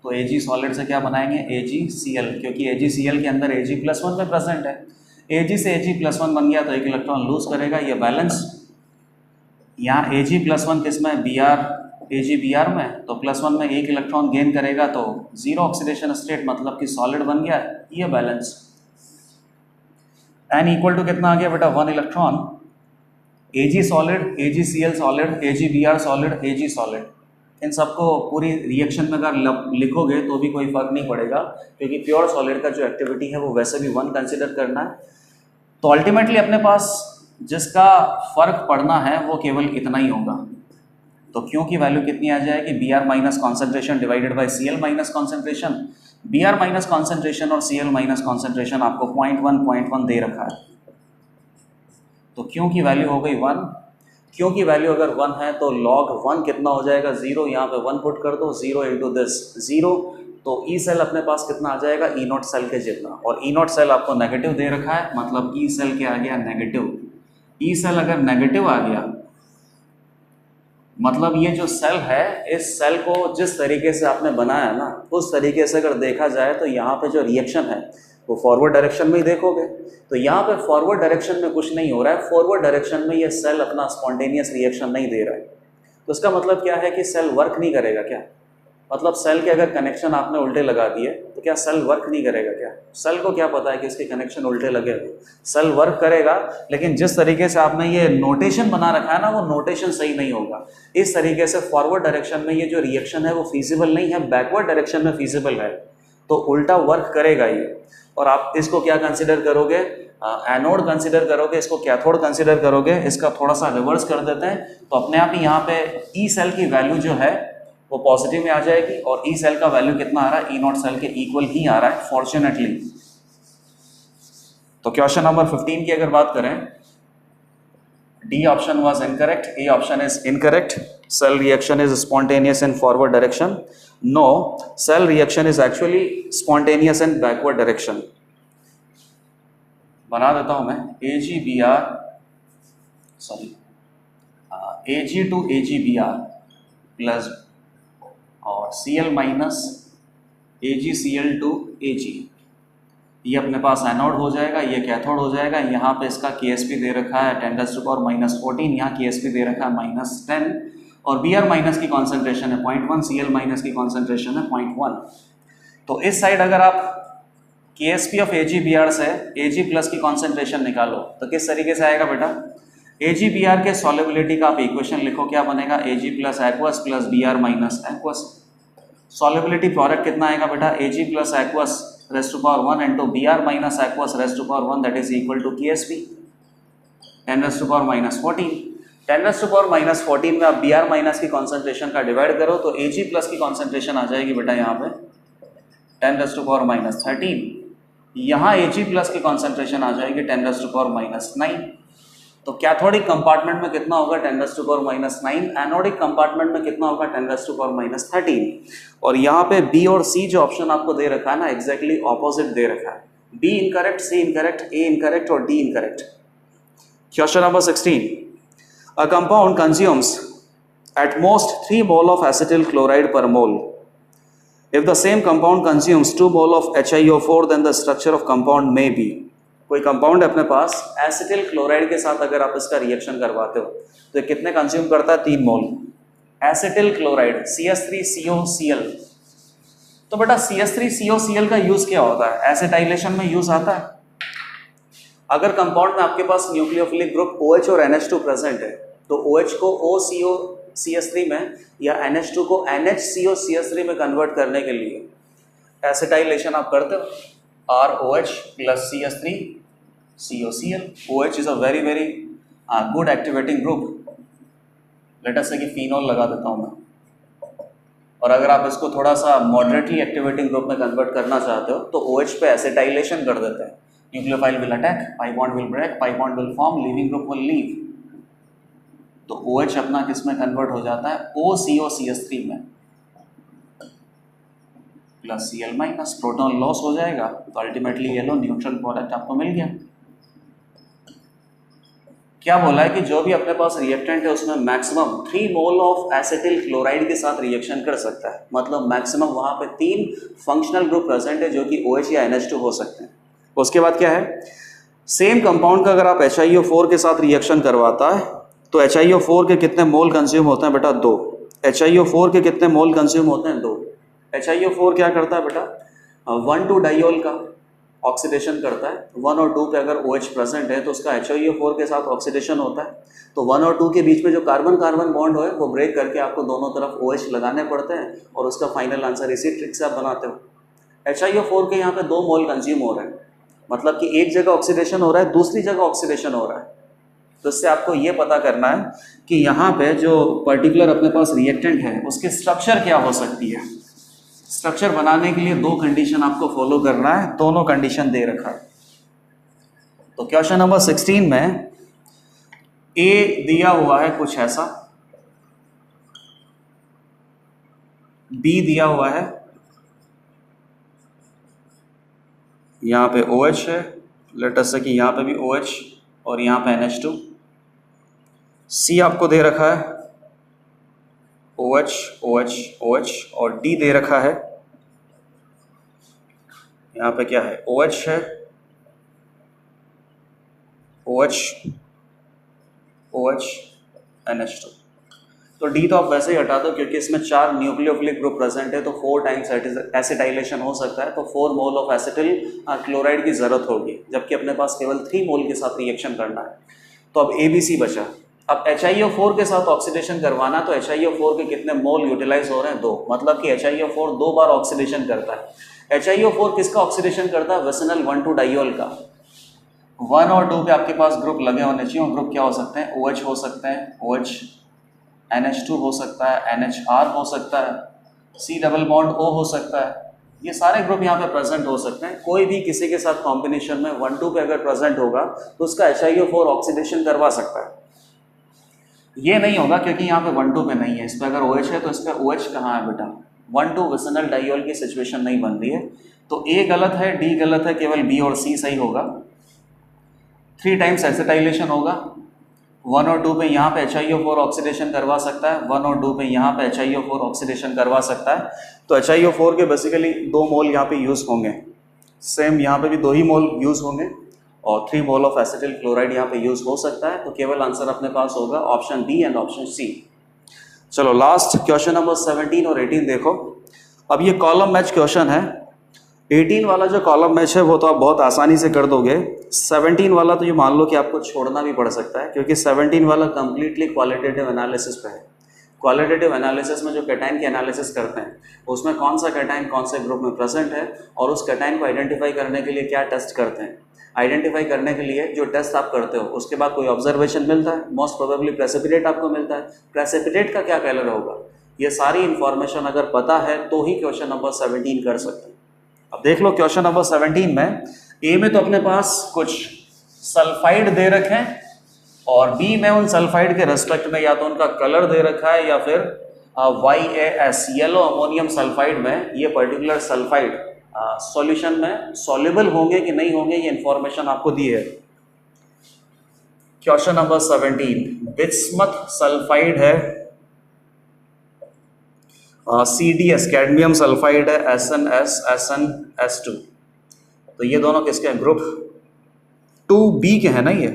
S1: तो Ag सॉलिड से क्या बनाएंगे? AgCl, क्योंकि AgCl के अंदर Ag+1 में प्रेजेंट है, Ag से Ag+1 बन गया तो एक इलेक्ट्रॉन लूज करेगा, ये बैलेंस। यहाँ Ag+1 किसमें? AgBr में, तो +1 में एक इलेक्ट्रॉन गेन करेगा तो 0 ऑक्सीडेशन स्टेट, मतलब कि सॉलिड बन गया, ये बैलेंस। n इक्वल टू कितना आ गया बेटा? 1 electron. Ag solid, AgCl solid, AgBr solid, Ag solid, इन सबको पूरी रिएक्शन में अगर लिखोगे तो भी कोई फर्क नहीं पड़ेगा, क्योंकि प्योर सॉलिड का जो एक्टिविटी है वो वैसे भी 1 कंसिडर करना है। तो अल्टीमेटली अपने पास जिसका फर्क पड़ना है वो केवल इतना ही होगा। तो क्यों की वैल्यू कितनी आ जाएगी? Br minus concentration divided by Cl minus concentration. Br minus concentration और Cl माइनस कॉन्सेंट्रेशन आपको 0.1 दे रखा है, तो क्यों की वैल्यू हो गई 1, क्यों की वैल्यू अगर 1 है तो log 1 कितना हो जाएगा 0, यहाँ पे 1 पुट कर दो, 0 इंटू दिस 0, तो ई सेल अपने पास कितना आ जाएगा ई नॉट सेल के जितना, और ई नॉट सेल आपको नेगेटिव दे रखा है, मतलब ई सेल क्या आ गया नेगेटिव। ई सेल अगर नेगेटिव आ गया मतलब ये जो सेल है, इस सेल को जिस तरीके से आपने बनाया ना उस तरीके से अगर देखा जाए तो यहाँ पे जो रिएक्शन है वो फॉरवर्ड डायरेक्शन में ही देखोगे, तो यहाँ पे फॉरवर्ड डायरेक्शन में कुछ नहीं हो रहा है, फॉरवर्ड डायरेक्शन में ये सेल अपना स्पॉन्टेनियस रिएक्शन नहीं दे रहा है। तो इसका मतलब क्या है कि सेल वर्क नहीं करेगा क्या, मतलब सेल के अगर कनेक्शन आपने उल्टे लगा दिए तो क्या सेल वर्क नहीं करेगा क्या? सेल को क्या पता है कि इसके कनेक्शन उल्टे लगे हुए, सेल वर्क करेगा, लेकिन जिस तरीके से आपने ये नोटेशन बना रखा है ना वो नोटेशन सही नहीं होगा। इस तरीके से फॉरवर्ड डायरेक्शन में ये जो रिएक्शन है वो फीजिबल नहीं है, बैकवर्ड डायरेक्शन में फीजिबल है, तो उल्टा वर्क करेगा ये। और आप इसको क्या कंसिडर करोगे, एनोड कंसिडर करोगे, इसको कैथोड कंसिडर करोगे। इसका थोड़ा सा रिवर्स कर देते हैं तो अपने आप ही यहाँ पे ई सेल की वैल्यू जो है वो पॉजिटिव में आ जाएगी, और ई सेल का वैल्यू कितना आ रहा है ई नॉट सेल के इक्वल ही आ रहा है फॉर्चुनेटली। तो क्वेश्चन नंबर 15 की अगर बात करें, D option was incorrect, A option is incorrect, cell reaction is spontaneous in forward direction, no cell reaction is actually spontaneous in backward direction. बना देता हूं मैं AgBr sorry Ag to AgBr plus और Cl minus AgCl to Ag, ये अपने पास anode हो जाएगा, ये कैथोड हो जाएगा। यहाँ पे इसका Ksp दे रखा है 10⁻⁻14, यहाँ Ksp दे रखा है -10, और Br माइनस की कॉन्सेंट्रेशन है 0.1, Cl माइनस की कॉन्सेंट्रेशन है 0.1। तो इस साइड अगर आप Ksp ऑफ AgBr से Ag प्लस की कॉन्सेंट्रेशन निकालो तो किस तरीके से आएगा बेटा, AgBr के सॉल्युबिलिटी का आप इक्वेशन लिखो, क्या बनेगा Ag plus aqueous plus Br minus aqueous. Solubility product कितना आएगा बेटा, Ag plus aqueous raised to power 1 into Br minus aqueous raised to power 1 that is equal to Ksp 10⁻⁻14। 10⁻⁻14 में आप Br माइनस की कॉन्सेंट्रेशन का डिवाइड करो तो Ag plus की कॉन्सेंट्रेशन आ जाएगी बेटा यहाँ पे 10⁻⁻13, यहाँ Ag प्लस की कॉन्सेंट्रेशन आ जाएगी 10⁻⁻9। तो कैथोडिक कंपार्टमेंट में कितना होगा 10⁻⁻9, एनोडिक कंपार्टमेंट में कितना होगा 10⁻⁻13। और यहाँ पे B और C जो ऑप्शन आपको दे रखा है ना एग्जैक्टली ऑपोजिट दे रखा है, B incorrect, C incorrect, A incorrect और D incorrect. Question number 16, a compound consumes at most 3 mole of acetyl chloride per mole. If the same compound consumes 2 mole of HiO4 then the structure of compound may be। कोई compound है अपने पास acetyl chloride के साथ अगर आप इसका reaction करवाते हो तो ये कितने कंज्यूम करता है 3 मोल एसिटिल क्लोराइड CH3COCl। तो बेटा CH3COCl का यूज क्या होता है, एसिटाइलेशन में यूज आता है। अगर कंपाउंड में आपके पास न्यूक्लियोफिलिक ग्रुप OH और NH2 प्रेजेंट है तो OH को OCO-CH3 में या NH2 को NHCO-CH3 में कन्वर्ट करने के लिए एसिटाइलेशन आप करते हो, ROH plus CH3COCl। OH is a very good activating group। Let us से कि फिनोल लगा देता हूँ मैं, और अगर आप इसको थोड़ा सा मॉडरेटली एक्टिवेटिंग ग्रुप में कन्वर्ट करना चाहते हो तो OH पे एसिटाइलेशन कर देते हैं, nucleophile will attack, pi bond will break, pi bond will form, leaving group will leave. तो OH अपना किस में कन्वर्ट हो जाता है OCO-CH3 में plus Cl minus, proton loss हो जाएगा तो अल्टीमेटली ये लो न्यूट्रल प्रोडक्ट आपको मिल गया। क्या बोला है कि जो भी अपने पास रिएक्टेंट है उसमें maximum 3 mole of acetyl chloride के साथ रिएक्शन कर सकता है, मतलब मैक्सिमम वहां पे 3 फंक्शनल ग्रुप प्रेजेंट है जो कि OH या NH2 हो सकते हैं। उसके बाद क्या है, सेम कंपाउंड का अगर आप HiO4 के साथ रिएक्शन करवाता है तो HiO4 के कितने मोल कंज्यूम होते हैं बेटा 2। HiO4 के कितने मोल कंज्यूम होते हैं 2। HiO4 क्या करता है बेटा 1,2 डाइयोल का ऑक्सीडेशन करता है। 1 और 2 पे अगर OH प्रेजेंट है तो उसका HiO4 के साथ ऑक्सीडेशन होता है, तो 1 और 2 के बीच में जो कार्बन कार्बन बॉन्ड है वो ब्रेक करके आपको दोनों तरफ OH लगाने पड़ते हैं और उसका फाइनल आंसर इसी ट्रिक से आप बनाते हो। HiO4 के यहाँ पे 2 मोल कंज्यूम हो रहे हैं, मतलब कि एक जगह ऑक्सीडेशन हो रहा है दूसरी जगह ऑक्सीडेशन हो रहा है। तो इससे आपको ये पता करना है कि यहाँ पे जो पर्टिकुलर अपने पास रिएक्टेंट है उसकी स्ट्रक्चर क्या हो सकती है। स्ट्रक्चर बनाने के लिए 2 कंडीशन आपको फॉलो करना है, दोनों कंडीशन दे रखा है। तो क्वेश्चन नंबर 16 में ए दिया हुआ है कुछ ऐसा, बी दिया हुआ है, यहाँ पे OH है, लेट अस से कि यहाँ पे भी OH और यहाँ पे NH2, C आपको दे रखा है OH OH OH और D दे रखा है, यहाँ पे क्या है OH है, OH OH NH2। तो D तो आप वैसे ही हटा दो क्योंकि इसमें 4 न्यूक्लियोफिलिक ग्रुप प्रेजेंट है, तो 4 टाइम्स एसिटाइलेशन हो सकता है, तो 4 मोल ऑफ एसिटिल क्लोराइड की जरूरत होगी, जबकि अपने पास केवल 3 मोल के साथ रिएक्शन करना है। तो अब ABC बचा। अब HiO4 के साथ ऑक्सीडेशन करवाना, तो HiO4 के कितने मोल यूटिलाइज हो रहे हैं? 2, मतलब कि HiO4 2 बार ऑक्सीडेशन करता है। HiO4 किसका ऑक्सीडेशन करता है? विसिनल 1,2 डाइऑल का। 1 और 2 पे आपके पास ग्रुप लगे होने चाहिए, ग्रुप क्या हो सकते हैं? OH हो सकते हैं, OH, NH2 हो सकता है, NHR हो सकता है, C डबल बॉन्ड O हो सकता है। ये सारे ग्रुप यहाँ पे प्रेजेंट हो सकते हैं। कोई भी किसी के साथ कॉम्बिनेशन में 1,2 पे अगर प्रेजेंट होगा तो उसका HiO4 ऑक्सीडेशन करवा सकता है। ये नहीं होगा क्योंकि यहाँ पे 1,2 पे नहीं है, इस पर अगर OH है तो इस पर OH कहाँ है बेटा? 1,2 विसिनल डाइऑल की सिचुएशन नहीं बन रही है, तो A गलत है, D गलत है, केवल B और C सही होगा। 3 टाइम्स एसिटाइलेशन होगा। 1 और 2 पे यहाँ पे HiO4 ऑक्सीडेशन करवा सकता है, 1 और 2 पे यहाँ पे HiO4 ऑक्सीडेशन करवा सकता है। तो HiO4 के बेसिकली 2 मोल यहाँ पे यूज़ होंगे, सेम यहाँ पे भी 2 ही मोल यूज़ होंगे और 3 मोल ऑफ एसिटिल क्लोराइड यहाँ पे यूज़ हो सकता है। तो केवल आंसर अपने पास होगा option B and option C. चलो लास्ट क्वेश्चन नंबर 17 और 18 देखो। अब ये कॉलम मैच क्वेश्चन है। 18 वाला जो कॉलम मैच है वो तो आप बहुत आसानी से कर दोगे। 17 वाला तो ये मान लो कि आपको छोड़ना भी पड़ सकता है, क्योंकि 17 वाला कंप्लीटली क्वालिटेटिव एनालिसिस पे है। क्वालिटेटिव एनालिसिस में जो कैटाइन की एनालिसिस करते हैं उसमें कौन सा कैटाइन कौन से ग्रुप में प्रेजेंट है और उस कैटाइन को आइडेंटिफाई करने के लिए क्या टेस्ट करते हैं। आइडेंटिफाई करने के लिए जो टेस्ट आप करते हो उसके बाद कोई ऑब्जर्वेशन मिलता है, मोस्ट प्रोबेबली प्रेसिपिटेट आपको मिलता है। प्रेसिपिटेट का क्या कलर होगा, ये सारी इंफॉर्मेशन अगर पता है तो ही क्वेश्चन नंबर 17 कर सकते हैं। अब देख लो क्वेश्चन नंबर 17 में ए में तो अपने पास कुछ सल्फाइड दे रखे हैं और बी में उन सल्फाइड के रेस्पेक्ट में या तो उनका कलर दे रखा है या फिर YAS येलो अमोनियम सल्फाइड में ये पर्टिकुलर सल्फाइड सॉल्यूशन में सॉल्युबल होंगे कि नहीं होंगे, ये इंफॉर्मेशन आपको दी है। क्वेश्चन नंबर 17 बिस्मथ सल्फाइड है, CDS कैडमियम सल्फाइड है, SnS SnS2। तो ये दोनों किसके हैं? ग्रुप 2B के हैं ना ये,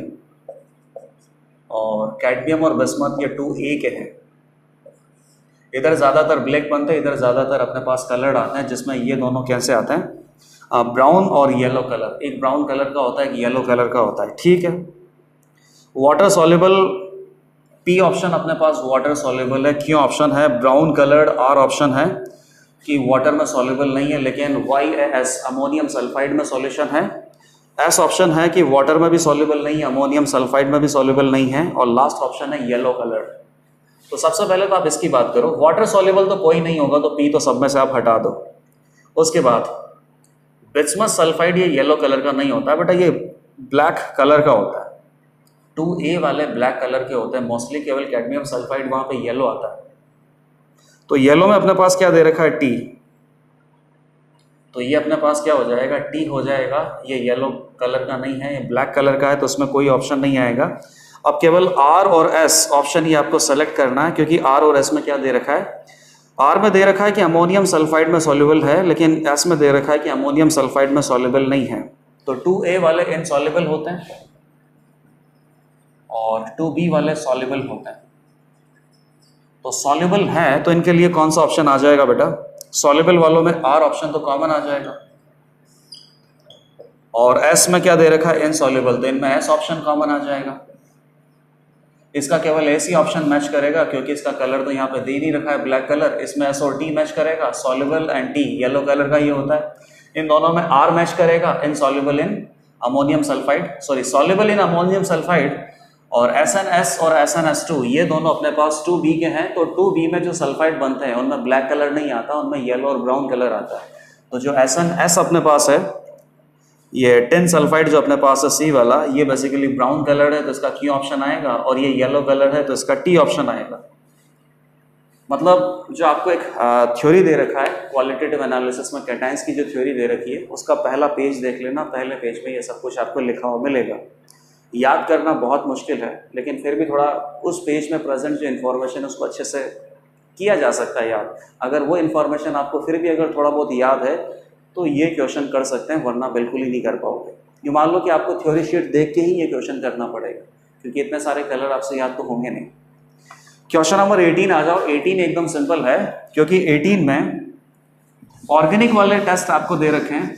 S1: और कैडमियम और बिस्मथ ये 2A के हैं। इधर ज़्यादातर ब्लैक बनते हैं, इधर ज़्यादातर अपने पास कलर्ड आते हैं, जिसमें ये दोनों कैसे आते हैं? ब्राउन और येलो कलर। एक ब्राउन कलर का होता है, एक येलो कलर का होता है, ठीक है। वाटर सॉल्युबल P ऑप्शन अपने पास वाटर सॉल्युबल है, Q ऑप्शन है ब्राउन कलर्ड, R ऑप्शन है कि वाटर में सॉल्युबल नहीं है लेकिन YAS अमोनियम सल्फाइड में सॉल्यूशन है, S ऑप्शन है कि वाटर में भी सॉल्युबल नहीं है, अमोनियम सल्फाइड में भी सॉल्युबल नहीं है, और लास्ट ऑप्शन है येलो कलर्ड। तो सबसे पहले तो आप इसकी बात करो, वाटर सॉल्युबल तो कोई नहीं होगा, तो P तो सब में से आप हटा दो। उसके बाद बिस्मथ सल्फाइड ये येलो कलर का नहीं होता बेटा, ये ब्लैक कलर का होता है। 2A वाले ब्लैक कलर के होते हैं मोस्टली, केवल कैडमियम सल्फाइड वहाँ पे येलो आता है। तो येलो में अपने पास क्या दे रखा है? T। तो ये अपने पास क्या हो जाएगा? T हो जाएगा। ये येलो कलर का नहीं है, ये ब्लैक कलर का है, तो उसमें कोई ऑप्शन नहीं आएगा। अब केवल R और S ऑप्शन ही आपको सेलेक्ट करना है, क्योंकि R और S में क्या दे रखा है? R में दे रखा है कि अमोनियम सल्फाइड में सॉल्युबल है, लेकिन S में दे रखा है कि अमोनियम सल्फाइड में सॉल्युबल नहीं है। तो 2A वाले इनसॉल्युबल होते हैं और 2B वाले सॉल्युबल होते हैं। तो सॉल्युबल है तो इनके लिए कौन सा ऑप्शन आ जाएगा बेटा? सॉल्युबल वालों में R ऑप्शन तो कॉमन आ जाएगा, और S में क्या दे रखा है? इनसॉल्युबल, तो इनमें S ऑप्शन कॉमन आ जाएगा। इसका केवल S ही ऑप्शन मैच करेगा, क्योंकि इसका कलर तो यहाँ पे दे नहीं रखा है ब्लैक कलर, इसमें S और T मैच करेगा। Soluble and T yellow colour का ये होता है। इन दोनों में R मैच करेगा, insoluble in ammonium sulphide, sorry soluble in ammonium sulphide, और SnS और SnS2 ये दोनों अपने पास 2B के हैं। तो 2B में जो सल्फाइड बनते हैं उनमें ब्लैक कलर नहीं आता, उनमें येलो और ब्राउन कलर आता है। तो जो SnS अपने पास है ये टिन सल्फाइड जो अपने पास है सी वाला, ये बेसिकली ब्राउन कलर है तो इसका क्यू ऑप्शन आएगा, और ये येलो कलर है तो इसका टी ऑप्शन आएगा। मतलब जो आपको एक थ्योरी दे रखा है क्वालिटेटिव एनालिसिस में, कैटायंस की जो थ्योरी दे रखी है उसका पहला पेज देख लेना, पहले पेज में ये सब कुछ आपको लिखा हुआ मिलेगा। याद करना बहुत मुश्किल है, लेकिन फिर भी थोड़ा उस पेज में प्रेजेंट जो इन्फॉर्मेशन है उसको अच्छे से किया जा सकता है याद। अगर वो इन्फॉर्मेशन आपको फिर भी अगर थोड़ा बहुत याद है तो ये क्वेश्चन कर सकते हैं, वरना बिल्कुल ही नहीं कर पाओगे। ये मान लो कि आपको थ्योरी शीट देख के ही ये क्वेश्चन करना पड़ेगा, क्योंकि इतने सारे कलर आपसे याद तो होंगे नहीं। क्वेश्चन नंबर 18 आ जाओ। 18 एकदम सिंपल है, क्योंकि 18 में ऑर्गेनिक वाले टेस्ट आपको दे रखे हैं।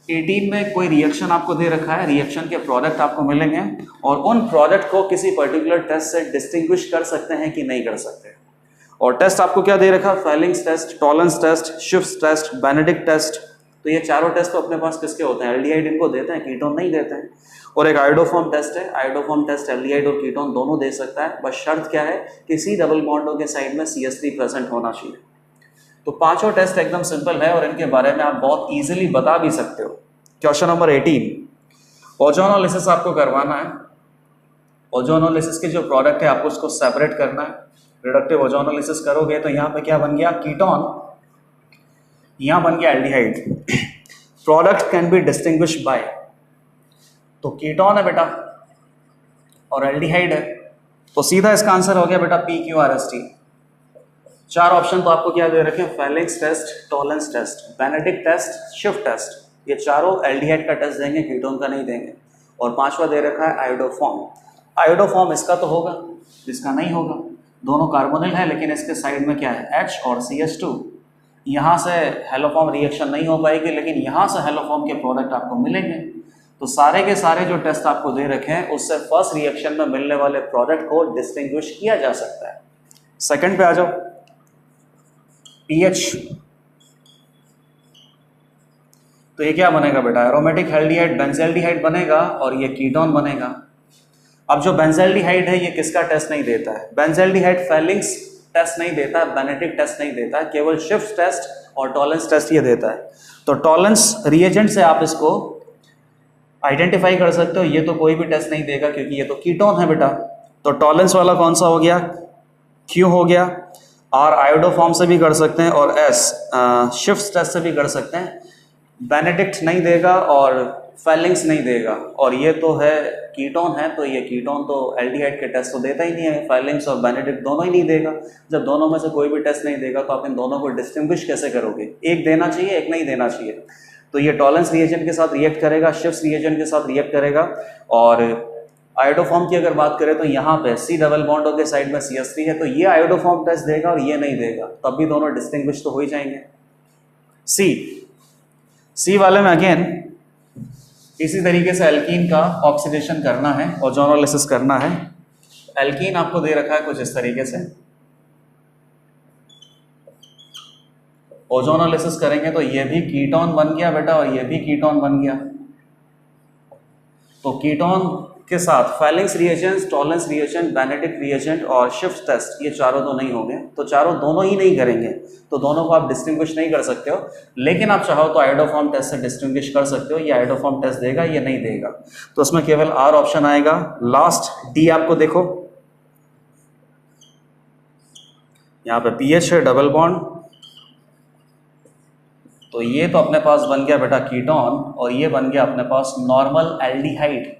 S1: 18 में कोई रिएक्शन आपको दे रखा है, रिएक्शन के प्रोडक्ट आपको मिलेंगे, और उन प्रोडक्ट को किसी पर्टिकुलर टेस्ट से डिस्टिंग्विश कर सकते हैं कि नहीं कर सकते। और टेस्ट आपको क्या दे रखा है? फेलिंग्स टेस्ट, टॉलेंस टेस्ट, शिफ्ट टेस्ट, बेनेडिक्ट टेस्ट। तो ये चारों टेस्ट तो अपने पास किसके होते हैं? एल्डिहाइड इनको देते हैं, कीटोन नहीं देते हैं। और एक आयोडोफॉर्म टेस्ट है, आयोडोफॉर्म टेस्ट एल्डिहाइड और कीटोन दोनों दे सकता है, बस शर्त क्या है कि सी डबल बॉन्डों के साइड में CH3 प्रेजेंट होना चाहिए। तो पांचों टेस्ट एकदम सिंपल है और इनके बारे में आप बहुत इजीली बता भी सकते हो। क्वेश्चन नंबर 18, ओजोनोलिसिस आपको करवाना है। ओजोनोलिसिस के जो प्रोडक्ट है आपको उसको सेपरेट करना है। रिडक्टिव ओजोनोलिसिस करोगे तो यहाँ पे क्या बन गया? कीटोन, यहाँ बन गया aldehyde. Product can be distinguished by, तो कीटोन है बेटा और एल्डिहाइड है, तो सीधा इसका आंसर हो गया बेटा PQRST। चार ऑप्शन तो आपको क्या दे रखे हैं? Fehling's test, Tollens test, Benedict test, शिफ्ट टेस्ट। ये चारों एल्डिहाइड का टेस्ट देंगे, कीटोन का नहीं देंगे। और पांचवा दे रखा है आयोडोफॉर्म। आयोडोफॉर्म इसका तो होगा, इसका नहीं होगा। दोनों कार्बोनिल है, लेकिन इसके साइड में क्या है? H और CH2। यहाँ से हेलोफॉर्म रिएक्शन नहीं हो पाएगी, लेकिन यहाँ से हेलोफॉर्म के प्रोडक्ट आपको मिलेंगे। तो सारे के सारे जो टेस्ट आपको दे रखे हैं उससे फर्स्ट रिएक्शन में मिलने वाले प्रोडक्ट को डिस्टिंग्विश किया जा सकता है। सेकंड पे आ जाओ, पीएच। तो ये क्या बनेगा बेटा? एरोमेटिक एल्डिहाइड बेंजल्डिहाइड बनेगा और ये कीटोन बनेगा। अब जो बेंजल्डिहाइड है ये किसका टेस्ट नहीं देता है? बेंजल्डिहाइड फेलिंग्स टेस्ट नहीं देता, बेनेडिक्ट टेस्ट नहीं देता, केवल शिफ्ट टेस्ट और टॉलेंस टेस्ट ये देता है। तो टॉलेंस रिएजेंट से आप इसको आइडेंटिफाई कर सकते हो। ये तो कोई भी टेस्ट नहीं देगा क्योंकि ये तो कीटोन है बेटा। तो टॉलेंस वाला कौन सा हो गया? क्यू हो गया। आर आयोडोफॉर्म से भी कर सकते हैं और एस शिफ्ट टेस्ट से भी कर सकते हैं। बेनेडिक्ट नहीं देगा और फेलिंग्स नहीं देगा, और ये तो है कीटोन है, तो ये कीटोन तो एल्डिहाइड के टेस्ट तो देता ही नहीं है। फेलिंग्स और बेनेडिक्ट दोनों ही नहीं देगा। जब दोनों में से कोई भी टेस्ट नहीं देगा तो आप इन दोनों को डिस्टिंग्विश कैसे करोगे? एक देना चाहिए, एक नहीं देना चाहिए। तो ये टॉलेंस रिएजेंट के साथ रिएक्ट करेगा, शिफ्ट रिएजेंट के साथ रिएक्ट करेगा। और आयोडोफॉर्म की अगर बात करें तो यहाँ पे सी डबल बॉन्डों के साइड में CH3 है, तो ये आयोडोफॉर्म टेस्ट देगा और ये नहीं देगा, तब भी दोनों डिस्टिंग्विश तो हो ही जाएंगे। सी वाले में अगेन इसी तरीके से एल्कीन का ऑक्सीडेशन करना है, ओजोनोलिसिस करना है। एल्कीन आपको दे रखा है कुछ इस तरीके से। ओजोनोलिसिस करेंगे तो ये भी कीटोन बन गया बेटा और ये भी कीटोन बन गया। तो कीटोन के साथ Fehling's reagent, Tollens reagent, Benedict reagent और शिफ्ट टेस्ट, ये चारों तो नहीं होंगे, तो चारों दोनों ही नहीं करेंगे, तो दोनों को आप डिस्टिंग्विश नहीं कर सकते हो। लेकिन आप चाहो तो आयोडोफॉर्म टेस्ट से डिस्टिंग्विश कर सकते हो। ये आयोडोफॉर्म टेस्ट देगा, ये नहीं देगा, तो उसमें केवल आर ऑप्शन आएगा। लास्ट डी आपको देखो, यहाँ पे पीएच है, डबल बॉन्ड, तो ये तो अपने पास बन गया बेटा कीटोन और ये बन गया अपने पास नॉर्मल एल्डिहाइड।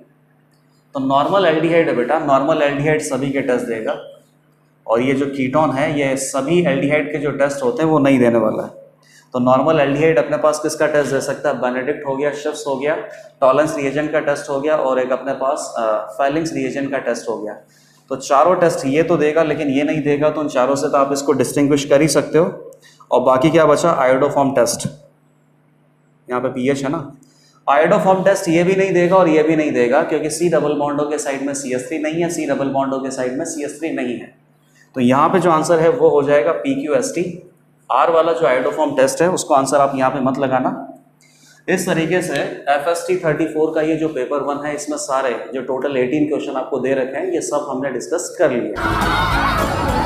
S1: तो नॉर्मल एल्डिहाइड है बेटा, नॉर्मल एल्डिहाइड सभी के टेस्ट देगा, और ये जो कीटोन है ये सभी एल्डिहाइड के जो टेस्ट होते हैं वो नहीं देने वाला है। तो नॉर्मल एल्डिहाइड अपने पास किसका टेस्ट दे सकता है? बेनेडिक्ट हो गया, शिफ्ट हो गया, टॉलेंस रिएजेंट का टेस्ट हो गया, और एक अपने पास फेलिंग्स रिएजेंट का टेस्ट हो गया। तो चारों टेस्ट ये तो देगा लेकिन ये नहीं देगा, तो उन चारों से तो आप इसको डिस्टिंग्विश कर ही सकते हो। और बाकी क्या बचा? आयोडोफॉर्म टेस्ट, यहाँ पे पीएच है ना। आयोडोफॉर्म टेस्ट ये भी नहीं देगा और ये भी नहीं देगा, क्योंकि सी डबल बॉन्डों के साइड में CH3 नहीं है, सी डबल बॉन्डों के साइड में CH3 नहीं है। तो यहाँ पे जो आंसर है वो हो जाएगा PQST। आर वाला जो आयोडोफॉर्म टेस्ट है उसको आंसर आप यहाँ पे मत लगाना। इस तरीके से FST 34 का ये जो पेपर 1 है, इसमें सारे जो टोटल 18 क्वेश्चन आपको दे रखे हैं ये सब हमने डिस्कस कर लिए।